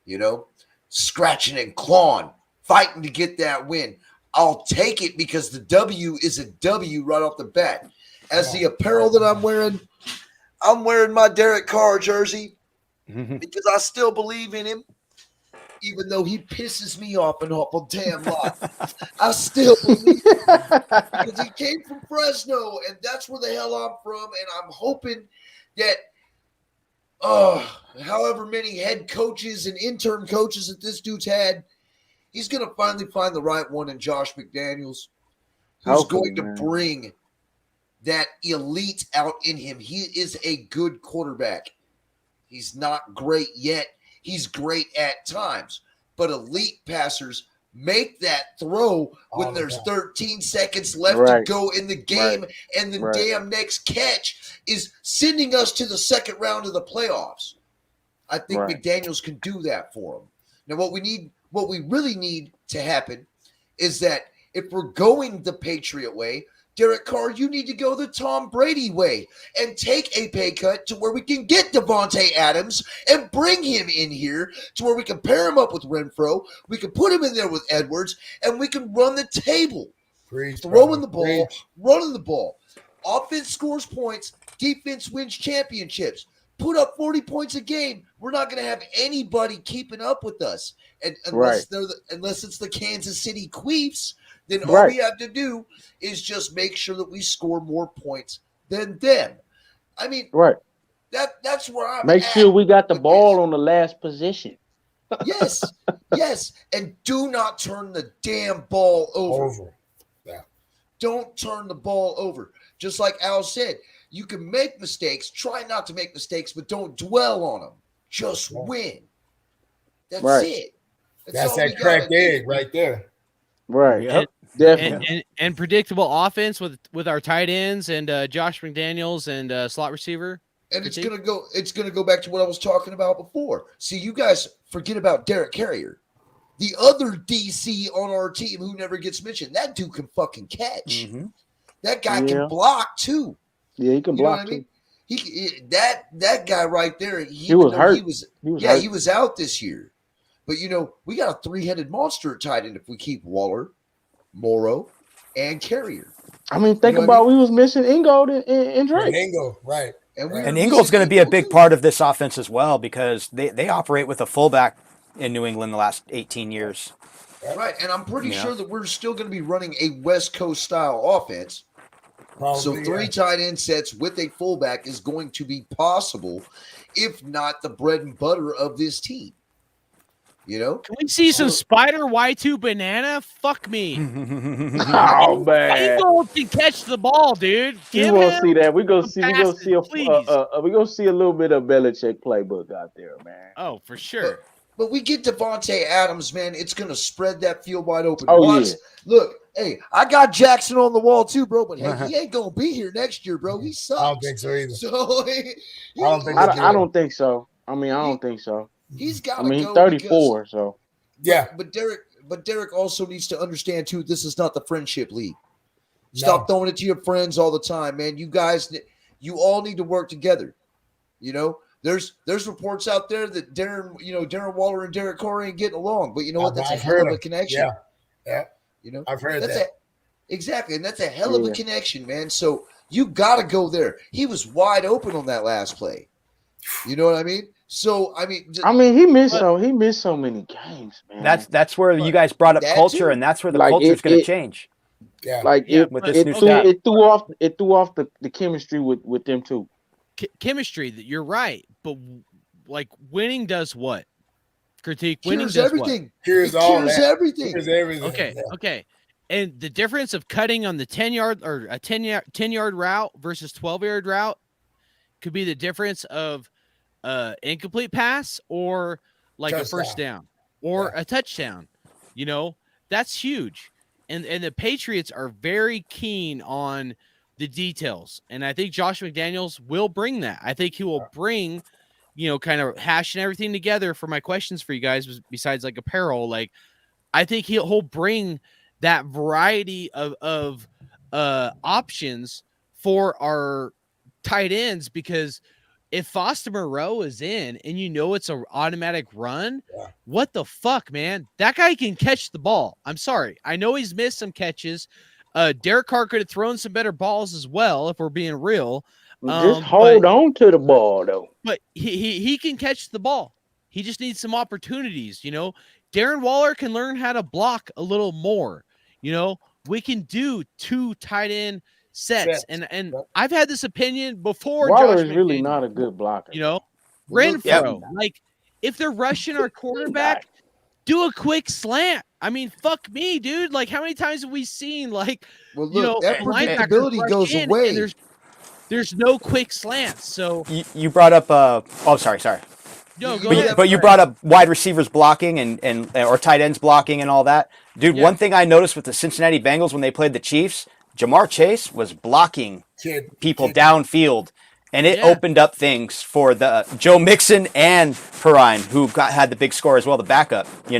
You know, scratching and clawing, fighting to get that win. I'll take it because the W is a W right off the bat. As the apparel that I'm wearing my Derek Carr jersey because I still believe in him. Even though he pisses me off an awful damn lot, I still believe because he came from Fresno, and that's where the hell I'm from. And I'm hoping that, however many head coaches and intern coaches that this dude's had, he's going to finally find the right one in Josh McDaniels, who's Hopefully, going to bring that elite out in him. He is a good quarterback. He's not great yet. He's great at times, but elite passers make that throw when there's 13 seconds left to go in the game, and the damn next catch is sending us to the second round of the playoffs. I think McDaniels can do that for him. Now, what we really need to happen is that if we're going the Patriot way, Derek Carr, you need to go the Tom Brady way and take a pay cut to where we can get Devontae Adams and bring him in here to where we can pair him up with Renfro. We can put him in there with Edwards, and we can run the table. Throwing the ball, running the ball. Offense scores points. Defense wins championships. Put up 40 points a game. We're not going to have anybody keeping up with us. And unless it's the Kansas City Chiefs, then all we have to do is just make sure that we score more points than them. I mean, that's where I'm Make sure we got the ball on the last position. Yes. And do not turn the damn ball over. Yeah. Don't turn the ball over. Just like Al said, You can make mistakes. Try not to make mistakes, but don't dwell on them. Just win. That's it. That's all that cracked egg right there. Right. Yep. Definitely. And predictable offense with our tight ends and Josh McDaniels and slot receiver. And it's gonna go back to what I was talking about before. See, you guys forget about Derek Carrier, the other DC on our team who never gets mentioned. That dude can fucking catch. Mm-hmm. That guy can block too. Yeah, he can block too. He that guy right there. He was hurt. He was hurt. He was out this year. But we got a 3-headed monster at tight end if we keep Waller, Morrow, and Carrier. I mean, think about we was missing Ingold and Drake. Ingold, right. And Ingle's going to be a big part of this offense as well because they operate with a fullback in New England the last 18 years. Right, and I'm pretty sure that we're still going to be running a West Coast style offense. Probably, so 3 tight end sets with a fullback is going to be possible, if not the bread and butter of this team. Can we see some spider Y2 banana? Fuck me. Oh man, Ingold can catch the ball, dude. We gonna see that. We gonna see a little bit of Belichick playbook out there, man. Oh, for sure. But we get Devontae Adams, man. It's gonna spread that field wide open. Oh yeah. Look, hey, I got Jackson on the wall too, bro. But hey, he ain't gonna be here next year, bro. He sucks. I don't think so either. So I don't think so. I mean, I don't think so. He's got. I mean, he's 34, so yeah. But Derek also needs to understand too. This is not the friendship league. Stop throwing it to your friends all the time, man. You guys, you all need to work together. There's reports out there that Darren Waller and Derek Carr ain't getting along, but you know what? That's a hell of a connection. Yeah. I've heard that. Exactly, and that's a hell of a connection, man. So you got to go there. He was wide open on that last play. You know what I mean? So I mean, he missed so many games, man. That's where you guys brought up culture, and that's where the culture is going to change. Yeah, with this new staff. It threw off the chemistry with them too. Chemistry, that you're right, but like winning does what? Critique winning does everything. What? Cures everything. Okay. And the difference of cutting on the 10-yard or a 10-yard route versus 12-yard route could be the difference of incomplete pass or like a first down or a touchdown. That's huge. And the Patriots are very keen on the details. And I think Josh McDaniels will bring that. I think he will bring, kind of hashing everything together for my questions for you guys besides like apparel. Like, I think he'll bring that variety of options for our tight ends, because if Foster Moreau is in and it's an automatic run, what the fuck, man? That guy can catch the ball. I'm sorry. I know he's missed some catches. Derek Carr could have thrown some better balls as well, if we're being real. Just hold on to the ball, though. But he can catch the ball. He just needs some opportunities, Darren Waller can learn how to block a little more. We can do 2 tight end sets. And I've had this opinion before. Waller is really not a good blocker. Renfro, like if they're rushing our quarterback, do a quick slant. I mean, fuck me, dude. Like, how many times have we seen that predictability goes away. There's no quick slants. So you brought up sorry. No, go ahead. But you brought up wide receivers blocking and or tight ends blocking and all that. Dude, one thing I noticed with the Cincinnati Bengals when they played the Chiefs, Jamar Chase was blocking people downfield, and it opened up things for the Joe Mixon and Perrine, who had the big score as well, the backup, Hey,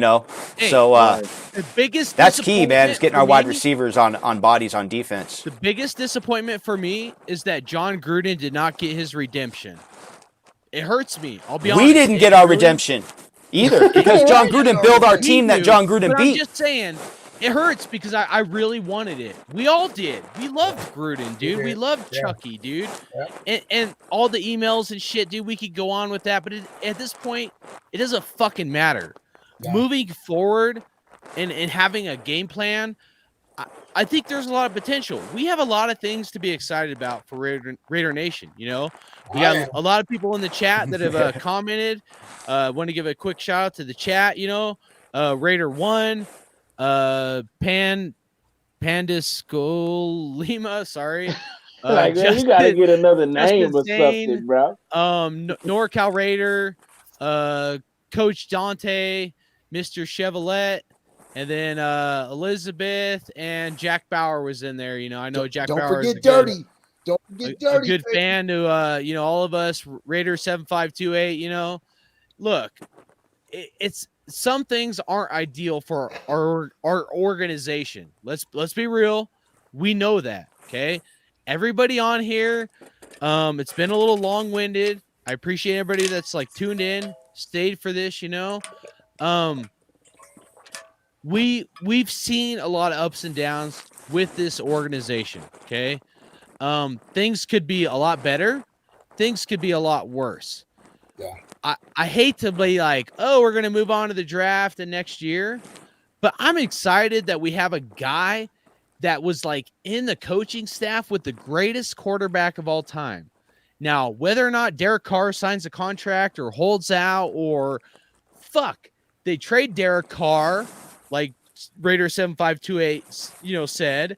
So the biggest that's key, man, is getting our wide receivers on bodies on defense. The biggest disappointment for me is that John Gruden did not get his redemption. It hurts me. I'll be honest. We didn't get our redemption either, because John Gruden built our team that John Gruden beat. I'm just saying, it hurts because I really wanted it. We all did. We loved Gruden, dude. We loved Chucky, dude. And all the emails and shit, dude, we could go on with that. But at this point, it doesn't fucking matter. Moving forward and having a game plan, I think there's a lot of potential. We have a lot of things to be excited about for Raider Nation, We got a lot of people in the chat that have commented. Want to give a quick shout out to the chat, Raider 1, Pandiscolima, sorry. Like, man, you gotta get another name or something, bro. NorCal Raider, Coach Dante, Mr. Chevrolet, and then Elizabeth and Jack Bauer was in there. You know, I know Jack Don't Bauer forget is Dirty. Don't forget a Dirty. good fan to you know, all of us Raider 7528. You know, look, it's some things aren't ideal for our organization. Let's be real. We know that. Okay, everybody on here. It's been a little long-winded. I appreciate everybody that's like tuned in, stayed for this. You know, we've seen a lot of ups and downs with this organization. Okay, things could be a lot better. Things could be a lot worse. Yeah. I hate to be like, oh, we're going to move on to the draft and next year, but I'm excited that we have a guy that was like in the coaching staff with the greatest quarterback of all time. Now, whether or not Derek Carr signs a contract or holds out or they trade Derek Carr, like Raider 7528, you know, said,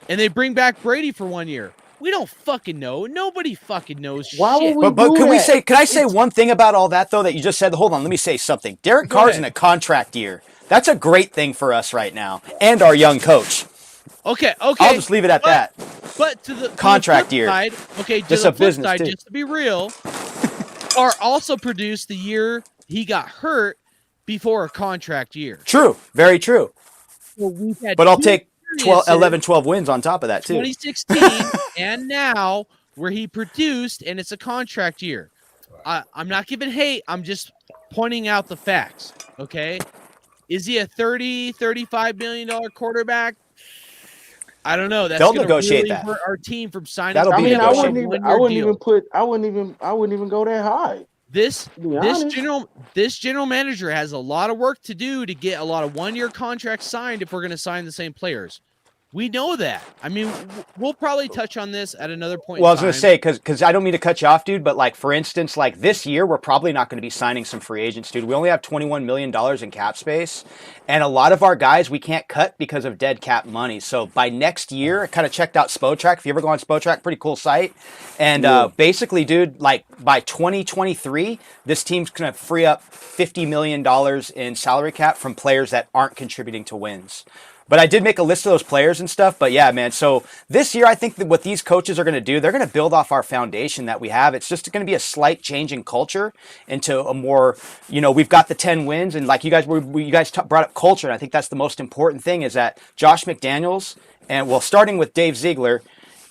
and they bring back Brady for 1 year. We don't fucking know. Nobody fucking knows Why shit. would we But do that? can I say one thing about all that though that you just said? Hold on, let me say something. Derek Go Carr's ahead. in a contract year. That's a great thing for us right now and our young coach. Okay. I'll just leave it at that. But to the Contract year. side, okay, to Just the a flip business side, too. just to be real, Carr also produced the year he got hurt before a contract year. True, very true. So we've had But I'll two take 12, experiences, 11, 12 wins on top of that too. 2016 and now where he produced, and it's a contract year. I'm not giving hate. I'm just pointing out the facts. Okay. Is he a $30-35 million quarterback? I don't know. That's They'll going to negotiate really that. hurt our team from signing. That'll I be mean, I negotiable. wouldn't even go that high. This To be honest. general manager has a lot of work to do to get a lot of 1-year contracts signed if we're going to sign the same players. We know that. I mean, we'll probably touch on this at another point. Well, I was going to say, because I don't mean to cut you off, dude, but like, for instance, like this year, we're probably not going to be signing some free agents, dude. We only have $21 million in cap space. And a lot of our guys we can't cut because of dead cap money. So by next year, I kind of checked out Spotrac. If you ever go on Spotrac, pretty cool site. And basically, dude, like by 2023, this team's going to free up $50 million in salary cap from players that aren't contributing to wins. But I did make a list of those players and stuff. But yeah, man. So this year, I think that what these coaches are going to do, they're going to build off our foundation that we have. It's just going to be a slight change in culture into a more, you know, we've got the 10 wins. And like you guys brought up culture. And I think that's the most important thing is that Josh McDaniels, and well, starting with Dave Ziegler,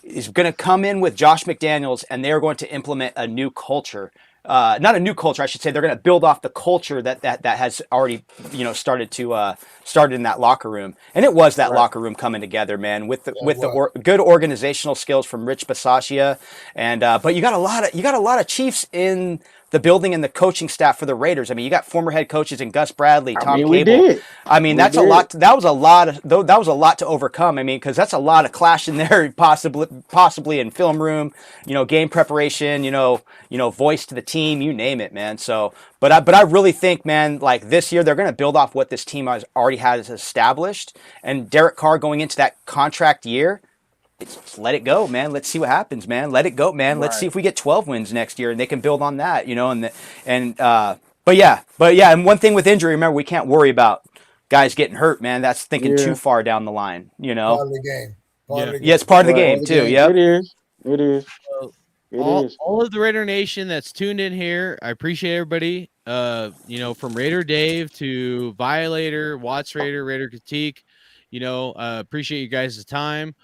is going to come in with Josh McDaniels, and they're going to implement a new culture. Not a new culture, I should say. They're going to build off the culture that has already, you know, started in that locker room, and it was that locker room coming together, man, with the good organizational skills from Rich Bisaccia, and but you got a lot of Chiefs in the building and the coaching staff for the Raiders. I mean, you got former head coaches in Gus Bradley, Tom Cable. We did. I mean, that's a lot. That was a lot to overcome. I mean, because that's a lot of clash in there, possibly in film room, you know, game preparation, you know, voice to the team, you name it, man. So, but I really think, man, like this year they're going to build off what this team already has established, and Derek Carr going into that contract year. Just let it go, man. Let's see what happens, man. Let it go, man. Let's see if we get 12 wins next year, and they can build on that, you know. But yeah. And one thing with injury, remember, we can't worry about guys getting hurt, man. That's thinking too far down the line, you know. Part of the game. Yeah, it's part of the game too. Yep. It is. All of the Raider Nation that's tuned in here, I appreciate everybody. You know, from Raider Dave to Violator, Watts Raider, Raider Critique. You know, appreciate you guys' time.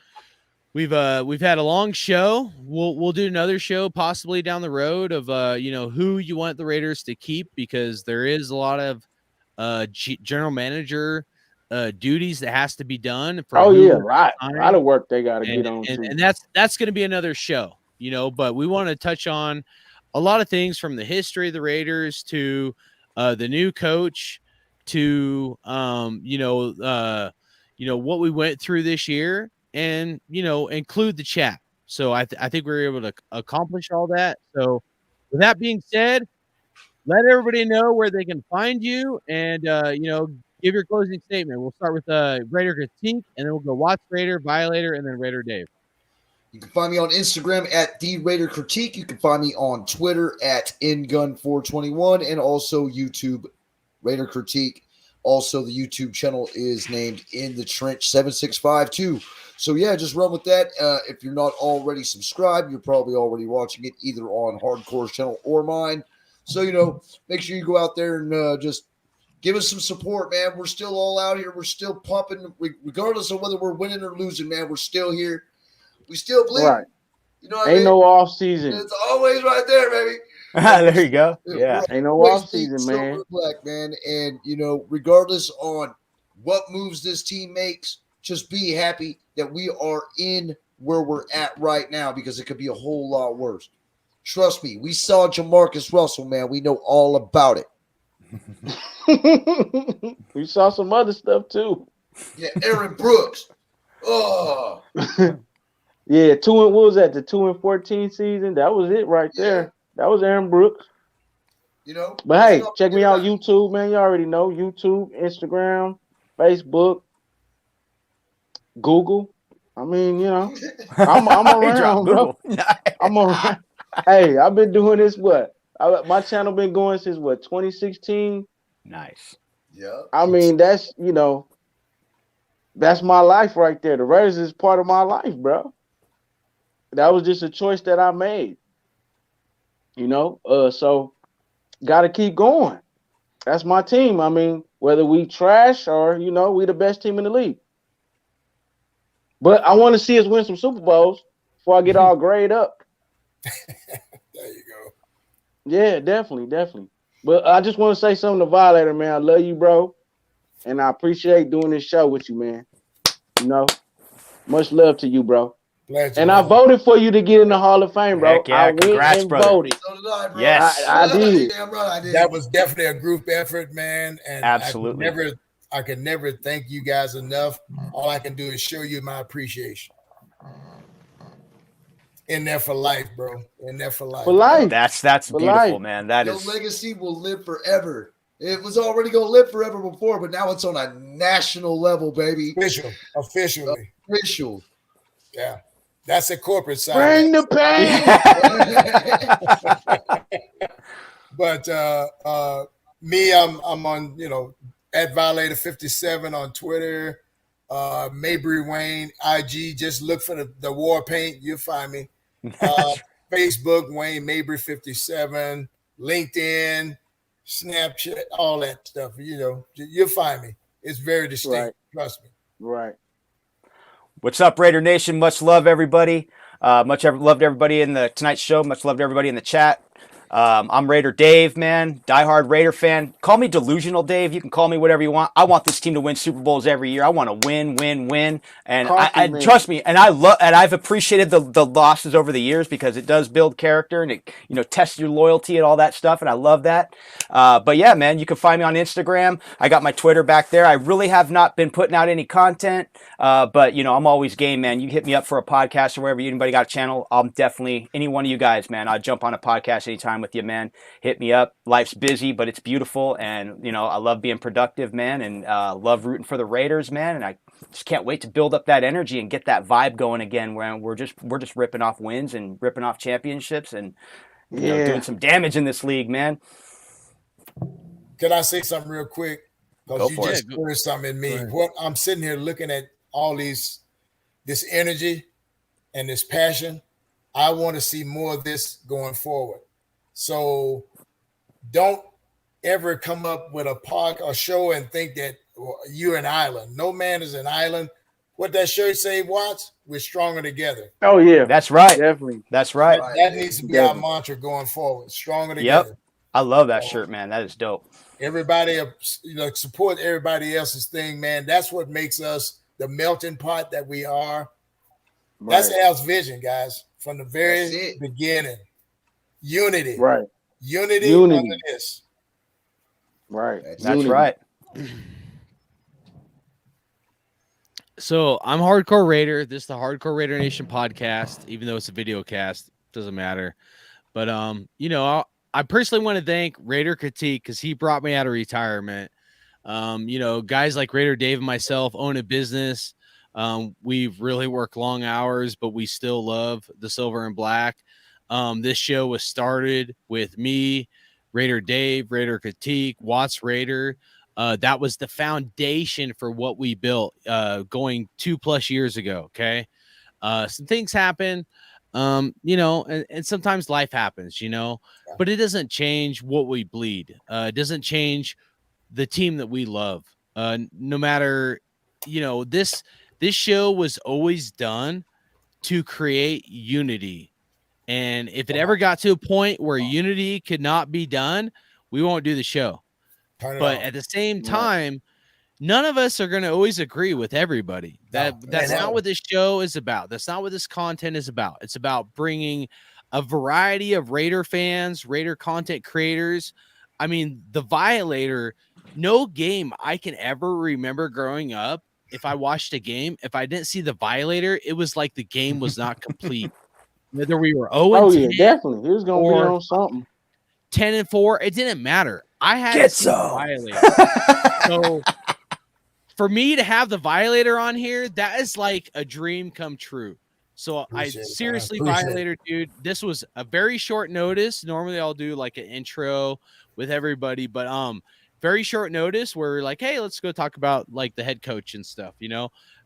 We've had a long show. We'll do another show possibly down the road of you know, who you want the Raiders to keep, because there is a lot of general manager duties that has to be done. A lot of work they got to get on. And that's going to be another show, you know. But we want to touch on a lot of things from the history of the Raiders to the new coach to you know what we went through this year. And, you know, include the chat. So I think we were able to accomplish all that. So with that being said, let everybody know where they can find you and, you know, give your closing statement. We'll start with Raider Critique, and then we'll go Watts Raider, Violator, and then Raider Dave. You can find me on Instagram at The Raider Critique. You can find me on Twitter at InGun421 and also YouTube Raider Critique. Also, the YouTube channel is named In the Trench 7652. So, yeah, just run with that. If you're not already subscribed, you're probably already watching it either on Hardcore's channel or mine. So, make sure you go out there and just give us some support, man. We're still all out here. We're still pumping. Regardless of whether we're winning or losing, man, we're still here. We still believe. Right. You know what Ain't I mean? no off season. It's always right there, baby. There you go. Yeah. Ain't no Always off season, beat silver man. and black, man. And, regardless on what moves this team makes, just be happy that we are in where we're at right now because it could be a whole lot worse. Trust me, we saw Jamarcus Russell, man. We know all about it. We saw some other stuff too. Yeah, Aaron Brooks. Oh. Yeah, what was that? The 2-14 season? That was it right there. That was Aaron Brooks. But hey, check me out YouTube, man. You already know YouTube, Instagram, Facebook, Google. I mean, I'm around, bro. I'm around. Hey, I've been doing this. My channel been going since 2016. Nice. Yeah. I mean, that's my life right there. The Raiders is part of my life, bro. That was just a choice that I made. So gotta keep going. That's my team. I mean, whether we trash or we the best team in the league. But I want to see us win some Super Bowls before I get all grayed up. There you go. Yeah, definitely. But I just want to say something to Violator, man. I love you, bro. And I appreciate doing this show with you, man. Much love to you, bro. Pleasure, And man. I voted for you to get in the Hall of Fame, bro. Heck yeah, I went congrats, and brother. voted. So did I, bro. Yes. I did. Damn right I did. That was definitely a group effort, man. And Absolutely. I could never thank you guys enough. All I can do is show you my appreciation. In there for life, bro. In there for life. For life. That's For beautiful, life. man. That Your is legacy will live forever. It was already going to live forever before, but now it's on a national level, baby. Officially. Official. Yeah. That's a corporate side. Bring the pain. But me, I'm on, at Violator 57 on Twitter, Mabry Wayne, IG, just look for the war paint, you'll find me. Facebook, Wayne Mabry 57, LinkedIn, Snapchat, all that stuff, you'll find me. It's very distinct. Right. Trust me. Right. What's up, Raider Nation? Much love, everybody. Much love to everybody in the tonight's show. Much love to everybody in the chat. I'm Raider Dave, man. Diehard Raider fan. Call me delusional Dave. You can call me whatever you want. I want this team to win Super Bowls every year. I want to win. And I trust me. And I've appreciated the losses over the years because it does build character and it tests your loyalty and all that stuff. And I love that. But yeah, man, you can find me on Instagram. I got my Twitter back there. I really have not been putting out any content. But I'm always game, man. You hit me up for a podcast or wherever anybody got a channel. I'm definitely any one of you guys, man. I'll jump on a podcast anytime with you, man. Hit me up. Life's busy, but it's beautiful, and I love being productive, man, and love rooting for the Raiders, man. And I just can't wait to build up that energy and get that vibe going again, where we're just ripping off wins and ripping off championships and doing some damage in this league, man. Can I say something real quick? Because you just it. stirred something in me. What I'm sitting here looking at all this energy and this passion. I want to see more of this going forward. So don't ever come up with a park or show and think that you're an island. No man is an island. What that shirt say, Watts? We're stronger together. Oh, yeah. That's right. Definitely. That's right. That needs to be our mantra going forward. Stronger together. Yep. I love that shirt, man. That is dope. Everybody, support everybody else's thing, man. That's what makes us the melting pot that we are. Right. That's Al's vision, guys, from the very beginning. Unity. Right. Unity. Under this. Right. That's right. So I'm Hardcore Raider. This is the Hardcore Raider Nation podcast, even though it's a video cast, doesn't matter. But I personally want to thank Raider Critique because he brought me out of retirement. Guys like Raider Dave and myself own a business. We've really worked long hours, but we still love the silver and black. This show was started with me, Raider Dave, Raider Critique, Watts Raider. That was the foundation for what we built going 2+ years ago. Okay. Some things happen, and sometimes life happens, but it doesn't change what we bleed. It doesn't change the team that we love. No matter, this show was always done to create unity. And if it ever got to a point where unity could not be done, we won't do the show. But at the same time, none of us are going to always agree with everybody. That's not what this show is about. That's not what this content is about. It's about bringing a variety of Raider fans, Raider content creators. I mean, the Violator, no game I can ever remember growing up, if I watched a game, if I didn't see the Violator, it was like the game was not complete. Whether we were 0-10, definitely. He was going to be on something. 10-4, it didn't matter. I had to see the Violator. So for me to have the Violator on here, that is like a dream come true. So Violator, dude, this was a very short notice. Normally I'll do like an intro with everybody, but very short notice where we're like, hey, let's go talk about like the head coach and stuff.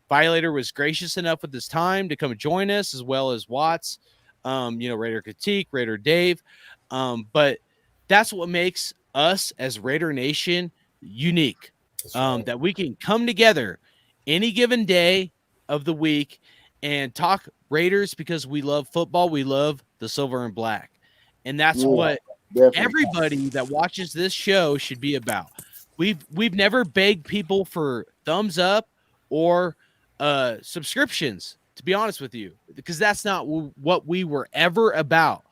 Violator was gracious enough with his time to come join us, as well as Watts, Raider Critique, Raider Dave. But that's what makes us as Raider Nation unique. That we can come together any given day of the week and talk Raiders because we love football. We love the silver and black. And that's what everybody that watches this show should be about. We've never begged people for thumbs up or subscriptions, to be honest with you, because that's not what we were ever about.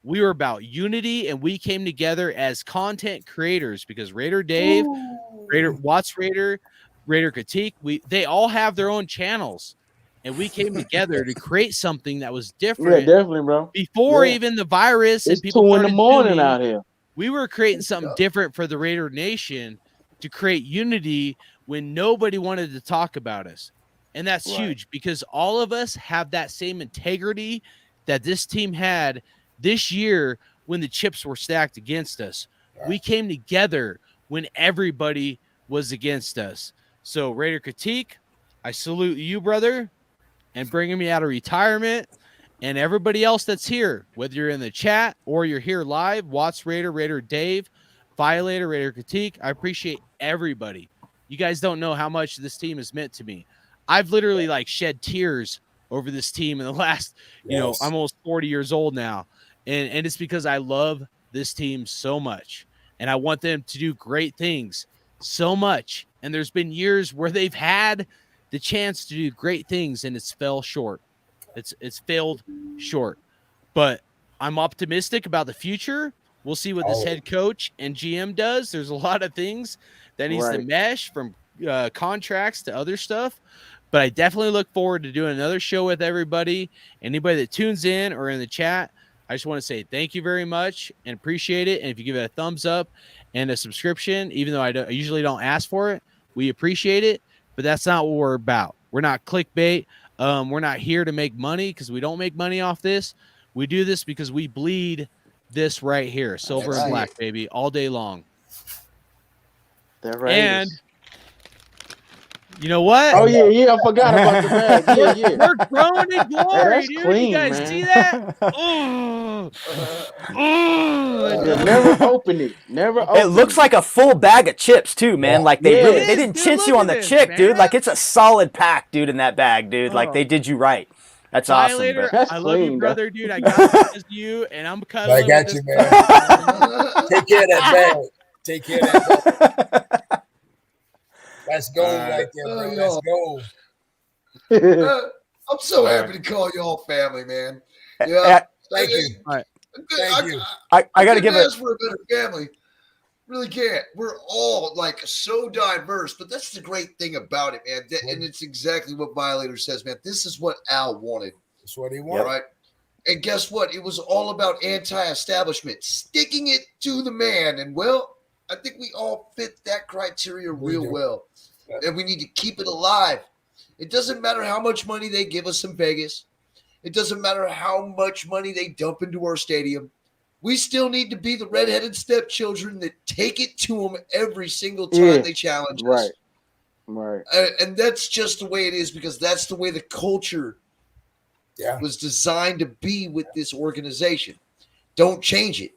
We were about unity, and we came together as content creators because Raider Dave, Watts Raider, Raider Critique, they all have their own channels, and we came together to create something that was different. Yeah, definitely, bro. Before even the virus and people 2 in the morning out here. We were creating something different for the Raider Nation to create unity when nobody wanted to talk about us. And that's huge because all of us have that same integrity that this team had this year when the chips were stacked against us. We came together when everybody was against us. So Raider Critique, I salute you, brother, and bringing me out of retirement, and everybody else that's here, whether you're in the chat or you're here live, Watts Raider, Raider Dave, Violator, Raider Critique. I appreciate everybody. You guys don't know how much this team has meant to me. I've literally shed tears over this team in the last, I'm almost 40 years old now. And it's because I love this team so much. And I want them to do great things so much. And there's been years where they've had the chance to do great things and it's fell short. It's failed short. But I'm optimistic about the future. We'll see what this head coach and GM does. There's a lot of things that needs to mesh, from contracts to other stuff. But I definitely look forward to doing another show with everybody. Anybody that tunes in or in the chat, I just want to say thank you very much and appreciate it. And if you give it a thumbs up and a subscription, even though I usually don't ask for it, we appreciate it. But that's not what we're about. We're not clickbait. We're not here to make money because we don't make money off this. We do this because we bleed this right here, silver and black, baby, all day long. And you know what? Oh, yeah, I forgot about the bag. Yeah. We're growing in glory, dude. Clean, you guys see that? Never open it. It looks like a full bag of chips too, man. Like they didn't chintz you on the chick, dude. Like it's a solid pack, dude, in that bag, dude. Like they did you right. That's Violator, awesome, bro. I love you, brother, dude. I got you, you, and I'm cuddling. I got you, man. Take care of that bag. Take care of that bag. That's gold right there, bro. That's gold. I'm so happy to call y'all family, man. Yeah. Thank you. All right. Thank you. I got to give it for a better family. Really can't. We're all so diverse, but that's the great thing about it, man. And it's exactly what Violator says, man. This is what Al wanted. That's what he wanted. Right? And guess what? It was all about anti-establishment, sticking it to the man. And, I think we all fit that criteria real well. And we need to keep it alive. It doesn't matter how much money they give us in Vegas. It doesn't matter how much money they dump into our stadium. We still need to be the redheaded stepchildren that take it to them every single time they challenge us. Right. And that's just the way it is, because that's the way the culture was designed to be with this organization. Don't change it.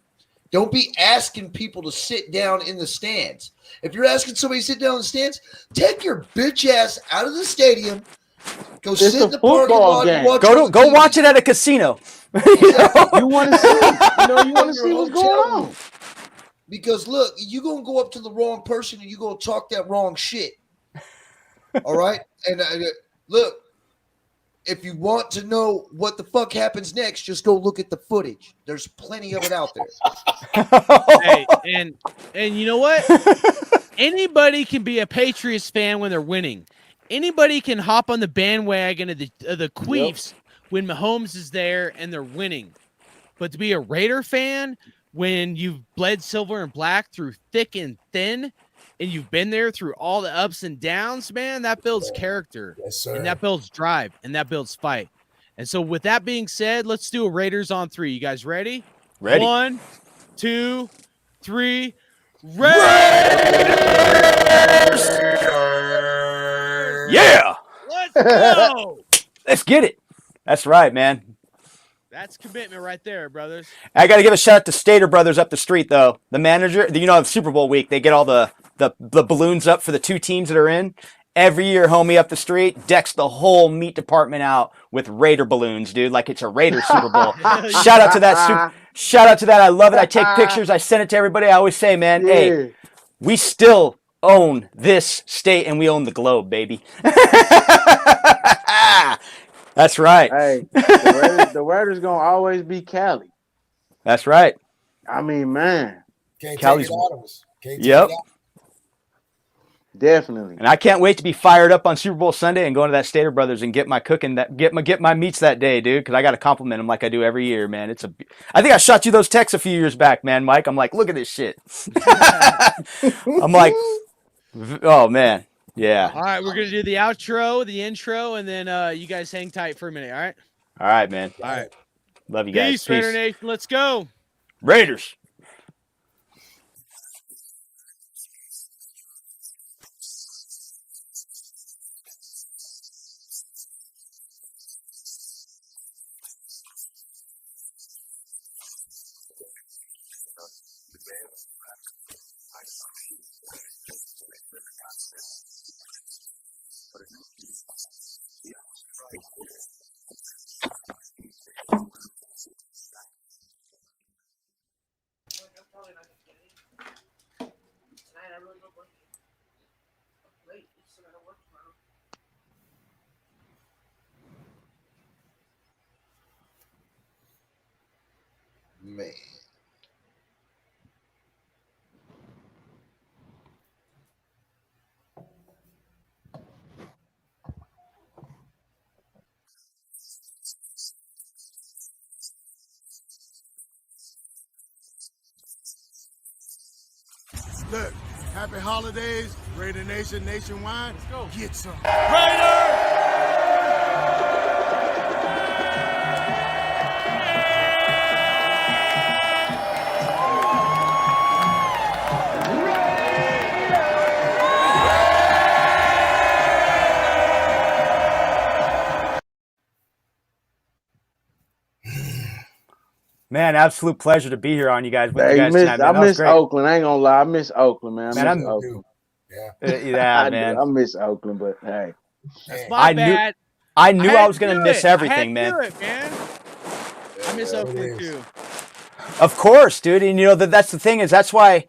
Don't be asking people to sit down in the stands. If you're asking somebody to sit down in the stands, take your bitch ass out of the stadium. Go sit in the parking lot and watch. Go watch it at a casino. You want to see? You want to see what's going on. Because look, you're gonna go up to the wrong person and you're gonna talk that wrong shit. All right, and look, if you want to know what the fuck happens next, just go look at the footage. There's plenty of it out there. Hey, and you know what? Anybody can be a Patriots fan when they're winning. Anybody can hop on the bandwagon of the Queefs when Mahomes is there and they're winning. But to be a Raider fan when you've bled silver and black through thick and thin, and you've been there through all the ups and downs, man, that builds character. Yes, sir. And that builds drive, and that builds fight. And so with that being said, let's do a Raiders on 3. You guys ready? Ready. 1, 2, 3. Raiders! Yeah. Let's go. Let's get it. That's right, man. That's commitment right there, brothers. I got to give a shout out to Stater Brothers up the street, though. The manager, Super Bowl week, they get all the balloons up for the 2 teams that are in. Every year, homie up the street decks the whole meat department out with Raider balloons, dude, like it's a Raider Super Bowl. Shout out to that. Shout out to that. I love it. I take pictures. I send it to everybody. I always say, man, hey, we still own this state and we own the globe, baby. That's right. Hey, the Raiders gonna always be Cali. That's right. I mean, man. Can't Cali's take it out of us. Can't take Yep. it out. Definitely. And I can't wait to be fired up on Super Bowl Sunday and go into that Stater Brothers and get my meats that day, dude, because I got to compliment them like I do every year, man. I think I shot you those texts a few years back, man, Mike. I'm like, look at this shit. I'm like, oh, man. Yeah. All right, we're going to do the outro, the intro, and then you guys hang tight for a minute, all right? All right, man. All right. Love you guys. Peace, Raider Nation. Let's go. Raiders. Man. Look, happy holidays, Raider Nation nationwide. Let's go. Get some. Man, absolute pleasure to be here on you guys with you guys tonight, man. I That was miss great. Oakland. I ain't gonna lie. I miss Oakland, man. I miss Oakland. Yeah, man. I miss Oakland, but hey. My bad. I knew I was going to miss everything, man. I miss Oakland, too. Of course, dude. And that's the thing is that's why,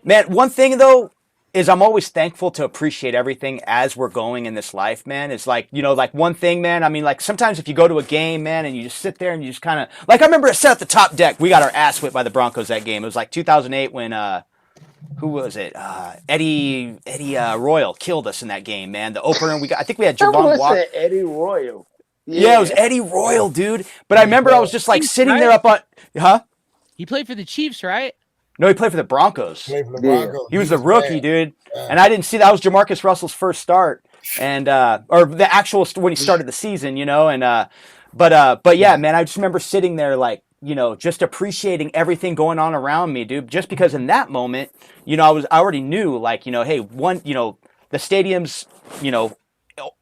man, one thing though is I'm always thankful to appreciate everything as we're going in this life, man. It's like, like one thing, man. I mean, like sometimes if you go to a game, man, and you just sit there and you just kind of, like I remember it sat at the top deck. We got our ass whipped by the Broncos that game. It was like 2008 when, who was it? Eddie Royal killed us in that game, man. The opener, I think we had Javon Walker. Eddie Royal. Yeah, it was Eddie Royal, dude. But I remember I was just like sitting there up on, He played for the Chiefs, right? No, he played for the Broncos. Played for the Broncos. He was a rookie, bad. dude. And I didn't see that was Jamarcus Russell's first start. and or the actual when he started the season, you know, and but yeah, man, I just remember sitting there like, you know, just appreciating everything going on around me, dude. Just because in that moment, you know, I already knew, like, you know, hey, you know, the stadium's, you know,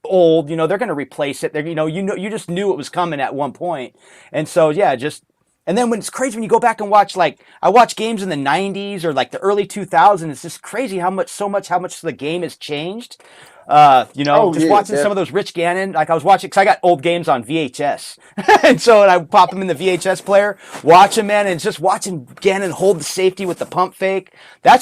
old, you know, they're going to replace it. They're, you just knew it was coming at one point. And so, yeah, and then when it's crazy when you go back and watch, like, I watch games in the 90s or like the early 2000s, it's just crazy how much the game has changed. You know, just watching some of those Rich Gannon, like I was watching, because I got old games on VHS. And so I would pop them in the VHS player, watch them, man, and just watching Gannon hold the safety with the pump fake. That's